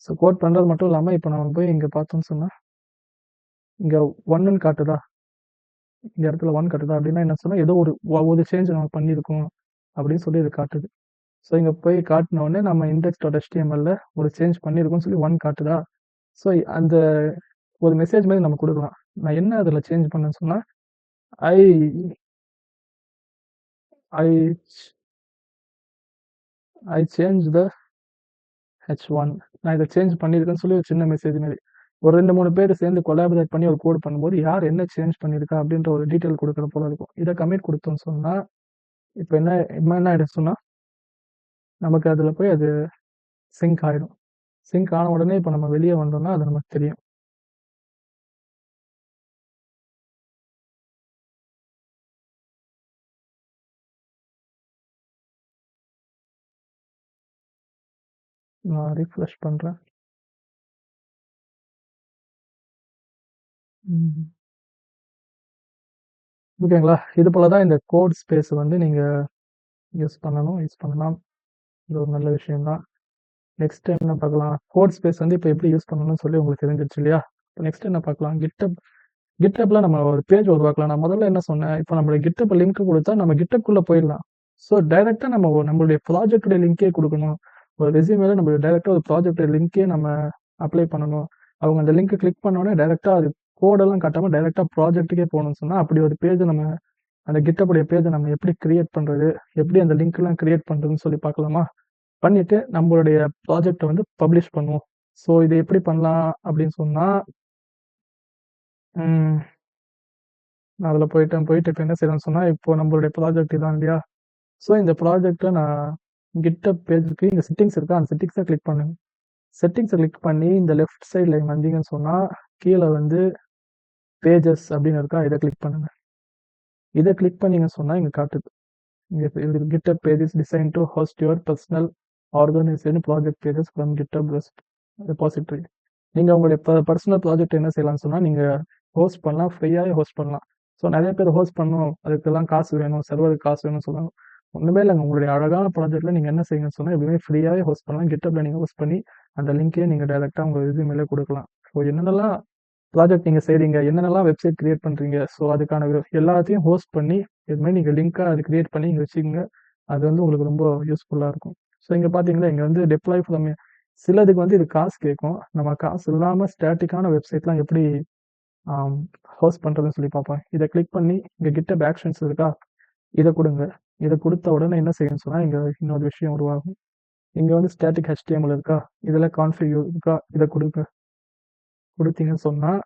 ஸோ கோட் பண்ணுறது மட்டும் இல்லாமல் இப்போ நம்ம போய் இங்கே பார்த்தோம்னு சொன்னால் இங்கே ஒன்றுன்னு காட்டுதா, இந்த இடத்துல ஒன் காட்டுதா அப்படின்னா என்ன சொன்னால் ஏதோ ஒரு சேஞ்ச் நம்ம பண்ணியிருக்கோம் அப்படின்னு சொல்லி இது காட்டுது. ஸோ இங்கே போய் காட்டினோடனே நம்ம index.html ஒரு சேஞ்ச் பண்ணியிருக்கோம்னு சொல்லி ஒன் காட்டுதா. ஸோ அந்த ஒரு மெசேஜ் மாதிரி நம்ம கொடுக்கலாம். நான் என்ன அதில் சேஞ்ச் பண்ணேன்னு சொன்னால் ஐ ஐ ஐ சேஞ்ச் த H1 நான் இதை சேஞ்ச் பண்ணியிருக்கேன்னு சொல்லி ஒரு சின்ன மெசேஜ் மாதிரி ஒரு 2-3 பேர் சேர்ந்து கொலாபரேட் பண்ணி ஒரு கோட் பண்ணும்போது யார் என்ன சேஞ்ச் பண்ணியிருக்கா அப்படின்ற ஒரு டீட்டெயில் கொடுக்குற போல இருக்கும். இதை கமிட் கொடுத்தோம்னு சொன்னால் இப்போ என்ன ஆகிடும் சொன்னால் நமக்கு அதில் போய் அது சிங்க் ஆகிடும். சிங்க் ஆன உடனே இப்போ நம்ம வெளியே வந்தோம்னா அது நமக்கு தெரியும். நான் ரீஃப்ரெஷ் பண்ணுறேன். ஓகேங்களா? இது போல தான் இந்த கோட் ஸ்பேஸ் வந்து நீங்கள் யூஸ் பண்ணலாம். இது ஒரு நல்ல விஷயம்தான். நெக்ஸ்ட் என்ன பார்க்கலாம்? கோட் ஸ்பேஸ் வந்து இப்போ எப்படி யூஸ் பண்ணணும்னு சொல்லி உங்களுக்கு தெரிஞ்சிருச்சு இல்லையா? இப்போ நெக்ஸ்ட் என்ன பார்க்கலாம்? கிட்டப்ல நம்ம ஒரு பேஜ் உருவாக்கலாம். நான் முதல்ல என்ன சொன்னேன், இப்போ நம்மளுடைய கிட்டப் லிங்க் கொடுத்தா நம்ம கிட்டப்குள்ளே போயிடலாம். ஸோ டைரெக்டாக நம்மளுடைய ப்ராஜெக்டோட லிங்கே கொடுக்கணும். ஒரு ரெஸ்யூமேல நம்ம டைரெக்டாக ஒரு ப்ராஜெக்டோட லிங்கே நம்ம அப்ளை பண்ணணும். அவங்க அந்த லிங்க் கிளிக் பண்ணோடனே டைரெக்டாக அது கோடெல்லாம் காட்டாமல் டைரெக்டாக ப்ராஜெக்ட்டுக்கே போகணும்னு சொன்னால் அப்படி ஒரு பேஜ் நம்ம அந்த கிட்டப்புடைய பேஜை நம்ம எப்படி கிரியேட் பண்ணுறது, எப்படி அந்த லிங்க்லாம் கிரியேட் பண்ணுறதுன்னு சொல்லி பார்க்கலாமா? பண்ணிவிட்டு நம்மளுடைய ப்ராஜெக்டை வந்து பப்ளிஷ் பண்ணுவோம். ஸோ இது எப்படி பண்ணலாம் அப்படின்னு சொன்னால் நான் அதில் போயிட்டு இப்போ என்ன செய்யறேன்னு சொன்னால் இப்போ நம்மளுடைய ப்ராஜெக்ட் இதான் இல்லையா? ஸோ இந்த ப்ராஜெக்டை நான் GitHub பேஜுக்கு இங்கே செட்டிங்ஸ் இருக்கா, அந்த செட்டிங்ஸை கிளிக் பண்ணுங்க. செட்டிங்ஸை கிளிக் பண்ணி இந்த லெஃப்ட் சைடில் வந்தீங்கன்னு சொன்னால் கீழே வந்து பேஜஸ் அப்படின்னு இருக்கா, இதை கிளிக் பண்ணுங்க. இதை கிளிக் பண்ணீங்கன்னு சொன்னால் இங்கே காட்டுது. இங்கே GitHub pages design to host your personal organisation project pages from GitHub repository. நீங்கள் உங்களுடைய பர்சனல் ப்ராஜெக்ட் என்ன செய்யலாம்னு சொன்னால் நீங்கள் ஹோஸ்ட் பண்ணலாம், ஃப்ரீயாகவே ஹோஸ்ட் பண்ணலாம். ஸோ நிறைய பேர் ஹோஸ்ட் பண்ணணும், அதுக்கெல்லாம் காசு வேணும், சர்வருக்கு காசு வேணும்னு சொல்லுவாங்க. ஒன்றுமே இல்லைங்க, உங்களுடைய அழகான ப்ராஜெக்ட்டில் நீங்கள் என்ன செய்யுங்கன்னு சொன்னால் எப்பவுமே ஃப்ரீயாகவே ஹோஸ்ட் பண்ணலாம். GitHubல நீங்கள் ஹோஸ்ட் பண்ணி அந்த லிங்க்கையே நீங்கள் டைரெக்டாக உங்கள் ரெஸ்யூமேல கொடுக்கலாம். ஸோ என்னென்னலாம் ப்ராஜெக்ட் நீங்கள் செய்கிறீங்க, என்னென்னலாம் வெப்சைட் கிரியேட் பண்ணுறீங்க, ஸோ அதுக்கான எல்லாத்தையும் ஹோஸ்ட் பண்ணி இதுமாதிரி நீங்கள் லிங்க்காக அது கிரியேட் பண்ணி இங்கே வச்சுக்கோங்க. அது வந்து உங்களுக்கு ரொம்ப யூஸ்ஃபுல்லாக இருக்கும். ஸோ இங்கே பார்த்தீங்கன்னா இங்கே வந்து டெப்ளாய் ஃப்ரம் சிலதுக்கு வந்து இது காசு கேட்கும். நம்ம காசு இல்லாமல் ஸ்டாட்டிக்கான வெப்சைட்லாம் எப்படி ஹோஸ்ட் பண்ணுறதுன்னு சொல்லி பார்ப்போம். இதை கிளிக் பண்ணி இங்கே GitHub ஆக்ஷன்ஸ் இருக்கா, இதை கொடுங்க. இதை கொடுத்த உடனே என்ன செய்யணும்னு சொன்னால் இங்கே இன்னொரு விஷயம் உருவாகும். இங்கே வந்து ஸ்டாட்டிக் HTML இருக்கா, இதில் கான்ஃபிகர் இருக்கா, இதை கொடுத்தீங்கன்னு சொன்னால்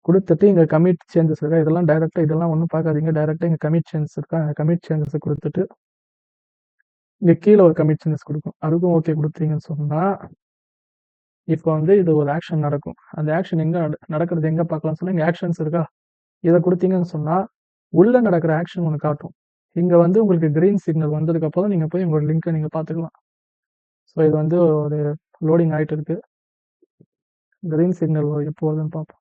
கொடுத்துட்டு இங்கே கமிட் சேஞ்சஸ் இருக்கா, இதெல்லாம் டைரெக்டாக இதெல்லாம் ஒன்றும் பார்க்காதீங்க. டைரெக்டாக இங்கே கமிட் சேஞ்சஸ் இருக்கா, அந்த கமிட் சேஞ்சஸை கொடுத்துட்டு இங்கே கீழே ஒரு கமிட் சேஞ்சஸ் கொடுக்கும். அதுக்கும் ஓகே கொடுத்தீங்கன்னு சொன்னால் இப்போ வந்து இது ஒரு ஆக்ஷன் நடக்கும். அந்த ஆக்ஷன் எங்கே நடக்கிறது எங்கே பார்க்கலாம்னு சொன்னால் இங்கே ஆக்ஷன்ஸ் இருக்கா, இதை கொடுத்தீங்கன்னு சொன்னால் உள்ளே நடக்கிற ஆக்ஷன் ஒன்று காட்டும். இங்கே வந்து உங்களுக்கு கிரீன் சிக்னல் வந்ததுக்கப்புறம் நீங்கள் போய் உங்களோட லிங்க்கை நீங்கள் பார்த்துக்கலாம். ஸோ இது வந்து ஒரு லோடிங் ஆகிட்டு இருக்கு. கிரீன் சிக்னல் எப்போ வருதுன்னு பார்ப்போம்.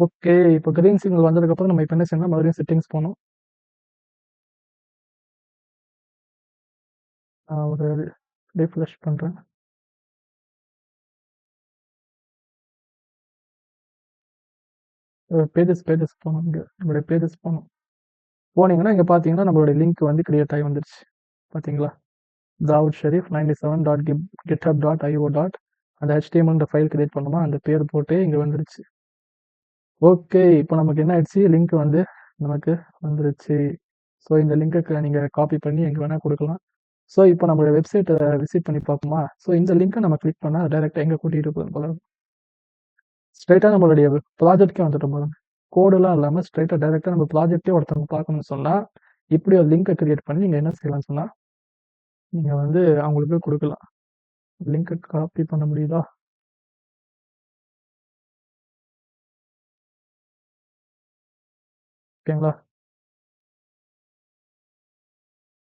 ஓகே, இப்போ கிரீன் சிக்னல் வந்ததுக்கப்புறம் நம்ம இப்போ என்ன செய்யணும், மறுபடியும் செட்டிங்ஸ் போகணும். நான் ஒரு ரீஃப்ரெஷ் பண்ணுறேன். பேஜஸ் போகணும். இங்கே நம்மளுடைய பேஜஸ் போனீங்கன்னா இங்கே பார்த்தீங்கன்னா நம்மளுடைய லிங்க் வந்து கிரியேட் ஆகி வந்துருச்சு. பார்த்தீங்களா, dawood-sharif97.github.io. அந்த HTML ஃபைல் கிரியேட் பண்ணுமா, அந்த பேர் போட்டு இங்கே வந்துருச்சு. ஓகே. இப்போ நமக்கு என்ன ஆயிடுச்சு, லிங்க் வந்து நமக்கு வந்துருச்சு. ஸோ இந்த லிங்க்குக்கு நீங்க காப்பி பண்ணி எங்க வேணா குடுக்கலாம். ஸோ இப்போ நம்மளுடைய வெப்சைட்ட விசிட் பண்ணி பார்ப்போமா? ஸோ இந்த லிங்க்க நம்ம கிளிக் பண்ணா டைரக்ட்டா எங்க கூட்டிட்டு போகும் பாருங்க. ஸ்ட்ரெயிட்டா நம்மளுடைய ப்ராஜெக்ட்கே வந்துட்டோம் பாருங்க. கோடுலாம் இல்லாம ஸ்ட்ரெயிட்டா டைரக்ட்டா நம்ம ப்ராஜெக்ட்டே ஒருத்தவங்க பார்க்கணும்னு சொன்னா, இப்படி ஒரு லிங்க்க கிரியேட் பண்ணி நீங்க என்ன செய்யலாம்னு சொன்னா, நீங்க வந்து அவங்களுக்கு குடுக்கலாம். லிங்க்க காப்பி பண்ண முடியுதா? ஓகேங்களா?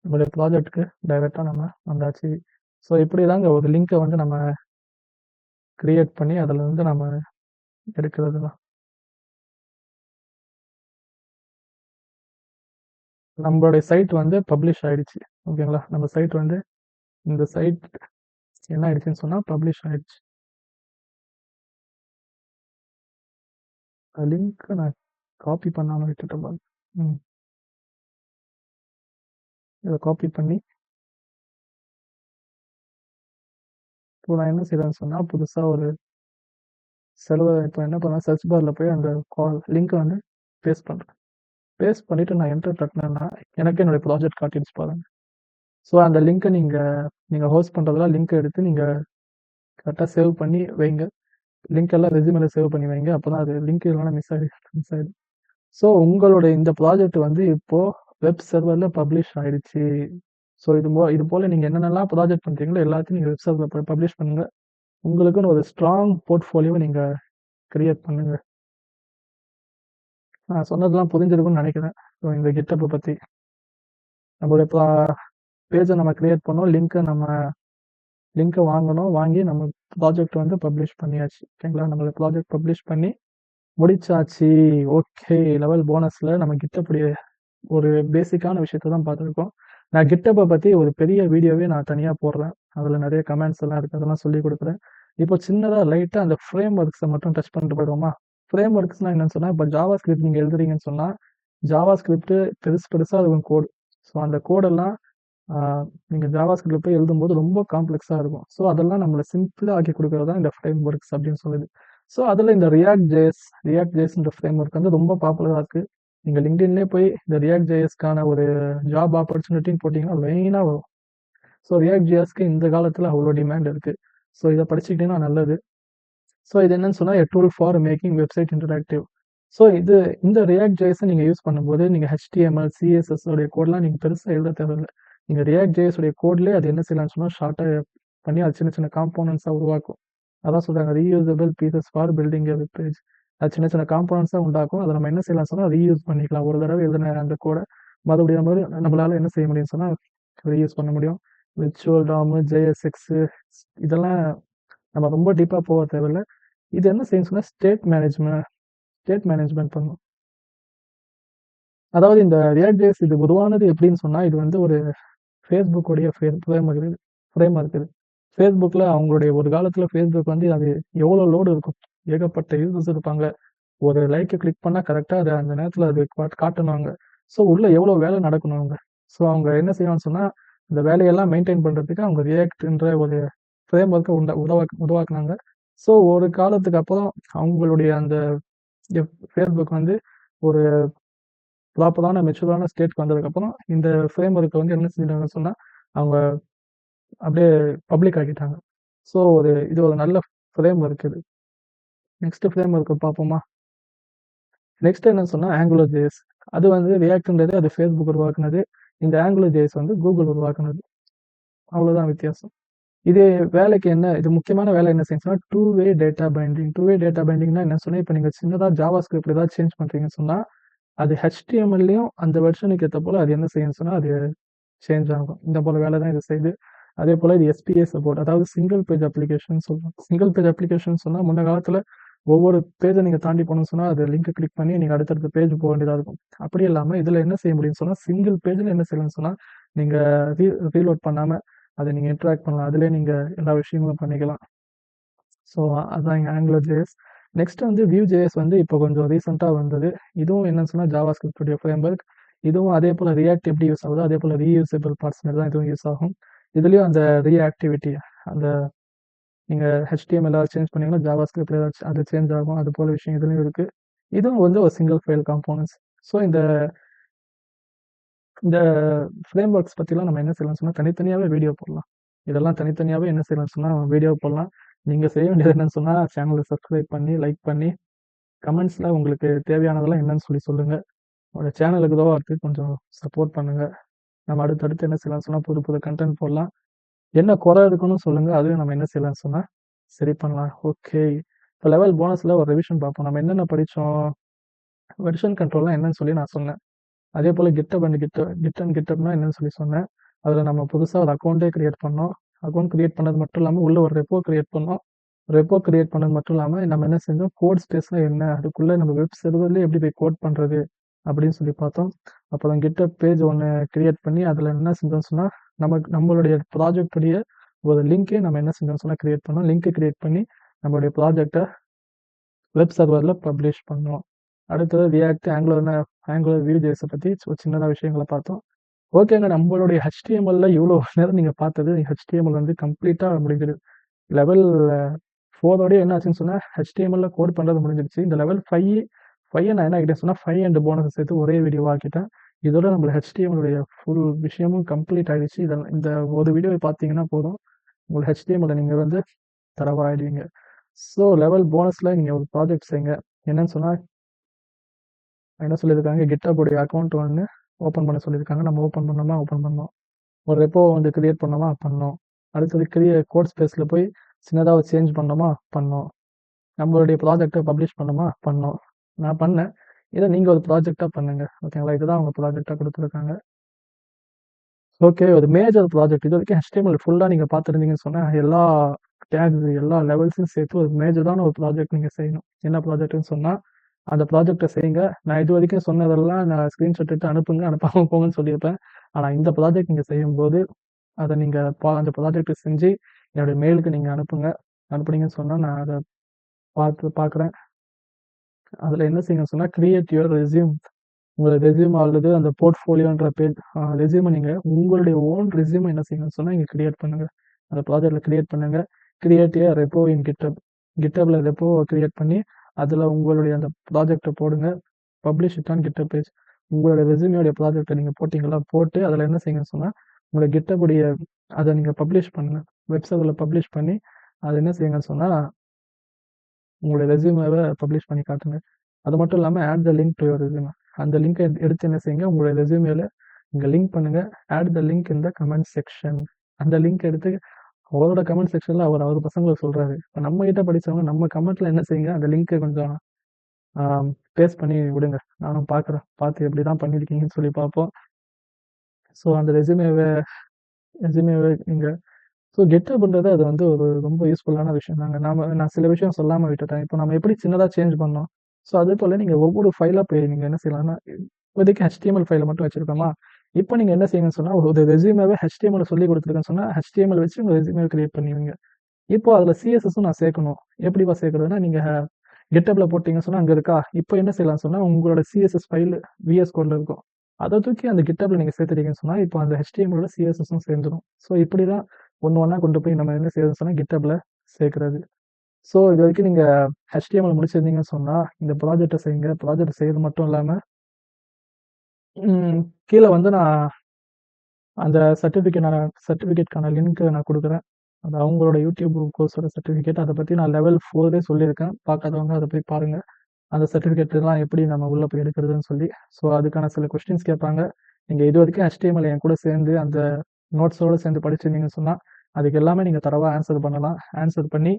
நம்மளுடைய ப்ராஜெக்ட்க்கு டைரக்ட்டா நம்ம வந்தாச்சு. ஸோ இப்படிதாங்க ஒரு லிங்க்க வந்து நம்ம கிரியேட் பண்ணி அதுல இருந்து நம்ம எடுக்கிறது தான். நம்மளுடைய சைட் வந்து பப்ளிஷ் ஆயிடுச்சு. ஓகேங்களா? நம்ம சைட் வந்து இந்த சைட் என்ன ஆயிடுச்சுன்னு சொன்னா பப்ளிஷ் ஆயிடுச்சு. லிங்க் நான் காப்பி பண்ணாம விட்டுட்டேன் பாருங்க. ம். இத காப்பி பண்ணி இப்போ நான் என்ன செய்றேன்னு சொன்னா, புதுசா ஒரு இப்போ என்ன பண்ணேன், சர்ச் பார்ல போய் அந்த லிங்க்க வந்து பேஸ்ட் பண்றேன். பேஸ்ட் பண்ணிட்டு நான் என்டர் தட்டுனேன்னா, எனக்கு என்னுடைய ப்ராஜெக்ட் காட்டிடுச்சு பாருங்க. ஸோ அந்த லிங்க்க நீங்க நீங்க ஹோஸ்ட் பண்றதுல லிங்க் எடுத்து நீங்க கரெக்ட்டா சேவ் பண்ணி வைங்க. லிங்க் எல்லாம் ரெஸ்யூம்ல சேவ் பண்ணி வைங்க. அப்பதான் அது லிங்க் இல்லன்னா மிஸ் ஆயிடும். ஸோ உங்களுடைய இந்த ப்ராஜெக்ட் வந்து இப்போ வெப் சர்வர்ல பப்ளிஷ் ஆயிடுச்சு. ஸோ இது போல நீங்க என்னென்னலாம் ப்ராஜெக்ட் பண்றீங்களோ எல்லாத்தையும் நீங்க வெப் சர்வர்ல போய் பப்ளிஷ் பண்ணுங்க. உங்களுக்குன்னு ஒரு ஸ்ட்ராங் போர்ட்ஃபோலியோவ நீங்க கிரியேட் பண்ணுங்க. நான் சொன்னதெல்லாம் புரிஞ்சிருக்கும்னு நினைக்கிறேன். ஸோ இந்த GitHub பத்தி. நம்மளுடைய பேஜ நம்ம கிரியேட் பண்ணோம். லிங்க்க வாங்கணும். வாங்கி நம்ம ப்ராஜெக்ட் வந்து பப்ளிஷ் பண்ணியாச்சு. ஓகேங்களா? நம்மளோட ப்ராஜெக்ட் பப்ளிஷ் பண்ணி முடிச்சாச்சு. ஓகே. லெவல் போனஸ்ல நம்ம GitHub உடைய ஒரு பேசிக்கான விஷயத்த தான் பார்த்துருக்கோம். நான் GitHub பத்தி ஒரு பெரிய வீடியோவே நான் தனியா போடுறேன். அதுல நெறைய கமெண்ட்ஸ் எல்லாம் இருக்கு. அதெல்லாம் சொல்லிக் குடுக்குறேன். இப்போ சின்னதா லைட்டா அந்த ஃப்ரேம் ஒர்க்ஸ மட்டும் டச் பண்ணிட்டு போயிடுவோமா? ஃப்ரேம் ஒர்க்ஸ்னா என்னன்னு சொன்னா, இப்போ ஜாவா ஸ்கிரிப்ட் நீங்க எழுதுறீங்கன்னு சொன்னா, ஜாவா ஸ்கிரிப்ட் பெருசு பெருசா இருக்கும் கோட். ஸோ அந்த கோடெல்லாம் ஆ நீங்க ஜாவா ஸ்கிரிப்ட்ல போய் எழுதும்போது ரொம்ப காம்ப்ளெக்ஸா இருக்கும். ஸோ அதெல்லாம் நம்மள சிம்பிளா ஆக்கி குடுக்குறது தான் இந்த ஃப்ரேம் ஒர்க்ஸ் அப்படின்னு சொல்லுது. ஸோ அதுல இந்த ரியாக்ட் ஜேஎஸ்ன்ற ஃப்ரேம் ஒர்க் வந்து ரொம்ப பாப்புலரா இருக்கு. நீங்க லிங்க்டின்லயே போய் இந்த ரியாக்ட் ஜேஎஸ்க்கான ஒரு ஜாப் ஆப்பர்ச்சுனிட்டின்னு போட்டீங்கன்னா லைனா வரும். ஸோ ரியாக்ட் ஜேஎஸ்க்கு இந்த காலத்துல அவ்வளோ டிமாண்ட் இருக்கு. ஸோ இத படிச்சுக்கிட்டீங்கன்னா நல்லது. ஸோ இது என்னன்னு சொன்னா எ tool for making website interactive. So இந்த ரியாக்ட் ஜேஎஸ நீங்க யூஸ் பண்ணும்போது நீங்க HTML, CSS உடைய கோட்லாம் நீங்க பெருசா எழுத தேவையில்ல. நீங்க ரியாக்ட் ஜேஎஸ் உடைய கோட்லயே அது என்ன செய்யலாம்னு சொன்னா ஷார்ட்டா பண்ணி அது சின்ன சின்ன காம்போனன்ட்ஸா உருவாக்கும். அதான் சொல்றாங்க reusable pieces for building a web page. அது சின்ன சின்ன காம்போனன்ட்ஸா உண்டாக்கும். அத நம்ம என்ன செய்யலாம் சொன்னா ரீயூஸ் பண்ணிக்கலாம். ஒரு தடவை எழுதின அந்த கோட மறுபடியும் நம்மளால என்ன செய்ய முடியும்னு சொன்னா ரீயூஸ் பண்ண முடியும். விர்ச்சுவல் டாம், JSX இதெல்லாம் நம்ம ரொம்ப டீப்பா போக தேவையில்ல. இது என்ன செய்யும் சொன்னா ஸ்டேட் மேனேஜ்மென்ட் பண்ணும். அதாவது இந்த ரியாக்ட் ஜேஎஸ் இது உருவானது எப்படின்னு சொன்னா, இது வந்து ஒரு Facebook உடைய ஃப்ரேம் ஒர்க் இது. Facebookல அவங்களுடைய ஒரு காலத்துல Facebook வந்து அது எவ்வளோ லோடு இருக்கும். ஏகப்பட்ட யூசர்ஸ் இருப்பாங்க. ஒரு லைக்க கிளிக் பண்ணா கரெக்ட்டா அது அந்த நேரத்துல அது காட்டணுங்க. ஸோ உள்ள எவ்வளோ வேலை நடக்கணும் அங்க. ஸோ அவங்க என்ன செய்வாங்கன்னு சொன்னா, இந்த வேலையெல்லாம் மெயின்டெயின் பண்றதுக்கு அவங்க ரியாக்ட்ன்ற ஒரு ஃப்ரேம் ஒர்க்க உருவாக்குனாங்க. ஸோ ஒரு காலத்துக்கு அப்புறம் அவங்களுடைய அந்த Facebook வந்து ஒரு ப்ராப்பரான மெச்சூரான ஸ்டேட்க்கு வந்ததுக்கப்புறம் இந்த ஃப்ரேம் ஒர்க்க வந்து என்ன செஞ்சாங்கன்னு சொன்னா, அவங்க அப்படியே பப்ளிக் ஆக்கிட்டாங்க. ஸோ இது ஒரு நல்ல ஃப்ரேம் ஒர்க் இது. நெக்ஸ்ட் ஃப்ரேம் ஒர்க்க பார்ப்போமா? நெக்ஸ்ட் என்னன்னு சொன்னா ஆங்குலர் ஜேஎஸ். அது வந்து ரியாக்ட்ன்றது அது Facebook உருவாக்குனது. இந்த ஆங்குலர் ஜேஎஸ் வந்து Google உருவாக்குனது. அவ்வளோதான் வித்தியாசம். இது வேலைக்கு இது முக்கியமான வேலை என்ன செய்யும்னா, two way data binding. Two way data பைண்டிங்னா என்ன சொன்னா, இப்ப நீங்க சின்னதா ஜாவா ஸ்கிரிப்ட் ஏதாவது சேஞ்ச் பண்றீங்கன்னு சொன்னா, அது HTMLலயும் அந்த வெர்ஷனுக்கு ஏத்த போல அது என்ன செய்யும்னு சொன்னா, அது சேஞ்ச் ஆகும். இந்த போல வேலை தான் இது செய்யுது. அதே போல இது SPA சப்போர்ட். அதாவது சிங்கிள் பேஜ் அப்ளிகேஷன் சொல்றோம். சிங்கிள் பேஜ் அப்ளிகேஷன் சொன்னா, முன்ன காலத்துல ஒவ்வொரு பேஜ நீங்க தாண்டி போகணும்னு சொன்னா, அது லிங்க் கிளிக் பண்ணி நீங்க அடுத்தடுத்த பேஜ் போக வேண்டியதா இருக்கும். அப்படி இல்லாம இதுல என்ன செய்ய முடியும்னு சொன்னா, சிங்கிள் பேஜ்ல என்ன செய்யலாம்னு சொன்னா, நீங்க ரீலோட் பண்ணாம அத நீங்க இன்டராக்ட் பண்ணலாம். அதிலேயே நீங்க எல்லா விஷயங்களும் பண்ணிக்கலாம். ஸோ அதான் இங்க ஆங்குலர் ஜேஎஸ். நெக்ஸ்ட் வந்து Vue.js வந்து இப்போ கொஞ்சம் ரீசென்ட்டா வந்தது. இதுவும் என்னன்னு சொன்னா ஜாவா ஸ்கிரிப்ட் உடைய ஃப்ரேம்வொர்க். இதுவும் அதே போல ரியாக்ட் எப்படி யூஸ் ஆகுதோ, அதே போல ரீயூசபிள் பார்ட்ஸ் மாரி தான் இதுவும் யூஸ் ஆகும். இதுலயும் அந்த ரிஆக்டிவிட்டி அந்த நீங்க HTML ஏதாவது சேஞ்ச் பண்ணீங்கன்னா, ஜாவா ஸ்கிரிப்ட்ல ஏதாச்சும் அது சேஞ்ச் ஆகும். அது போல விஷயம் இதுலயும் இருக்கு. இதுவும் வந்து ஒரு சிங்கிள் ஃபைல் காம்போனன்ட்ஸ். ஸோ இந்த இந்த ஃப்ரேம் ஒர்க்ஸ் பற்றிலாம் நம்ம என்ன செய்யலாம்னு சொன்னால் தனித்தனியாகவே வீடியோ போடலாம். இதெல்லாம் தனித்தனியாகவே என்ன செய்யலாம்னு சொன்னால் வீடியோ போடலாம். நீங்கள் செய்ய வேண்டியது என்னன்னு சொன்னால் சேனலை சப்ஸ்கிரைப் பண்ணி லைக் பண்ணி கமெண்ட்ஸில் உங்களுக்கு தேவையானதெல்லாம் என்னன்னு சொல்லி சொல்லுங்கள். உங்களோட சேனலுக்கு தான் அடுத்து கொஞ்சம் சப்போர்ட் பண்ணுங்கள். நம்ம அடுத்தடுத்து என்ன செய்யலாம்னு சொன்னால் புது புது கண்டென்ட் போடலாம். என்ன குறை இருக்குன்னு சொல்லுங்கள், அதுவும் நம்ம என்ன செய்யலாம்னு சொன்னால் சரி பண்ணலாம். ஓகே, இப்போ லெவல் போனஸில் ஒரு ரிவிஷன் பார்ப்போம். நம்ம என்னென்ன படித்தோம், வெர்ஷன் கண்ட்ரோல்லாம் என்னன்னு சொல்லி நான் சொன்னேன். அதே போல் கிட்டப் அண்ட் கிட்டப்னா என்னன்னு சொல்லி சொன்னேன். அதில் நம்ம புதுசாக ஒரு அக்கௌண்ட்டே கிரியேட் பண்ணோம். அக்கௌண்ட் கிரியேட் பண்ணது மட்டும் இல்லாமல் உள்ள ஒரு ரெப்போ கிரியேட் பண்ணோம். ரெப்போ கிரியேட் பண்ணது மட்டும் இல்லாமல் நம்ம என்ன செஞ்சோம், கோட் ஸ்பேஸ்னால் என்ன, அதுக்குள்ளே நம்ம வெப் சர்வர்லேயே எப்படி போய் கோட் பண்ணுறது அப்படின்னு சொல்லி பார்த்தோம். அப்புறம் கிட்டப் பேஜ் ஒன்று கிரியேட் பண்ணி அதில் என்ன செஞ்சோம்னு சொன்னால் நம்மளுடைய ப்ராஜெக்டுடைய ஒரு லிங்க்கே நம்ம என்ன செஞ்சோம்னு சொன்னால் கிரியேட் பண்ணோம். லிங்க்கை கிரியேட் பண்ணி நம்மளுடைய ப்ராஜெக்டை வெப் சர்வரில் பப்ளிஷ் பண்ணோம். அடுத்தது ரியாக்ட் ஆங்குலர் வியூஜேஸை பற்றி ஒரு சின்னதாக விஷயங்களை பார்த்தோம். ஓகேங்க, நம்மளுடைய ஹெச்டிஎம்எல்ல இவ்வளோ நேரம் நீங்கள் பார்த்தது ஹெச்டிஎம்எல் வந்து கம்ப்ளீட்டாக முடிஞ்சிடுது. லெவல் 4ஓடய என்ன ஆச்சுன்னு சொன்னால் ஹெச்டிஎம்எல்ல கோட் பண்ணுறது முடிஞ்சிடுச்சு. இந்த லெவல் 5 நான் என்ன ஆகிட்டேன் சொன்னால் 5 அண்ட் போனஸை சேர்த்து ஒரே வீடியோவாக ஆக்கிட்டேன். இதோட நம்மளோட ஹெச்டிஎம்எல்லுடைய ஃபுல் விஷயமும் கம்ப்ளீட் ஆகிடுச்சு. இந்த ஒரு வீடியோவை பார்த்தீங்கன்னா போதும், உங்கள் ஹெச்டிஎம்எல்ல நீங்கள் வந்து தரவாயிடுவீங்க. ஸோ லெவல் போனஸில் நீங்கள் ஒரு ப்ராஜெக்ட் செய்யுங்க. என்னன்னு சொன்னால் என்ன சொல்லியிருக்காங்க, கிட்டப்புடைய அக்கௌண்ட் வந்து ஓப்பன் பண்ண சொல்லியிருக்காங்க. நம்ம ஓப்பன் பண்ணோம். ஒரு ரெப்போ வந்து கிரியேட் பண்ணோம். அடுத்தது கோட் ஸ்பேஸில் போய் சின்னதாக ஒரு சேஞ்ச் பண்ணோம். நம்மளுடைய ப்ராஜெக்டை பப்ளிஷ் பண்ணோம். நான் பண்ணேன். இதை நீங்கள் ஒரு ப்ராஜெக்டாக பண்ணுங்க. ஓகேங்களா, இதுதான் அவங்க ப்ராஜெக்டாக கொடுத்துருக்காங்க. ஓகே, ஒரு மேஜர் ப்ராஜெக்ட். இது வரைக்கும் HTML ஃபுல்லாக நீங்கள் பார்த்துருந்தீங்கன்னு சொன்னால் எல்லா டேக்ஸ் எல்லா லெவல்ஸும் சேர்த்து ஒரு மேஜரான ஒரு ப்ராஜெக்ட் நீங்கள் செய்யணும். என்ன ப்ராஜெக்ட்னு சொன்னால் அந்த ப்ராஜெக்டை செய்யுங்க. நான் இது வரைக்கும் சொன்னதெல்லாம் நான் ஸ்க்ரீன்ஷாட் எடுத்து அனுப்பாமல் போங்கன்னு சொல்லியிருப்பேன். ஆனால் இந்த ப்ராஜெக்ட் நீங்கள் செய்யும்போது அதை நீங்கள் அந்த ப்ராஜெக்டை செஞ்சு என்னுடைய மெயிலுக்கு நீங்கள் அனுப்புனீங்கன்னு சொன்னால் நான் அதை பார்க்குறேன். அதில் என்ன செய்யுங்கன்னு சொன்னால் கிரியேட் யுவர் ரெஸ்யூம். உங்களோட ரெஸ்யூம் அல்லது அந்த போர்ட்ஃபோலியோன்ற பேஜ் ரெஸ்யூமை நீங்கள் உங்களுடைய ஓன் ரெஸ்யூமை என்ன செய்யணும்னு சொன்னால் இங்கே கிரியேட் பண்ணுங்கள். அந்த ப்ராஜெக்டில் கிரியேட் பண்ணுங்கள். கிரியேட் ஏ ரெப்போ இன் கிட்டப்பில் ரெப்போ கிரியேட் பண்ணி அதில் உங்களுடைய அந்த ப்ராஜெக்டை போடுங்க. Publish it on GitHub page. உங்களோட ரெஸ்யூமியோடைய ப்ராஜெக்டை நீங்கள் போட்டிங்களா, போட்டு அதில் என்ன செய்யுங்கன்னு சொன்னால் உங்களோட கிட்டப்புடைய அதை நீங்கள் பப்ளிஷ் பண்ணுங்கள். வெப்சைட்டில் பப்ளிஷ் பண்ணி அதை என்ன செய்யுங்கன்னு சொன்னால் உங்களுடைய ரெஸ்யூமேவை பப்ளிஷ் பண்ணி காட்டுங்க. அது மட்டும் இல்லாமல் add the link to your resume. அந்த லிங்கை எடுத்து என்ன செய்யுங்க, உங்களுடைய ரெஸ்யூமேல இங்கே லிங்க் பண்ணுங்கள். Add the link in the comment section. அந்த லிங்க் எடுத்து அவரோட கமெண்ட் செக்ஷனில் அவர் பசங்களுக்கு சொல்கிறாரு. இப்போ நம்ம கிட்ட படித்தவங்க நம்ம கமெண்ட்டில் என்ன செய்யுங்க, அந்த லிங்க்கை கொஞ்சம் பேஸ்ட் பண்ணி விடுங்க. நானும் பார்த்து எப்படி தான் பண்ணியிருக்கீங்கன்னு சொல்லி பார்ப்போம். ஸோ அந்த ரெஸ்யூமேவை நீங்கள் கெட்டப்ன்றது அது வந்து ஒரு ரொம்ப யூஸ்ஃபுல்லான விஷயம் தாங்க. நான் சில விஷயம் சொல்லாமல் விட்டுட்டேன். இப்போ நம்ம எப்படி சின்னதாக சேஞ்ச் பண்ணோம், ஸோ அதே போல் நீங்கள் ஒவ்வொரு ஃபைலாக போய் நீங்கள் என்ன செய்யலாம்னா, இப்போதைக்கு HTML ஃபைலை மட்டும் வச்சுருக்கோமா, இப்போ நீங்கள் என்ன செய்யணும்னு சொன்னால் ஒரு ரெஸ்யூமேவை HTML சொல்லி கொடுத்துருக்கேன்னு சொன்னால் HTML வச்சு உங்கள் ரெஸ்யூமே கிரியேட் பண்ணிடுவீங்க. இப்போ அதில் CSSம் நான் சேர்க்கணும். எப்படிப்பா சேர்க்குறதுனா, நீங்கள் கெட்டப்பில் போட்டிங்கன்னு சொன்னால் அங்கே இருக்கா, இப்போ என்ன செய்யலாம்னு சொன்னால் உங்களோட CSS ஃபைல் VS கோடில் இருக்கும். அதை தூக்கி அந்த கிட்டப்பில் நீங்கள் சேர்த்துட்டீங்கன்னு சொன்னால் இப்போ அந்த HTMLோட CSSம் சேர்ந்துடும். ஸோ இப்படி தான் ஒன்றா கொண்டு போய் நம்ம என்ன செய்யறதுன்னு சொன்னால் கிட்டப்பில் சேர்க்குறது. ஸோ இது வரைக்கும் நீங்கள் HTML முடிச்சிருந்தீங்கன்னு சொன்னால் இந்த ப்ராஜெக்டை செய்யுங்க. ப்ராஜெக்ட் செய்கிறது மட்டும் இல்லாமல் கீழே வந்து நான் அந்த சர்டிஃபிகேட்கான லிங்க்கை நான் கொடுக்குறேன். அது அவங்களோட யூடியூப் கோர்ஸோட சர்டிஃபிகேட். அதை பற்றி நான் லெவல் 4 சொல்லியிருக்கேன். பார்க்காதவங்க அதை போய் பாருங்கள். அந்த சர்டிஃபிகேட்லாம் எப்படி நம்ம உள்ளே போய் எடுக்கிறதுன்னு சொல்லி. ஸோ அதுக்கான சில கொஸ்டின்ஸ் கேட்பாங்க. நீங்கள் இது வரைக்கும் HTML என் கூட சேர்ந்து அந்த நோட்ஸோடு சேர்ந்து படிச்சிருந்தீங்கன்னு சொன்னால் அதுக்கு எல்லாமே நீங்கள் தரவாக ஆன்சர் பண்ணலாம். ஆன்சர் பண்ணி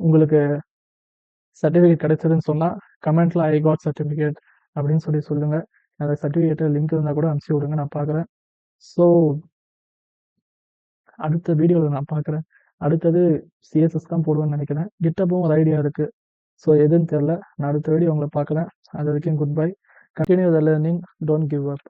உங்களுக்கு சர்டிஃபிகேட் கிடைச்சதுன்னு சொன்னால் கமெண்ட்டில் ஐ காட் சர்டிஃபிகேட் அப்படின்னு சொல்லி சொல்லுங்கள். அந்த சர்டிஃபிகேட்டு லிங்க் இருந்தால் கூட அனுப்பிச்சி விடுங்க, நான் பார்க்குறேன். ஸோ அடுத்த வீடியோவில் நான் பார்க்குறேன். அடுத்தது CSS தான் போடுவேன்னு நினைக்கிறேன். கிட்டப்பும் ஒரு ஐடியா இருக்குது. ஸோ எதுன்னு தெரில. நான் அடுத்த வீடியோ உங்களை பார்க்குறேன். அது வரைக்கும் good bye. Continue the learning, don't give up.